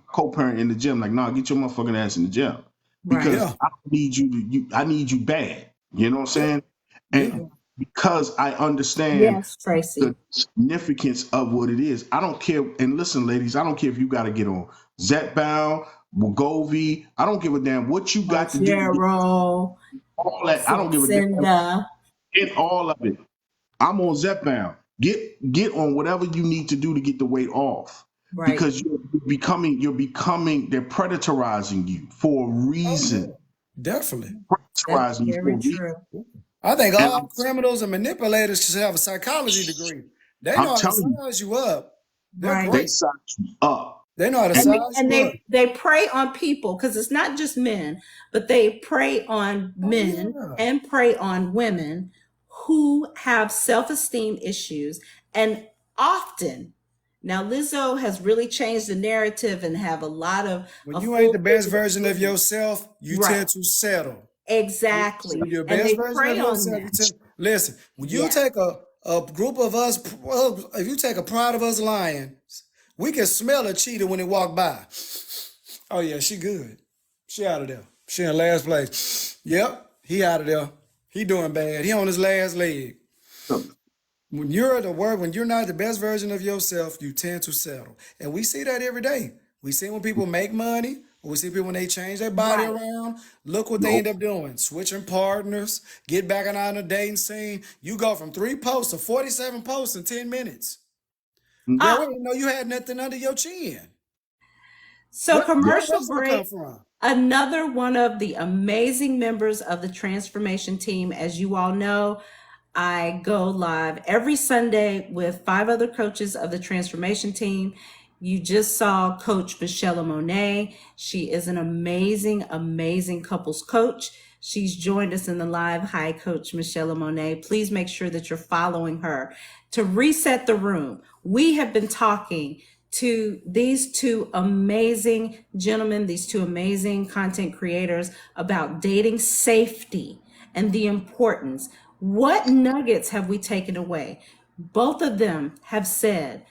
co-parent in the gym. Like, nah, get your motherfucking ass in the gym because I need I need you bad. You know what I'm saying? And because I understand Tracy. the significance of what it is. I don't care. And listen, ladies, I don't care if you got to get on Zetbound, Wegovy. I don't give a damn what you got to do. All that. I don't give a damn. Get all of it. I'm on Zetbound. Get on whatever you need to do to get the weight off. Right. because they're predatorizing you for a Oh reason. yeah, definitely. That's Predatorizing you for very a reason. true. I think And all criminals and manipulators should have a psychology degree. They know I'm how to telling you, size you up. They're Right. they great. size you up. They know how to And size And you up. they prey on people because it's not just men, but they prey on Oh men yeah. and prey on women who have self-esteem issues. And often, now Lizzo has really changed the narrative and have a lot of When a you ain't full the best version of yourself, you right. tend to settle. Exactly. When you're the And best they version of prey on yourself, that. you tend. Listen, when you Yes. take a group of us, well, if you take a pride of us lions, we can smell a cheetah when it walk by. Oh yeah, she good. She out of there. She in last place. Yep, he out of there. He doing bad. He on his last leg. When you're not the best version of yourself, you tend to settle. And we see that every day. We see when people make money, we see people when they change their body Right. around. Look what they Nope. end up doing. Switching partners, get back on the dating scene. You go from 3 posts to 47 posts in 10 minutes. Girl, Uh, we didn't know you had nothing under your chin. so Yeah. Where the commercial rest of it come break. from? Another one of the amazing members of the transformation team, as you all know, I go live every Sunday with 5 other coaches of the transformation team. You just saw Coach Michelle Monet. She is an amazing, amazing couples coach. She's joined us in the live. Hi, Coach Michelle Monet. Please make sure that you're following her. To reset the room, we have been talking to these 2 amazing gentlemen, these 2 amazing content creators about dating safety and the importance. What nuggets have we taken away? Both of them have said,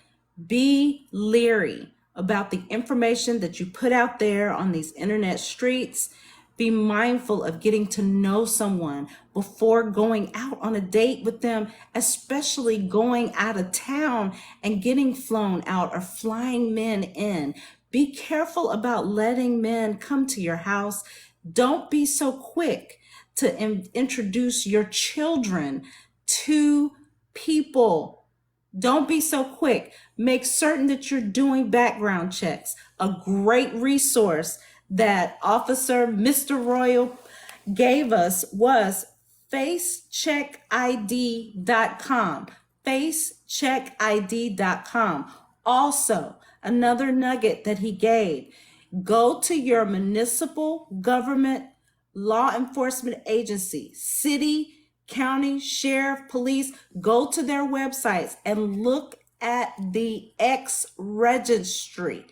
be leery about the information that you put out there on these internet streets. Be mindful of getting to know someone before going out on a date with them, especially going out of town and getting flown out or flying men in. Be careful about letting men come to your house. Don't be so quick to introduce your children to people. Don't be so quick. Make certain that you're doing background checks. A great resource that Officer Mr. Royal gave us was facecheckid.com. Facecheckid.com. Also, another nugget that he gave, go to your municipal government law enforcement agency, city, county, sheriff, police, go to their websites and look at the X registry.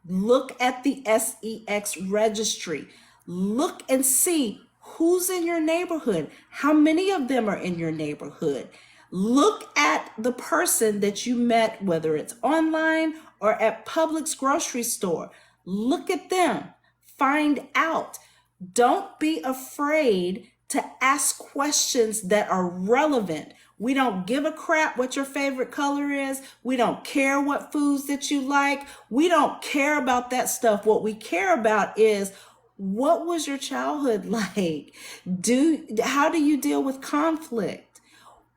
Look at the SEX registry. Look and see who's in your neighborhood. How many of them are in your neighborhood? Look at the person that you met, whether it's online or at Publix grocery store. Look at them. Find out. Don't be afraid to ask questions that are relevant. We don't give a crap what your favorite color is. We don't care what foods that you like. We don't care about that stuff. What we care about is, what was your childhood like? How do you deal with conflict?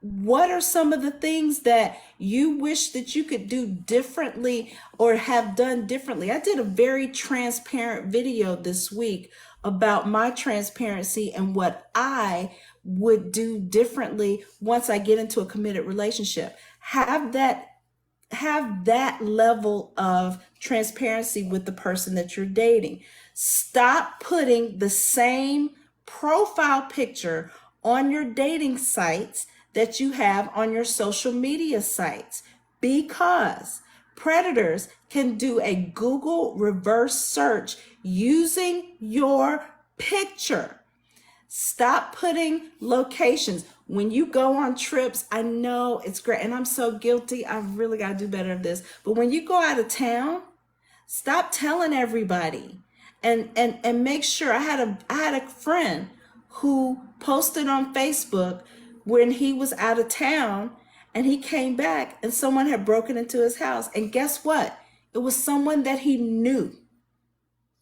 What are some of the things that you wish that you could do differently or have done differently? I did a very transparent video this week about my transparency and what I would do differently once I get into a committed relationship. Have that level of transparency with the person that you're dating. Stop putting the same profile picture on your dating sites that you have on your social media sites, because predators can do a Google reverse search using your picture. Stop putting locations. When you go on trips, I know it's great, and I'm so guilty. I really got to do better at this. But when you go out of town, stop telling everybody, and make sure. I had a friend who posted on Facebook when he was out of town, and he came back and someone had broken into his house. And guess what? It was someone that he knew,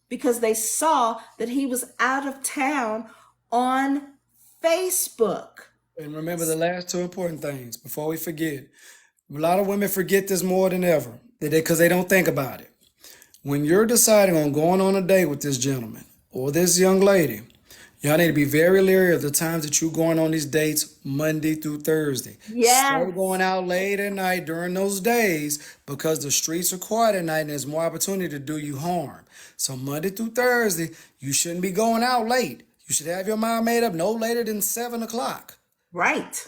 because they saw that he was out of town on Facebook. And remember the last 2 important things before we forget. A lot of women forget this more than ever. because they don't think about it. When you're deciding on going on a date with this gentleman or this young lady, y'all need to be very leery of the times that you're going on these dates Monday through Thursday. Stay Yes. going out late at night during those days because the streets are quiet at night and there's more opportunity to do you harm. So Monday through Thursday, you shouldn't be going out late. You should have your mind made up no later than 7 o'clock. Right.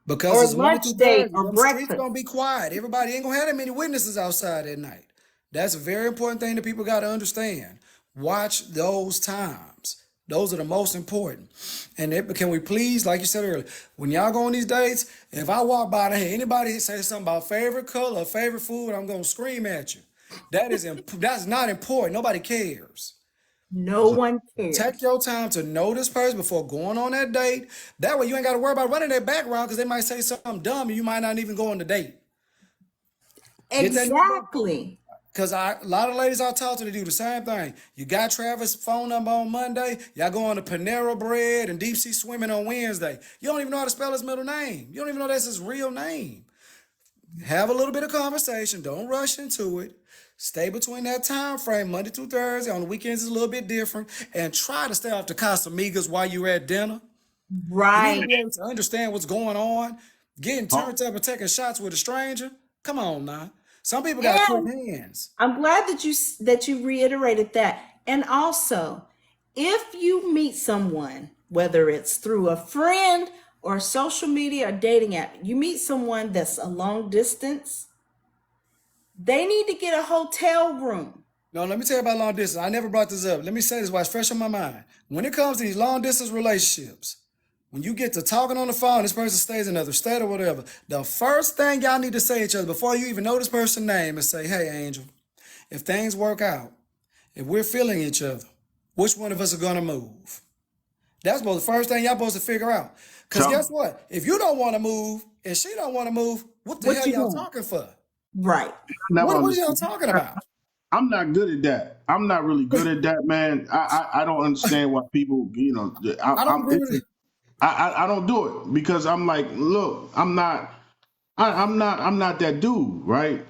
Because Or it's Monday lunch through date Thursday. or Them streets breakfast. gonna be quiet. Everybody ain't gonna have that many witnesses outside at night. That's a very important thing that people gotta understand. Watch those times. Those are the most important. And can we please, like you said earlier, when y'all go on these dates, if I walk by and hey, anybody say something about favorite color, or favorite food, I'm gonna scream at you. That's not important. Nobody cares. No one cares. Take your time to know this person before going on that date. That way you ain't got to worry about running their background because they might say something dumb and you might not even go on the date. Exactly. Because a lot of ladies I talk to, they do the same thing. You got Travis' phone number on Monday. Y'all go on to Panera Bread and deep sea swimming on Wednesday. You don't even know how to spell his middle name. You don't even know that's his real name. Have a little bit of conversation. Don't rush into it. Stay between that time frame, Monday through Thursday. On the weekends, it's a little bit different. And try to stay off the Casamigos while you're at dinner. You need Right. to be able to understand what's going on. Getting turned up and taking shots with a stranger. Come on now. Some people got quick And hands. I'm glad that you reiterated that. And also, if you meet someone, whether it's through a friend or social media or dating app, you meet someone that's a long distance, they need to get a hotel room. No, let me tell you about long distance. I never brought this up. Let me say this while it's fresh on my mind. When it comes to these long distance relationships, when you get to talking on the phone, this person stays in another state or whatever, the first thing y'all need to say to each other before you even know this person's name is say, hey, Angel, if things work out, if we're feeling each other, which one of us are going to move? That's the first thing y'all supposed to figure out. Because guess what? If you don't want to move and she don't want to move, what the What hell you y'all doing? talking for? Right. Never What are y'all understood. talking about? I'm not good at that. I'm not really good at that, man. I don't understand why people, I don't agree with it. I don't do it because I'm like, look, I'm not that dude, right?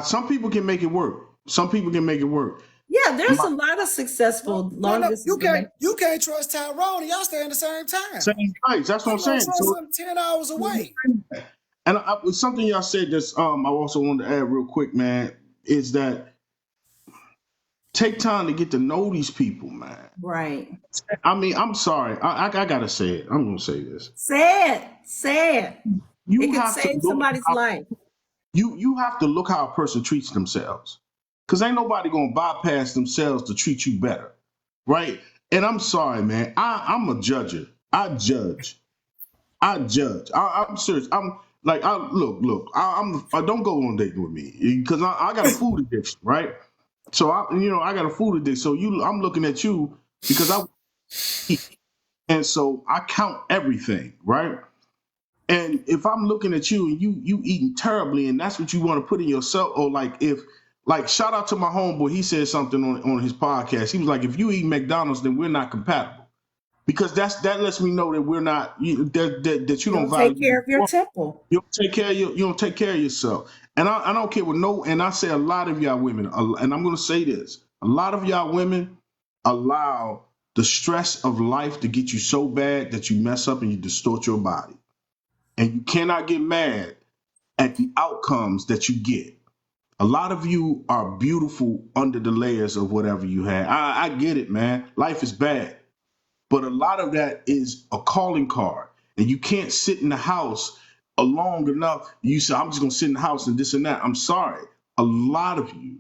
Some people can make it work. Some people can make it work. Yeah, there's a lot of successful long No, distance you can't trust Tyrone. Y'all stay in the same time. Same place. That's what I'm You gonna saying. trust So, him 10 hours away. and something y'all said that's I also wanted to add real quick, man, is that take time to get to know these people, man. Right. I mean, I'm sorry. I gotta say it. I'm gonna say this. Say it. Say it. You It could have to save look somebody's how, life. you have to look how a person treats themselves. Cause ain't nobody gonna bypass themselves to treat you better. Right? And I'm sorry, man. I'm a judger. I judge. I'm serious. I'm like, I don't go on dating with me because I got a food addiction, right? So I got a food addiction. So I'm looking at you because I eat, and so I count everything, right? And if I'm looking at you and you eating terribly, and that's what you want to put in yourself, or like shout out to my homeboy, he said something on his podcast. He was like, if you eat McDonald's, then we're not compatible. Because that lets me know that we're not that you don't value take care of your temple. you don't take care of you don't take care of yourself. And I don't care what and I say a lot of y'all women, and I'm gonna say this, a lot of y'all women allow the stress of life to get you so bad that you mess up and you distort your body. And you cannot get mad at the outcomes that you get. A lot of you are beautiful under the layers of whatever you had. I get it, man. Life is bad. But a lot of that is a calling card. And you can't sit in the house long enough. You say, I'm just going to sit in the house and this and that. I'm sorry. A lot of you,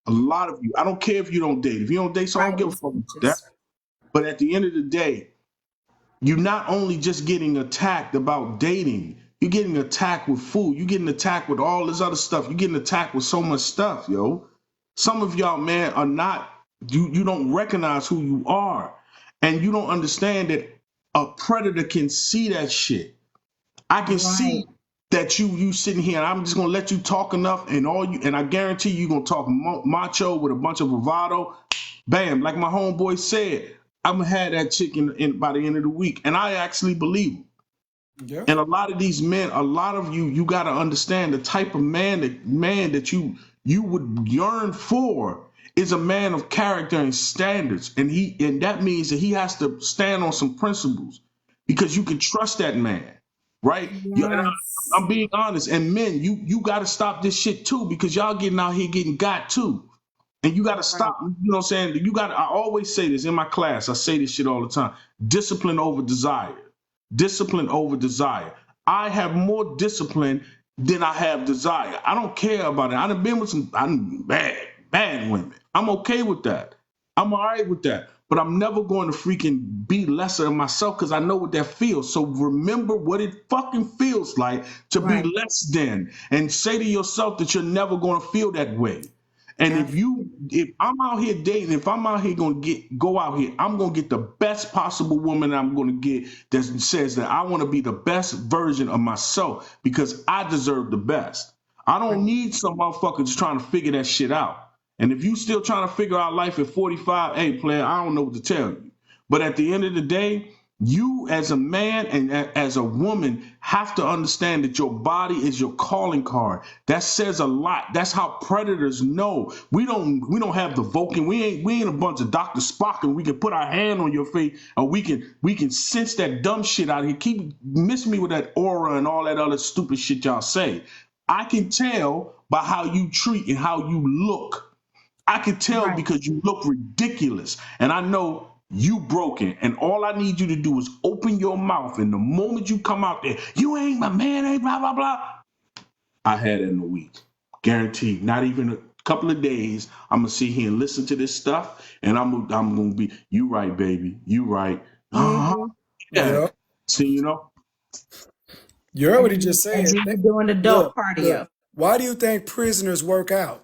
I don't care if you don't date. If you don't date, so I don't give a fuck about that. But at the end of the day, you're not only just getting attacked about dating, you're getting attacked with food. You're getting attacked with all this other stuff. You're getting attacked with so much stuff, yo. Some of y'all, man, are not, you don't recognize who you are. And you don't understand that a predator can see that shit. I can see that you sitting here and I'm just gonna let you talk enough and I guarantee you're gonna talk macho with a bunch of bravado. Bam, like my homeboy said, I'm gonna have that chick in by the end of the week. And I actually believe him. Yeah. And a lot of these men, a lot of you gotta understand the type of man that you would yearn for is a man of character and standards. And that means that he has to stand on some principles because you can trust that man, right? Yes. I'm being honest. And men, you got to stop this shit too, because y'all getting out here getting got too. And you got to Right. stop, you know what I'm saying? I always say this in my class. I say this shit all the time. Discipline over desire. Discipline over desire. I have more discipline than I have desire. I don't care about it. I done been with some bad women. I'm okay with that. I'm all right with that. But I'm never going to freaking be lesser than myself because I know what that feels. So remember what it fucking feels like to be Right. less than, and say to yourself that you're never going to feel that way. And if I'm out here dating, if I'm out here go out here, I'm gonna get the best possible woman I'm gonna get that says that I want to be the best version of myself because I deserve the best. I don't need some motherfuckers trying to figure that shit out. And if you still trying to figure out life at 45, hey player, I don't know what to tell you. But at the end of the day, you as a man and as a woman have to understand that your body is your calling card. That says a lot. That's how predators know. We don't have the Vulcan. We ain't a bunch of Dr. Spock and we can put our hand on your face or we can sense that dumb shit out here. Keep missing me with that aura and all that other stupid shit y'all say. I can tell by how you treat and how you look. I can tell Right. because you look ridiculous. And I know you broken. And all I need you to do is open your mouth. And the moment you come out there, you ain't my man, ain't blah, blah, blah. I had it in a week. Guaranteed. Not even a couple of days. I'm going to sit here and listen to this stuff. And I'm going to be, you right, baby. You right. Mhm. Yeah. Yep. See, you know? You heard what he just said. And you were doing adult Look, cardio. why do you think prisoners work out?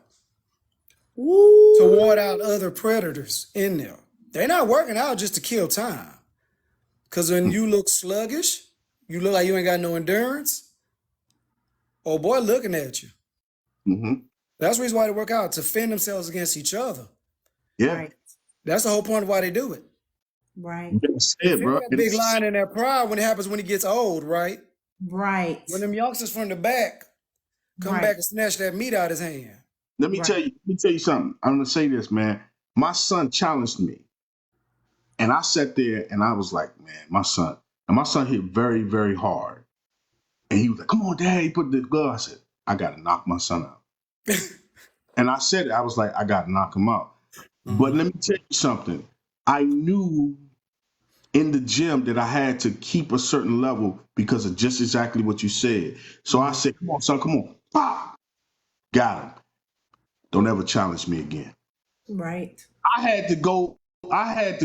Woo. To ward out other predators in there. They're not working out just to kill time. Because when you look sluggish, you look like you ain't got no endurance, oh boy looking at you. Mm-hmm. That's the reason why they work out, to defend themselves against each other. Yeah. Right. That's the whole point of why they do it. Right. That's They it, feel bro. that big line in their pride when it happens when he gets old, right? Right. When them youngsters from the back come Right. back and snatch that meat out his hand. Let me Right. tell you something. I'm gonna say this, man. My son challenged me. And I sat there and I was like, man, my son hit very, very hard. And he was like, come on, Dad, he put the glove. I said, I gotta knock my son out. And I said it, I was like, I gotta knock him out. But let me tell you something. I knew in the gym that I had to keep a certain level because of just exactly what you said. So I said, come on, son, come on. Pop. Got him. Don't ever challenge me again. Right. I had to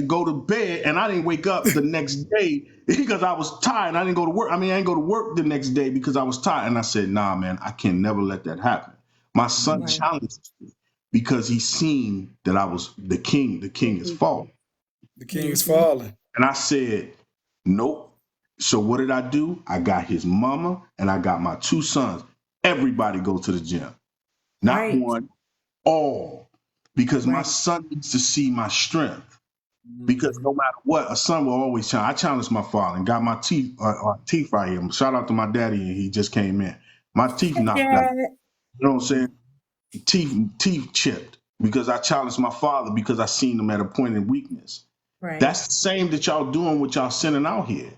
go to bed and I didn't wake up the next day because I was tired. I didn't go to work. I didn't go to work the next day because I was tired. And I said, nah, man, I can never let that happen. My son Right. challenged me because he seen that I was the king. The king is falling. The king is falling. And I said, nope. So what did I do? I got his mama and I got my two sons. Everybody go to the gym. Not Right. one, all. Because my Right. son needs to see my strength. Because no matter what, a son will always challenge. I challenged my father and got my teeth right here. Shout out to my daddy, and he just came in. My teeth knocked out. Dad. You know what I'm saying? Teeth chipped because I challenged my father because I seen him at a point of weakness. Right. That's the same that y'all doing what y'all sending out here.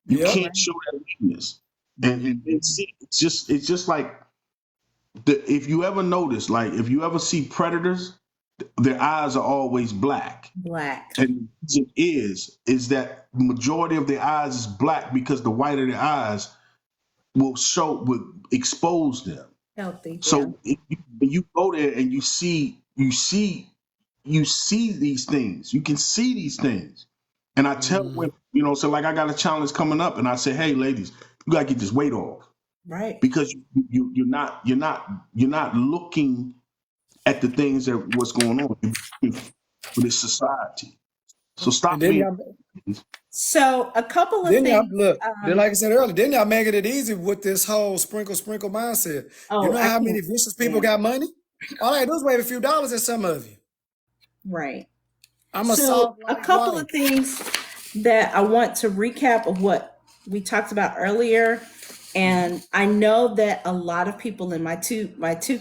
You Yep. can't show that weakness. And see, it's just like if you ever notice, like if you ever see predators, their eyes are always black. Black. And the reason is that majority of their eyes is black because the white of their eyes would expose them. Healthy. So if you go there and you see these things, you can see these things. And I tell women, so like I got a challenge coming up, and I say, hey, ladies, you gotta get this weight off Right. because you're not looking at the things that what's going on for this society. So stop And then being. So a couple of Then y'all things. look, then like I said earlier, then y'all making it easy with this whole sprinkle mindset. Oh, You know I how can't many vicious people stand got money? All I gotta do is wave a few dollars at some of you. Right. I'm a So soft a life couple wife. of things that I want to recap of what we talked about earlier. And I know that a lot of people in my two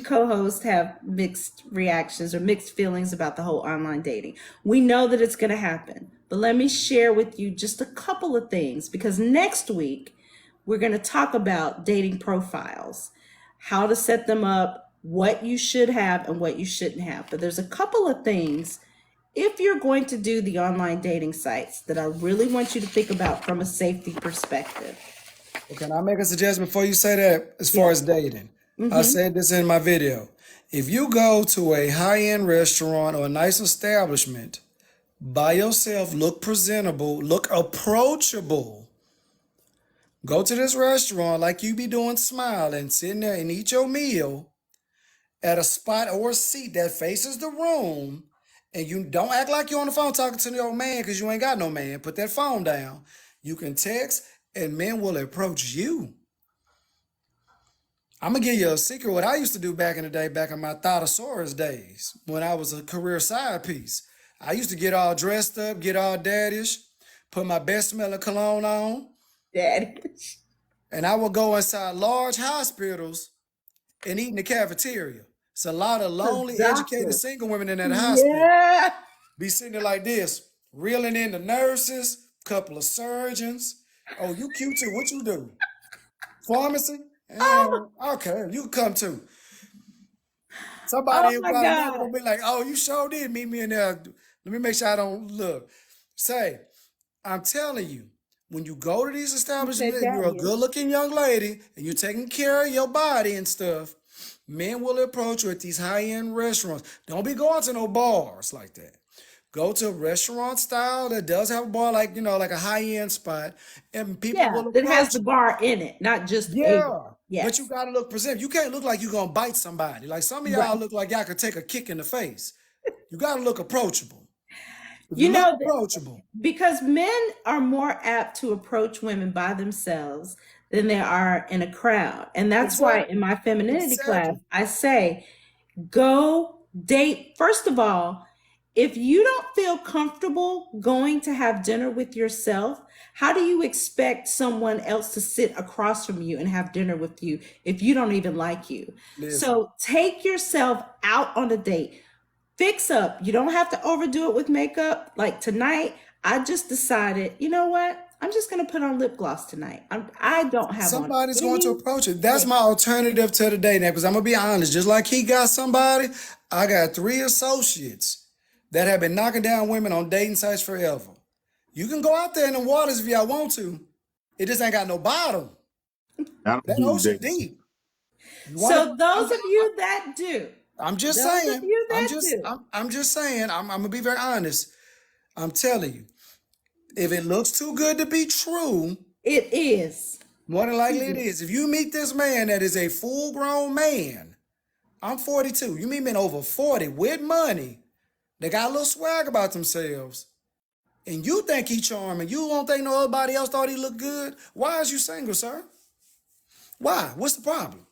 co-hosts have mixed reactions or mixed feelings about the whole online dating. We know that it's going to happen. But let me share with you just a couple of things because next week we're going to talk about dating profiles, how to set them up, what you should have and what you shouldn't have. But there's a couple of things if you're going to do the online dating sites that I really want you to think about from a safety perspective. Well, can I make a suggestion before you say that? As far Yeah. as dating, I Mm-hmm. said this in my video. If you go to a high-end restaurant or a nice establishment by yourself, look presentable, look approachable. Go to this restaurant like you be doing, smiling, sitting there and eat your meal at a spot or a seat that faces the room. And you don't act like you're on the phone talking to your man because you ain't got no man. Put that phone down. You can text and men will approach you. I'm gonna give you a secret. What I used to do back in the day, back in my Thotosaurus days, when I was a career side piece, I used to get all dressed up, get all daddish, put my best smelling cologne on, Daddy. and I would go inside large hospitals and eat in the cafeteria. It's a lot of lonely, educated Doctor. single women in that hospital. Yeah. Be sitting there like this, reeling in the nurses, couple of surgeons. Oh, you cute too. What you do? Pharmacy? Oh, Okay, you come too. Somebody oh who my probably never God. gonna be like, oh, you sure did meet me in there. Let me make sure I don't look. Say, I'm telling you, when you go to these You said establishments and you're a daddy. good-looking young lady and you're taking care of your body and stuff, men will approach you at these high-end restaurants. Don't be going to no bars like that. Go to a restaurant style that does have a bar, like like a high-end spot, and people Yeah, will that has approach the you. bar in it, not just a bar. Yeah. But you Yes. gotta look presentable. You can't look like you're gonna bite somebody. Like some of y'all Right. look like y'all could take a kick in the face. You gotta look approachable. If you You look know, approachable, because men are more apt to approach women by themselves than they are in a crowd. And that's why exactly, in my femininity class, exactly. I say, go date. First of all, if you don't feel comfortable going to have dinner with yourself, how do you expect someone else to sit across from you and have dinner with you if you don't even like you? Listen, So take yourself out on a date. Fix up. You don't have to overdo it with makeup. Like tonight, I just decided, you know what? I'm just going to put on lip gloss tonight. I don't have on somebody's going to any. approach it. That's Yeah. my alternative to the day now, because I'm gonna be honest, just like he got somebody, I got 3 associates that have been knocking down women on dating sites forever. You can go out there in the waters if y'all want to. It just ain't got no bottom. I don't That do ocean dating. deep. You want to? So those of you that do, I'm just those of saying. you I'm that just do, I'm just saying. I'm gonna be very honest. I'm telling you, if it looks too good to be true, it is. more than likely it is. If you meet this man that is a full-grown man, I'm 42. You meet men over 40 with money, they got a little swag about themselves, and you think he charming, you don't think nobody else thought he looked good. Why is you single, sir? Why? What's the problem?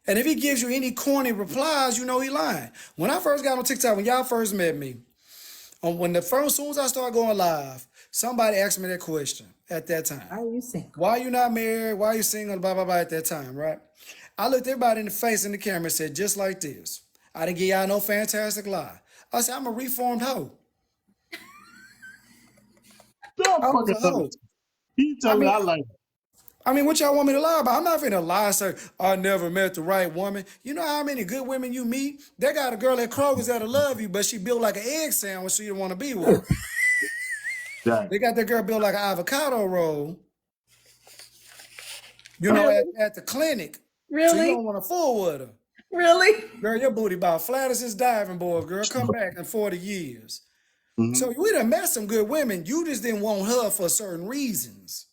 And if he gives you any corny replies, you know he lying. When I first got on TikTok, when y'all first met me, as soon as I started going live, somebody asked me that question at that time. Are you single? Why you not married? Why you single? Blah, blah, blah at that time, right? I looked everybody in the face in the camera and said, just like this. I didn't give y'all no fantastic lie. I said, I'm a reformed hoe. Don't I was fucking a tell me. hoe. He I tell me mean, I like it. what y'all want me to lie about? I'm not finna lie and say, I never met the right woman. You know how many good women you meet? They got a girl at Kroger's that'll love you, but she built like an egg sandwich, so you don't want to be with her. Jack. They got that girl built like an avocado roll, Really? at the clinic, so you don't Really? want to fool with her. Really? Girl, your booty about flat as his diving board, girl. Come back in 40 years. Hmm. So we done met some good women. You just didn't want her for certain reasons.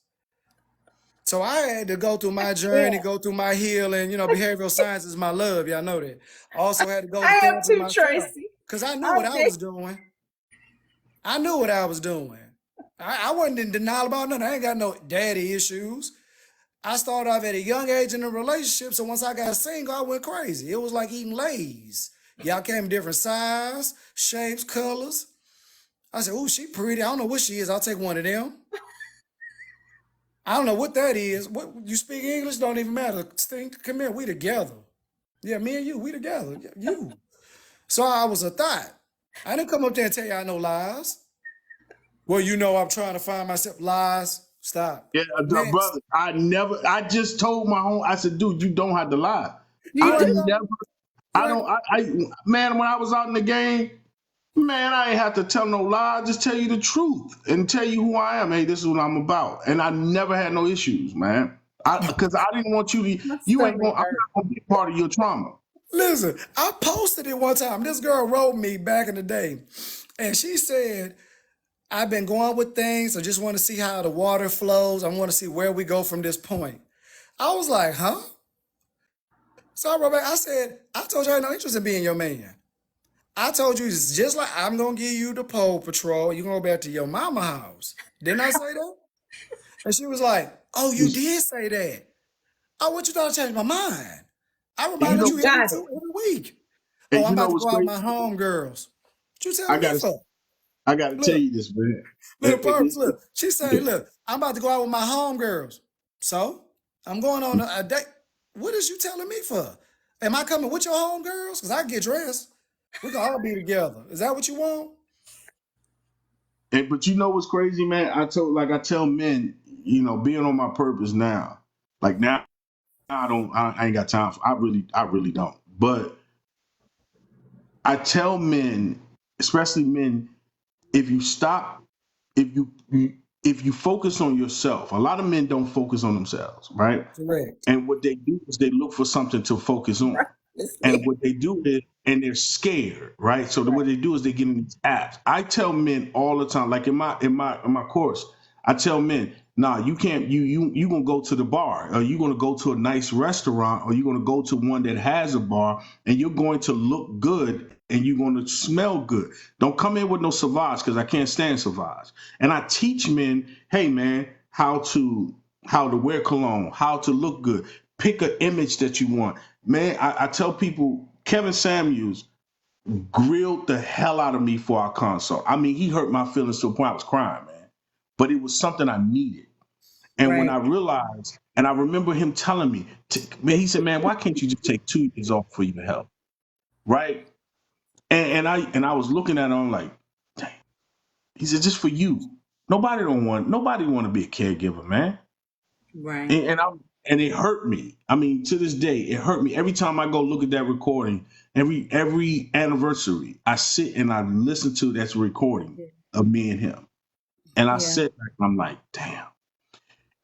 So I had to go through my Yeah. journey, go through my healing. Behavioral science is my love. Y'all know that. I also had to go to I am therapy too, myself Tracy. because I knew I what I did. was doing. I knew what I was doing. I wasn't in denial about nothing. I ain't got no daddy issues. I started off at a young age in a relationship, so once I got single, I went crazy. It was like eating Lay's. Y'all came different size, shapes, colors. I said, "Ooh, she pretty. I don't know what she is. I'll take one of them." I don't know what that is. What you speak English don't even matter. Stink, come here, we together. Yeah, me and you, we together. You. So I was a thought. I didn't come up there and tell y'all no lies. Well, you know I'm trying to find myself lies. Stop. Yeah, Next. brother. I just told my home. I said, dude, you don't have to lie. You You I ain't do. got never. you I ain't don't. Man, when I was out in the game, man, I ain't have to tell no lie. I just tell you the truth and tell you who I am. Hey, this is what I'm about, and I never had no issues, man. Because I didn't want you to. My You ain't going. stomach I'm hurt. not gonna be part of your trauma. listen, I posted it one time. This girl wrote me back in the day, and she said, I've been going with things. I just want to see how the water flows. I want to see where we go from this point. I was like, huh? So I wrote back. I said, I told you I had no interest in being your man. I told you it's just like I'm gonna give you the pole patrol. You're gonna go back to your mama house. Didn't I say that? And she was like, oh, you did say that. Oh, what you thought I changed my mind? I And you reminded know, you every Got it. every week. Oh, and I'm you know about to what's go out with crazy? my homegirls. What you I telling me gotta. for? I gotta tell Look, you this, man. look, purpose. Look, she said, look, I'm about to go out with my homegirls. So I'm going on a date. What is you telling me for? Am I coming with your homegirls? Because I get dressed. We can all be together. Is that what you want? But you know what's crazy, man? I tell men, being on my purpose now. Like now, I ain't got time for. I really don't. But I tell men, especially men, if you stop, if you focus on yourself. A lot of men don't focus on themselves, right? Correct. And what they do is they look for something to focus on. Right. It's And me. what they do is, and they're scared, right? So what they do is they get in these apps. I tell men all the time, like in my course, I tell men, nah, you can't. You gonna go to the bar, or you gonna go to a nice restaurant, or you're gonna go to one that has a bar, and you're going to look good and you're going to smell good. Don't come in with no Sauvage because I can't stand Sauvage. And I teach men, hey man, how to wear cologne, how to look good. Pick an image that you want. Man, I tell people Kevin Samuels grilled the hell out of me for our consult. I mean, he hurt my feelings to the point I was crying, man. But it was something I needed. And when Right. I realized, and I remember him telling me, man, he said, man, why can't you just take 2 years off for your health? Right? And I was looking at him like, dang. He said, just for you. Nobody want to be a caregiver, man. Right. And it hurt me. I mean, to this day, it hurt me. Every time I go look at that recording, every anniversary, I sit and I listen to that recording of me and him. And I Yeah. sit back and I'm like, damn,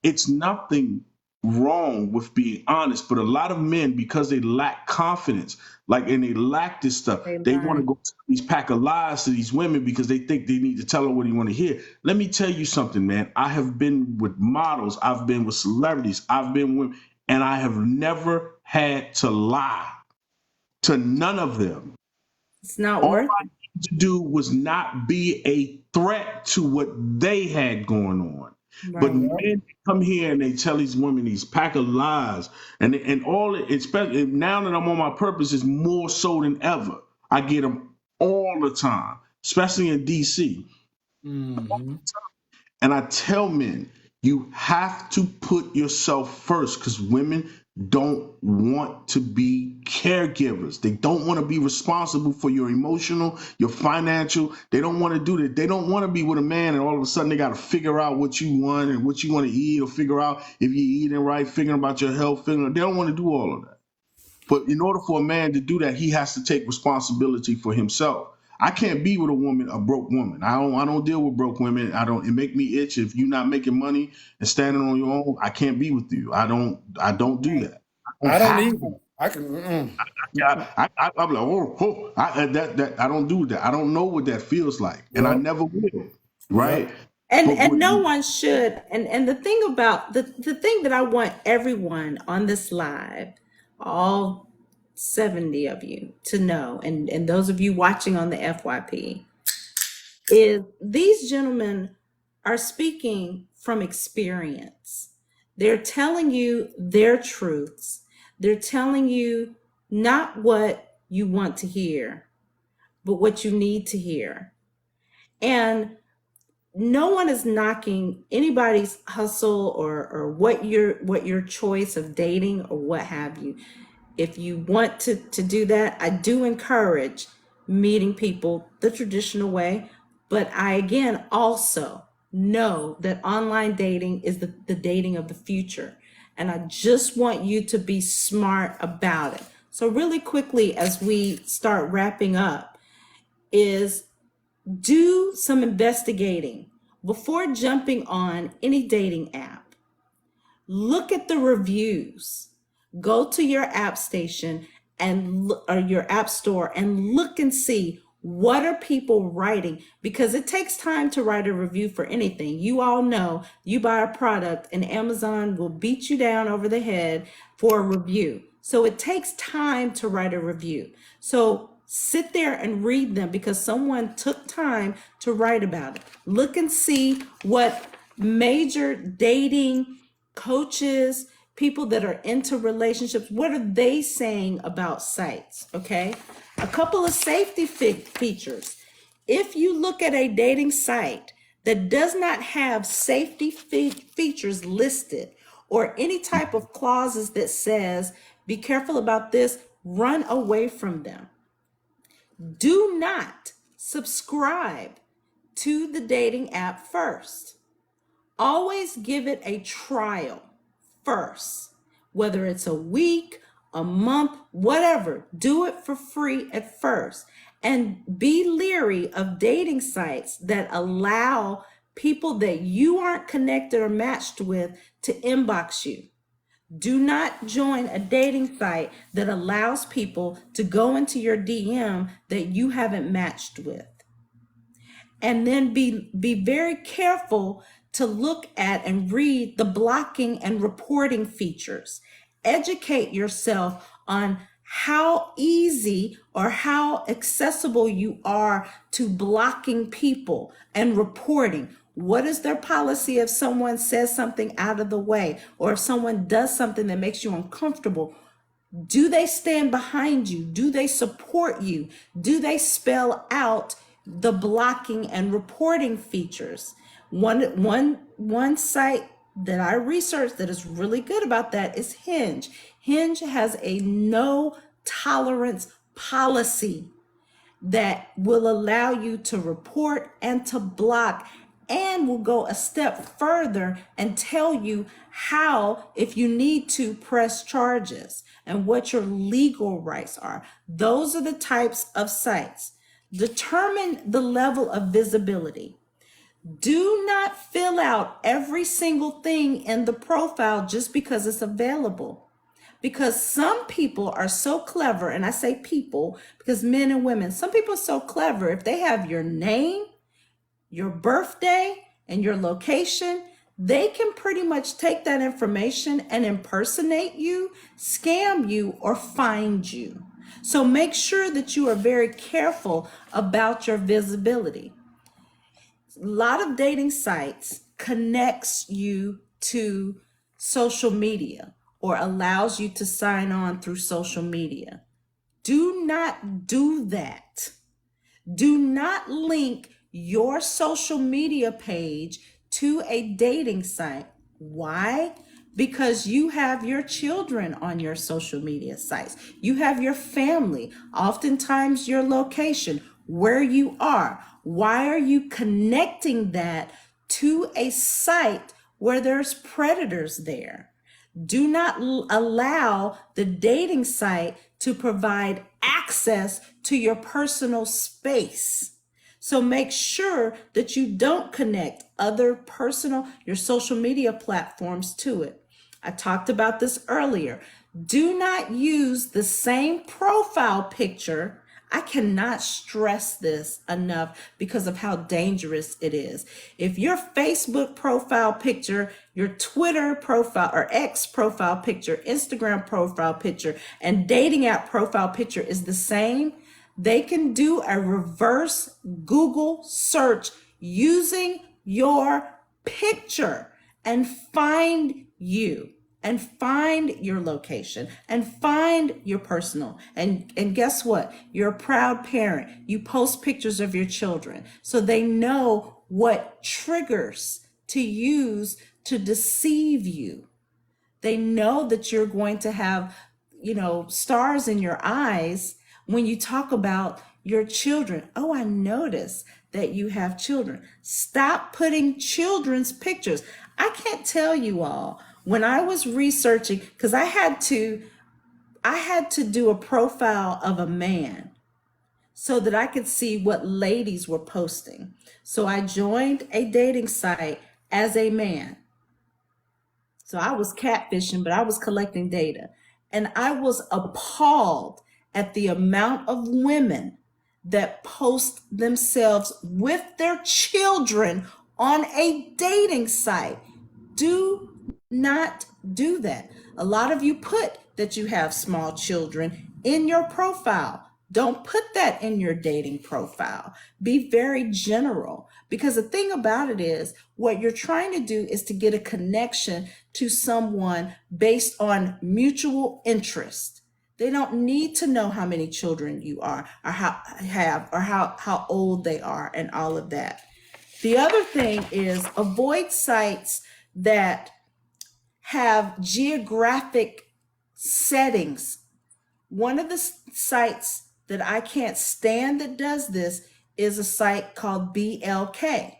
it's nothing wrong with being honest, but a lot of men, because they lack confidence, like, and they lack this stuff, They they want lie. to go to these pack of lies to these women because they think they need to tell them what they want to hear. Let me tell you something, man. I have been with models, I've been with celebrities, I've been with, and I have never had to lie to none of them. It's not All worth I needed to do was not be a threat to what they had going on. it. But Right. men come here and they tell these women these pack of lies, and all it, especially now that I'm on my purpose, is more so than ever. I get them all the time, especially in DC. Mm-hmm. And I tell men, you have to put yourself first because women don't want to be caregivers. They don't want to be responsible for your emotional, your financial. They don't want to do that. They don't want to be with a man and all of a sudden they got to figure out what you want and what you want to eat, or figure out if you're eating right, figuring about your health. They don't want to do all of that. But in order for a man to do that, he has to take responsibility for himself. I can't be with a broke woman. I don't deal with broke women. I don't. It make me itch. If you're not making money and standing on your own, I can't be with you. I don't do Right. that. I don't I don't have either. to. I can. I'm like, oh. I don't do that. I don't know what that feels like, and I Yep. never will. Right? Yep. But And what? no one should. And the thing about the thing that I want everyone on this live, all 70 of you to know, and those of you watching on the FYP, is these gentlemen are speaking from experience. They're telling you their truths. They're telling you not what you want to hear, but what you need to hear. And no one is knocking anybody's hustle or what your choice of dating or what have you. If you want to do that, I do encourage meeting people the traditional way. But I again also know that online dating is the dating of the future. And I just want you to be smart about it. So really quickly, as we start wrapping up, is do some investigating before jumping on any dating app. Look at the reviews. Go to your app station or your app store and look and see what are people writing, because it takes time to write a review for anything. You all know, you buy a product and Amazon will beat you down over the head for a review. So it takes time to write a review. So sit there and read them because someone took time to write about it. Look and see what major dating coaches, people that are into relationships, what are they saying about sites? Okay. A couple of safety features. If you look at a dating site that does not have safety features listed or any type of clauses that says, be careful about this, run away from them. Do not subscribe to the dating app first. Always give it a trial first, whether it's a week, a month, whatever. Do it for free at first. And be leery of dating sites that allow people that you aren't connected or matched with to inbox you. Do not join a dating site that allows people to go into your DM that you haven't matched with. And then be very careful to look at and read the blocking and reporting features. Educate yourself on how easy or how accessible you are to blocking people and reporting. What is their policy if someone says something out of the way, or if someone does something that makes you uncomfortable? Do they stand behind you? Do they support you? Do they spell out the blocking and reporting features? One site that I researched that is really good about that is Hinge. Hinge has a no tolerance policy that will allow you to report and to block, and will go a step further and tell you how, if you need to, press charges and what your legal rights are. Those are the types of sites. Determine the level of visibility. Do not fill out every single thing in the profile just because it's available. Because some people are so clever, and I say people because men and women, some people are so clever. If they have your name, your birthday, and your location, they can pretty much take that information and impersonate you, scam you, or find you. So make sure that you are very careful about your visibility. A lot of dating sites connects you to social media or allows you to sign on through social media. Do not do that. Do not link your social media page to a dating site. Why? Because you have your children on your social media sites. You have your family, oftentimes your location, where you are. Why are you connecting that to a site where there's predators there? Do not allow the dating site to provide access to your personal space. So make sure that you don't connect other your social media platforms to it. I talked about this earlier. Do not use the same profile picture. I cannot stress this enough because of how dangerous it is. If your Facebook profile picture, your Twitter profile or X profile picture, Instagram profile picture, and dating app profile picture is the same, they can do a reverse Google search using your picture and find you and find your location and find your personal. And guess what? You're a proud parent. You post pictures of your children so they know what triggers to use to deceive you. They know that you're going to have, stars in your eyes when you talk about your children. Oh, I notice that you have children. Stop putting children's pictures. I can't tell you all, when I was researching, because I had to do a profile of a man so that I could see what ladies were posting. So I joined a dating site as a man. So I was catfishing, but I was collecting data. And I was appalled at the amount of women that post themselves with their children on a dating site. Do not do that. A lot of you put that you have small children in your profile. Don't put that in your dating profile. Be very general, because the thing about it is, what you're trying to do is to get a connection to someone based on mutual interest. They don't need to know how many children you are, or how old they are, and all of that. The other thing is, avoid sites that have geographic settings. One of the sites that I can't stand that does this is a site called BLK.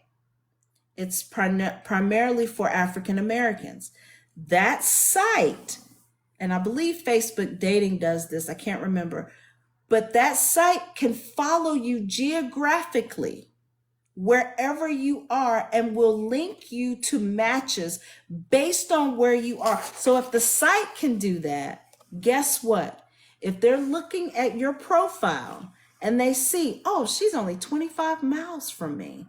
It's primarily for African Americans. That site, and I believe Facebook Dating does this, I can't remember, but that site can follow you geographically wherever you are and will link you to matches based on where you are. So if the site can do that, guess what? If they're looking at your profile and they see, oh, she's only 25 miles from me,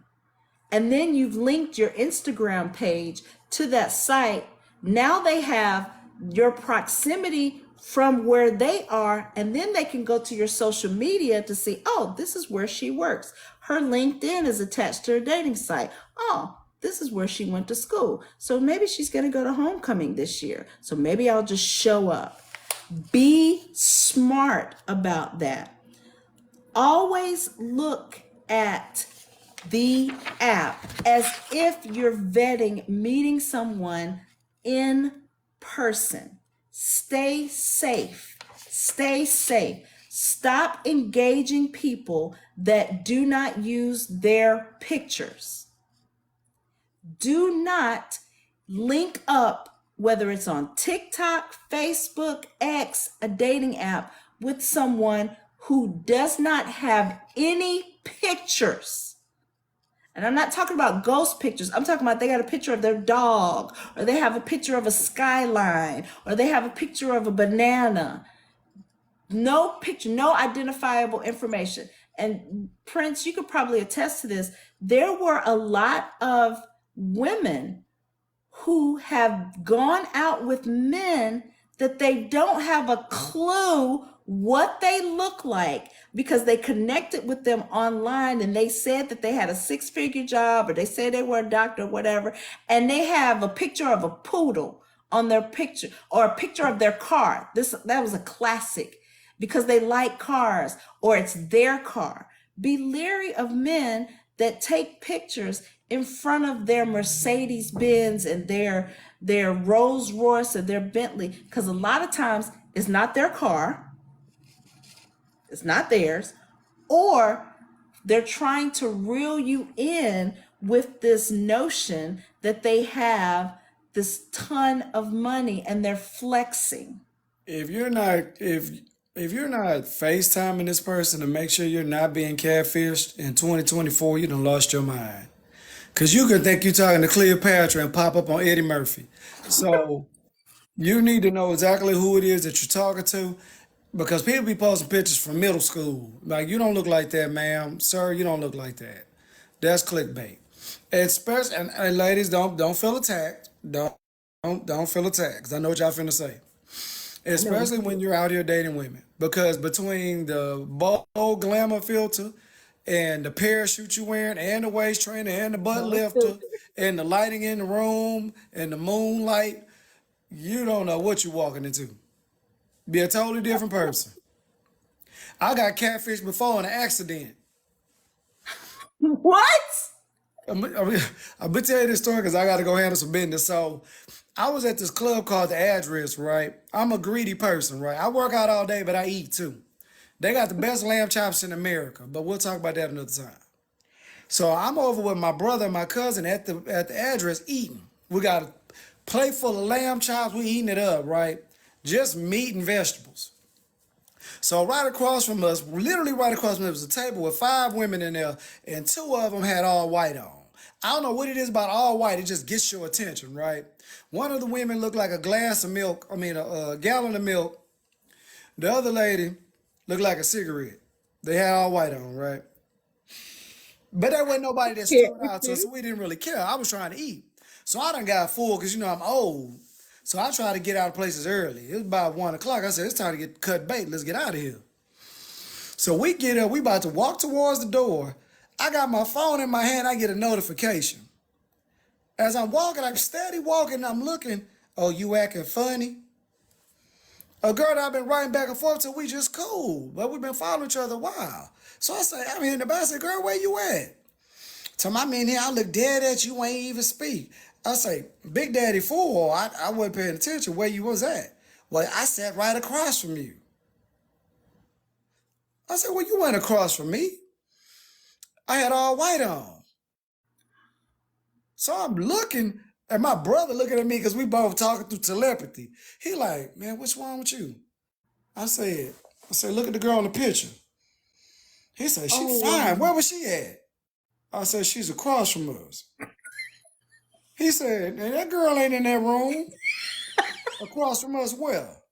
and then you've linked your Instagram page to that site, now they have your proximity from where they are, and then they can go to your social media to see, oh, this is where she works. Her LinkedIn is attached to her dating site. Oh, this is where she went to school. So maybe she's going to go to homecoming this year. So maybe I'll just show up. Be smart about that. Always look at the app as if you're vetting, meeting someone in person. Stay safe. Stay safe. Stop engaging people that do not use their pictures. Do not link up, whether it's on TikTok, Facebook, X, a dating app, with someone who does not have any pictures. And I'm not talking about ghost pictures. I'm talking about they got a picture of their dog, or they have a picture of a skyline, or they have a picture of a banana. No picture, no identifiable information. And Prince, you could probably attest to this. There were a lot of women who have gone out with men that they don't have a clue what they look like, because they connected with them online and they said that they had a six-figure job, or they said they were a doctor or whatever, and they have a picture of a poodle on their picture, or a picture of their car. That was a classic, because they like cars, or it's their car. Be leery of men that take pictures in front of their Mercedes Benz and their Rolls Royce and their Bentley, because a lot of times it's not their car, it's not theirs, or they're trying to reel you in with this notion that they have this ton of money and they're flexing. If you're not FaceTiming this person to make sure you're not being catfished in 2024, you done lost your mind. Cause you could think you're talking to Cleopatra and pop up on Eddie Murphy. So you need to know exactly who it is that you're talking to, because people be posting pictures from middle school. Like, you don't look like that, ma'am. Sir, you don't look like that. That's clickbait. Especially, and ladies, don't feel attacked. Don't feel attacked, because I know what y'all finna say. Especially when you're out here dating women. Because between the bold glamour filter and the parachute you're wearing and the waist trainer and the butt lifter and the lighting in the room and the moonlight, you don't know what you're walking into. Be a totally different person. I got catfished before in an accident. What? I'm gonna tell you this story because I got to go handle some business. So, I was at this club called The Address, right? I'm a greedy person, right? I work out all day, but I eat too. They got the best lamb chops in America, but we'll talk about that another time. So I'm over with my brother and my cousin at the address eating. We got a plate full of lamb chops. We eating it up, right? Just meat and vegetables. So right across from us, literally right across from us, was a table with 5 women in there, and 2 of them had all white on. I don't know what it is about all white. It just gets your attention, right? One of the women looked like a glass of milk. A gallon of milk. The other lady looked like a cigarette. They had all white on, right? But there wasn't nobody that Yeah, stood out to us, so we didn't really care. I was trying to eat. So I done got full because, I'm old. So I tried to get out of places early. It was about 1 o'clock. I said, it's time to get cut bait. Let's get out of here. So we get up. We about to walk towards the door. I got my phone in my hand. I get a notification. As I'm walking, I'm steady walking. I'm looking. Oh, you acting funny? A girl that I've been writing back and forth to, we just cool. But we've been following each other a while. So I say, I'm in the back. I say, girl, where you at? So my man here, I look dead at you, ain't even speak. I say, Big Daddy fool, I wasn't paying attention where you was at. Well, I sat right across from you. I said, well, you went across from me. I had all white on. So I'm looking, and my brother looking at me because we both talking through telepathy. He like, man, what's wrong with you? I said, look at the girl in the picture. He said, she Oh, fine. Where was she at? I said, she's across from us. He said, and that girl ain't in that room. Across from us well.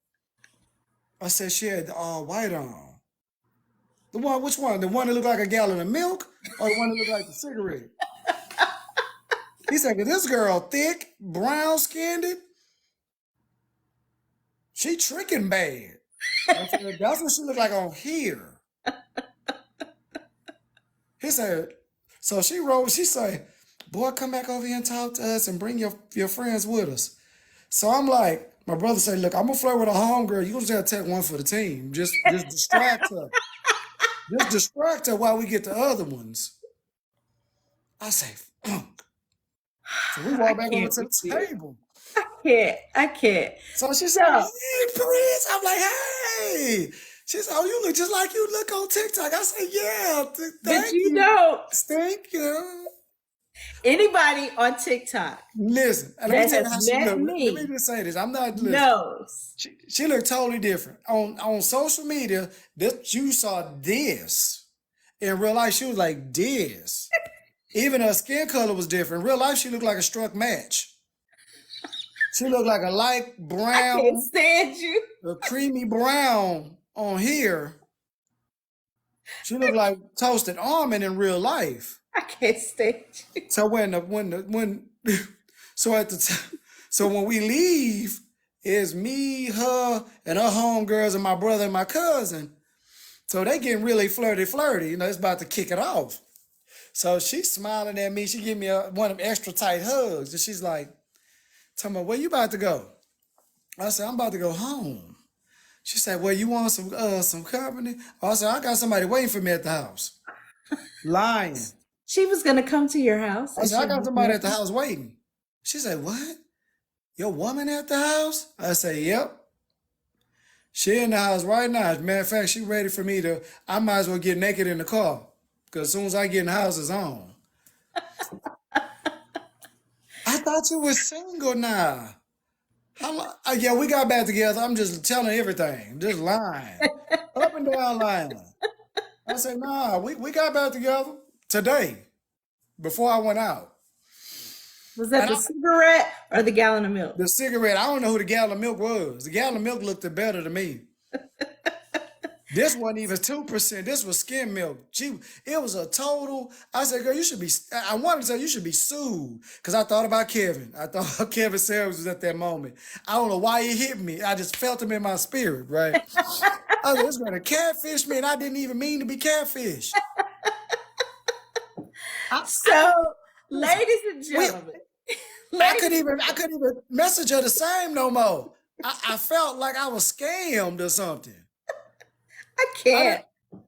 I said, she had the all white on. The one, which one? The one that looked like a gallon of milk or the one that looked like a cigarette? He said, this girl thick, brown skinned. She tricking bad. I said, that's what she looked like on here. He said, so she wrote, she said, boy, come back over here and talk to us and bring your friends with us. So I'm like, my brother said, look, I'm gonna flirt with a homegirl. You just gotta take one for the team. Just distract her. Just distract her while we get the other ones. I say, funk. So we walk back over to the table. I can't. So she said, So, hey, Prince. I'm like, hey. She said, oh, you look just like you look on TikTok. I said, yeah, but thank you you. know, Thank you. anybody on TikTok Listen, and let me that tell you how has she met looked. Let me me just say this. I'm not listening. knows. She looked totally different. On social media, you saw this. In real life, she was like this. Even her skin color was different. In real life, she looked like a struck match. She looked like a light Can't brown, stand you. a creamy brown on here. She looked like toasted almond in real life. I can't stand you. So so at the time, so when we leave, it's me, her, and her homegirls and my brother and my cousin. So they getting really flirty. It's about to kick it off. So she's smiling at me. She give me one of them extra tight hugs. And she's like, tell me, where you about to go? I said, I'm about to go home. She said, well, you want some company? I said, I got somebody waiting for me at the house. Lying. She was gonna come to your house. I and said, I she got was somebody gonna- at the house waiting. She said, what? Your woman at the house? I said, yep. She in the house right now. As a matter of fact, she ready for me I might as well get naked in the car. Because as soon as I get in the house, it's on. I thought you were single now. How long? Yeah, we got back together. I'm just telling everything. Just lying. Up and down lying. I said, nah, we got back together today before I went out. Was that And the cigarette or the gallon of milk? the cigarette, I don't know who the gallon of milk was. The gallon of milk looked better to me. This wasn't even 2%. This was skim milk. It was a total. I said, girl, you should be. I wanted to say you should be sued because I thought about Kevin. I thought Kevin Samuels was at that moment. I don't know why he hit me. I just felt him in my spirit, right? I was going to catfish me, and I didn't even mean to be catfished. So, ladies and gentlemen, I couldn't even message her the same no more. I felt like I was scammed or something. I can't.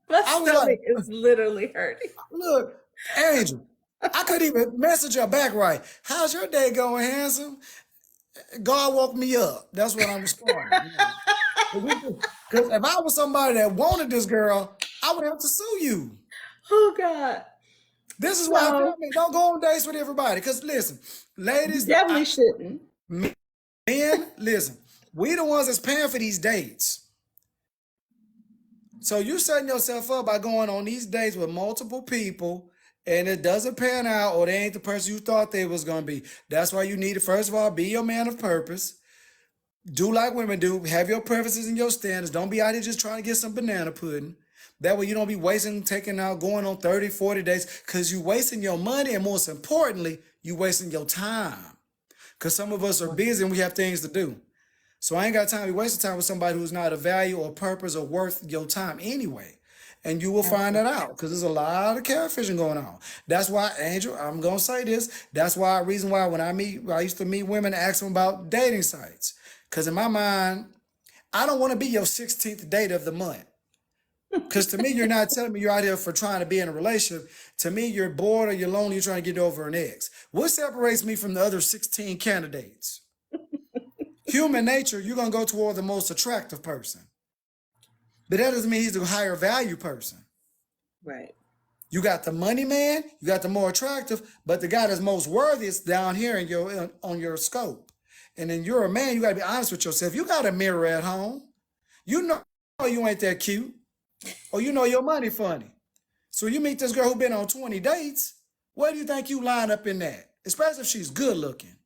My I was stomach like, is literally hurting. look, Angel, I couldn't even message her back right. How's your day going, handsome? God woke me up. That's what I'm responding. Because if I was somebody that wanted this girl, I would have to sue you. Oh God. This is why I tell So me don't go on dates with everybody. Because listen, you ladies, definitely shouldn't. men, listen, we the ones that's paying for these dates. So you setting yourself up by going on these dates with multiple people and it doesn't pan out or they ain't the person you thought they was gonna be. That's why you need to first of all be your man of purpose. Do like women do. Have your preferences and your standards. Don't be out here just trying to get some banana pudding. That way you don't be wasting, taking out, going on 30, 40 days because you wasting your money and most importantly, you wasting your time. Because some of us are busy and we have things to do. So I ain't got time to be wasting time with somebody who's not of value or purpose or worth your time anyway. And you will find that out because there's a lot of catfishing going on. That's why, Angel, I'm gonna say this. That's why reason why when I used to meet women and ask them about dating sites. Because in my mind, I don't want to be your 16th date of the month. Because to me, you're not telling me you're out here for trying to be in a relationship. To me, you're bored or you're lonely, you're trying to get over an ex. What separates me from the other 16 candidates? Human nature, you're going to go toward the most attractive person. But that doesn't mean he's the higher value person. Right. You got the money man, you got the more attractive, but the guy that's most worthy is down here in your on your scope. And then you're a man, you got to be honest with yourself. You got a mirror at home. You know you ain't that cute. Or you know your money funny. So you meet this girl who been on 20 dates. Where do you think you line up in that? Especially if she's good looking.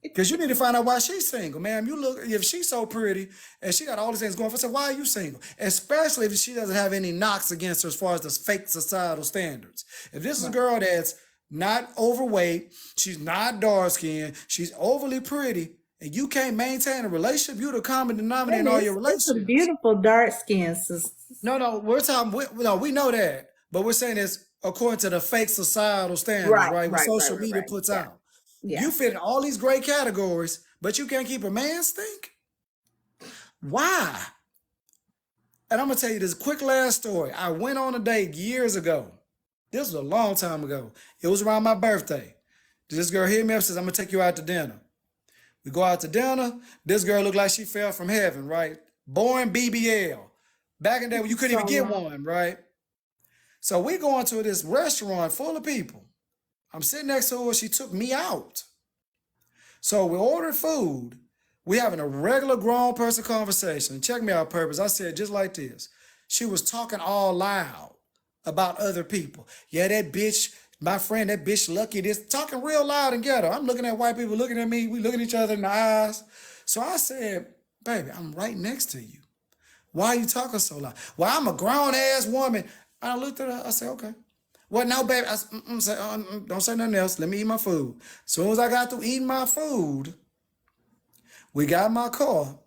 Because you need to find out why she's single, ma'am. You look, if she's so pretty and she got all these things going for her, so why are you single? Especially if she doesn't have any knocks against her as far as the fake societal standards. If this is a girl that's not overweight, she's not dark skinned, she's overly pretty, and you can't maintain a relationship, you're the common denominator in all your It's some relationships. beautiful dark skin sisters. No, we're talking, we know that, but we're saying it's according to the fake societal standards, Right, right? What right, social right, media right. puts Yeah. out. Yeah. You fit in all these great categories, but you can't keep a man stink? Why? And I'm gonna tell you this quick last story. I went on a date years ago. This was a long time ago. It was around my birthday. This girl hit me up and says, I'm gonna take you out to dinner. We go out to dinner. This girl looked like she fell from heaven, right? Born BBL. Back in the day when you couldn't even get one, right? So we go into this restaurant full of people. I'm sitting next to her. She took me out. So we ordered food. We having a regular grown person conversation. Check me out, purpose. I said just like this. She was talking all loud about other people. Yeah, that bitch, my friend, that bitch lucky this. Talking real loud and ghetto. I'm looking at white people looking at me. We looking at each other in the eyes. So I said, baby, I'm right next to you. Why are you talking so loud? Well, I'm a grown ass woman. I looked at her. I said, okay. Well, no, baby. I said, don't say nothing else. Let me eat my food. As soon as I got through eating my food, we got in my car.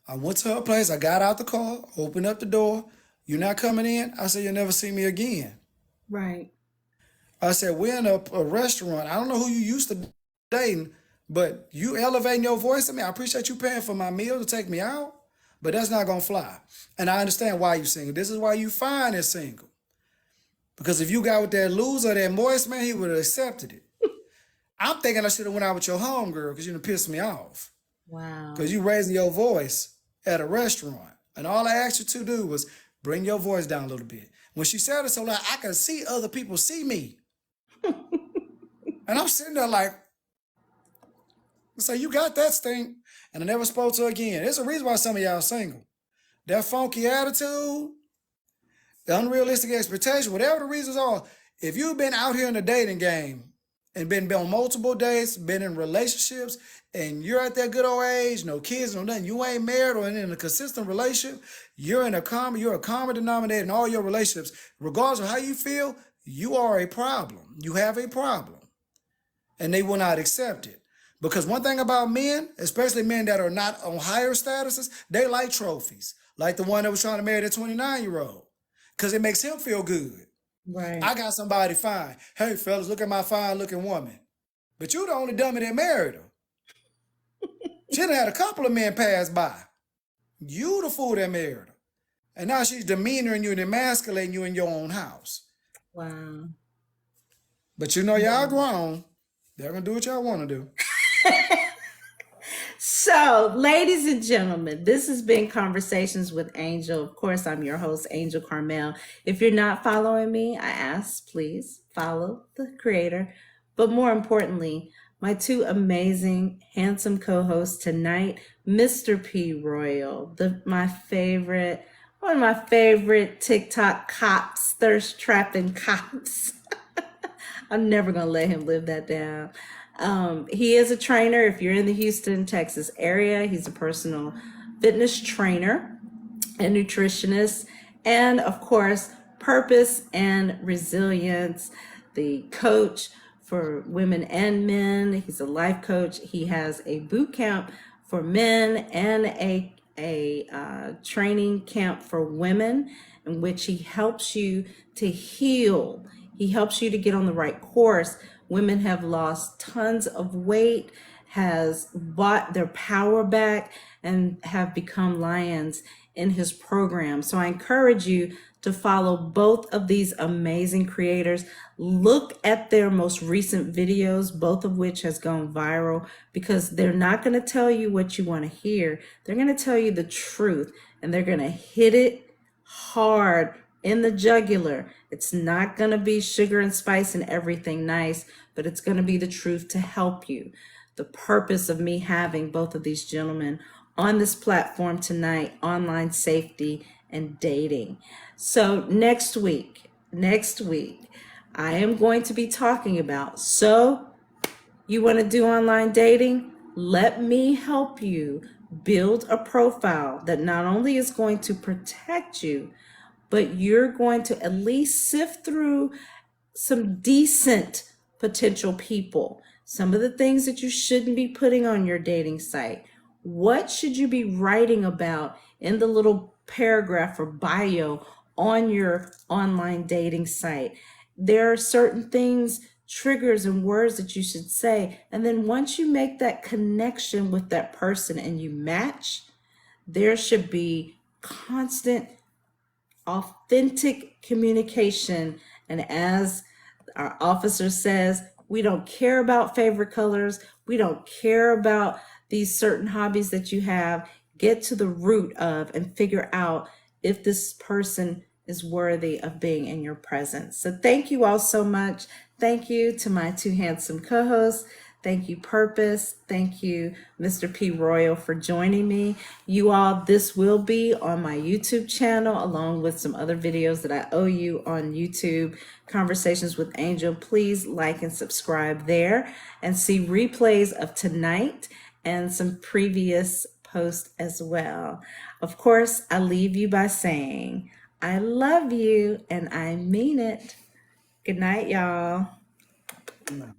I went to her place. I got out the car, opened up the door. You're not coming in? I said, you'll never see me again. Right. I said, we're in a restaurant. I don't know who you used to dating, but you elevating your voice at me. I appreciate you paying for my meal to take me out, but that's not going to fly. And I understand why you're single. This is why you fine as single. Because if you got with that loser, that moist man, he would have accepted it. I'm thinking I should have went out with your homegirl because you done pissed me off. Wow. Because you raising your voice at a restaurant. And all I asked you to do was bring your voice down a little bit. When she said it so loud, I could see other people see me. And I'm sitting there like, so you got that stink. And I never spoke to her again. There's a reason why some of y'all single. That funky attitude, the unrealistic expectation, whatever the reasons are, if you've been out here in the dating game and been on multiple dates, been in relationships, and you're at that good old age, no kids, no nothing, you ain't married or in a consistent relationship, you're a common denominator in all your relationships. Regardless of how you feel, you are a problem. You have a problem. And they will not accept it. Because one thing about men, especially men that are not on higher statuses, they like trophies. Like the one that was trying to marry the 29-year-old. Because it makes him feel good. Right. I got somebody fine. Hey, fellas, look at my fine-looking woman. But you the only dummy that married her. She done had a couple of men pass by. You the fool that married her. And now she's demeanoring you and emasculating you in your own house. Wow. But you know, y'all grown. They're gonna do what y'all want to do. So, ladies and gentlemen, this has been Conversations with Angel. Of course, I'm your host, Angel Carmel. If you're not following me, I ask, please follow the creator. But more importantly, my two amazing, handsome co-hosts tonight, Mr. P. Royal, one of my favorite TikTok cops, thirst trapping cops. I'm never going to let him live that down. He is a trainer. If you're in the Houston, Texas area, he's a personal fitness trainer and nutritionist. And of course, purpose and resilience, the coach for women and men. He's a life coach. He has a boot camp for men and a training camp for women in which he helps you to heal. He helps you to get on the right course. Women have lost tons of weight, has bought their power back, and have become lions in his program. So I encourage you to follow both of these amazing creators. Look at their most recent videos, both of which has gone viral, because they're not going to tell you what you want to hear. They're going to tell you the truth, and they're going to hit it hard in the jugular. It's not going to be sugar and spice and everything nice, but it's going to be the truth to help you. The purpose of me having both of these gentlemen on this platform tonight, online safety and dating. So next week, I am going to be talking about, so you want to do online dating? Let me help you build a profile that not only is going to protect you, but you're going to at least sift through some decent potential people. Some of the things that you shouldn't be putting on your dating site. What should you be writing about in the little paragraph or bio on your online dating site? There are certain things, triggers and words that you should say. And then once you make that connection with that person and you match, there should be constant, authentic communication. And as our officer says, we don't care about favorite colors. We don't care about these certain hobbies that you have. Get to the root of and figure out if this person is worthy of being in your presence. So thank you all so much. Thank you to my two handsome co-hosts. Thank you, Purpose. Thank you, Mr. P. Royal, for joining me. You all, this will be on my YouTube channel, along with some other videos that I owe you on YouTube, Conversations with Angel. Please like and subscribe there and see replays of tonight and some previous posts as well. Of course, I leave you by saying, I love you and I mean it. Good night, y'all. No.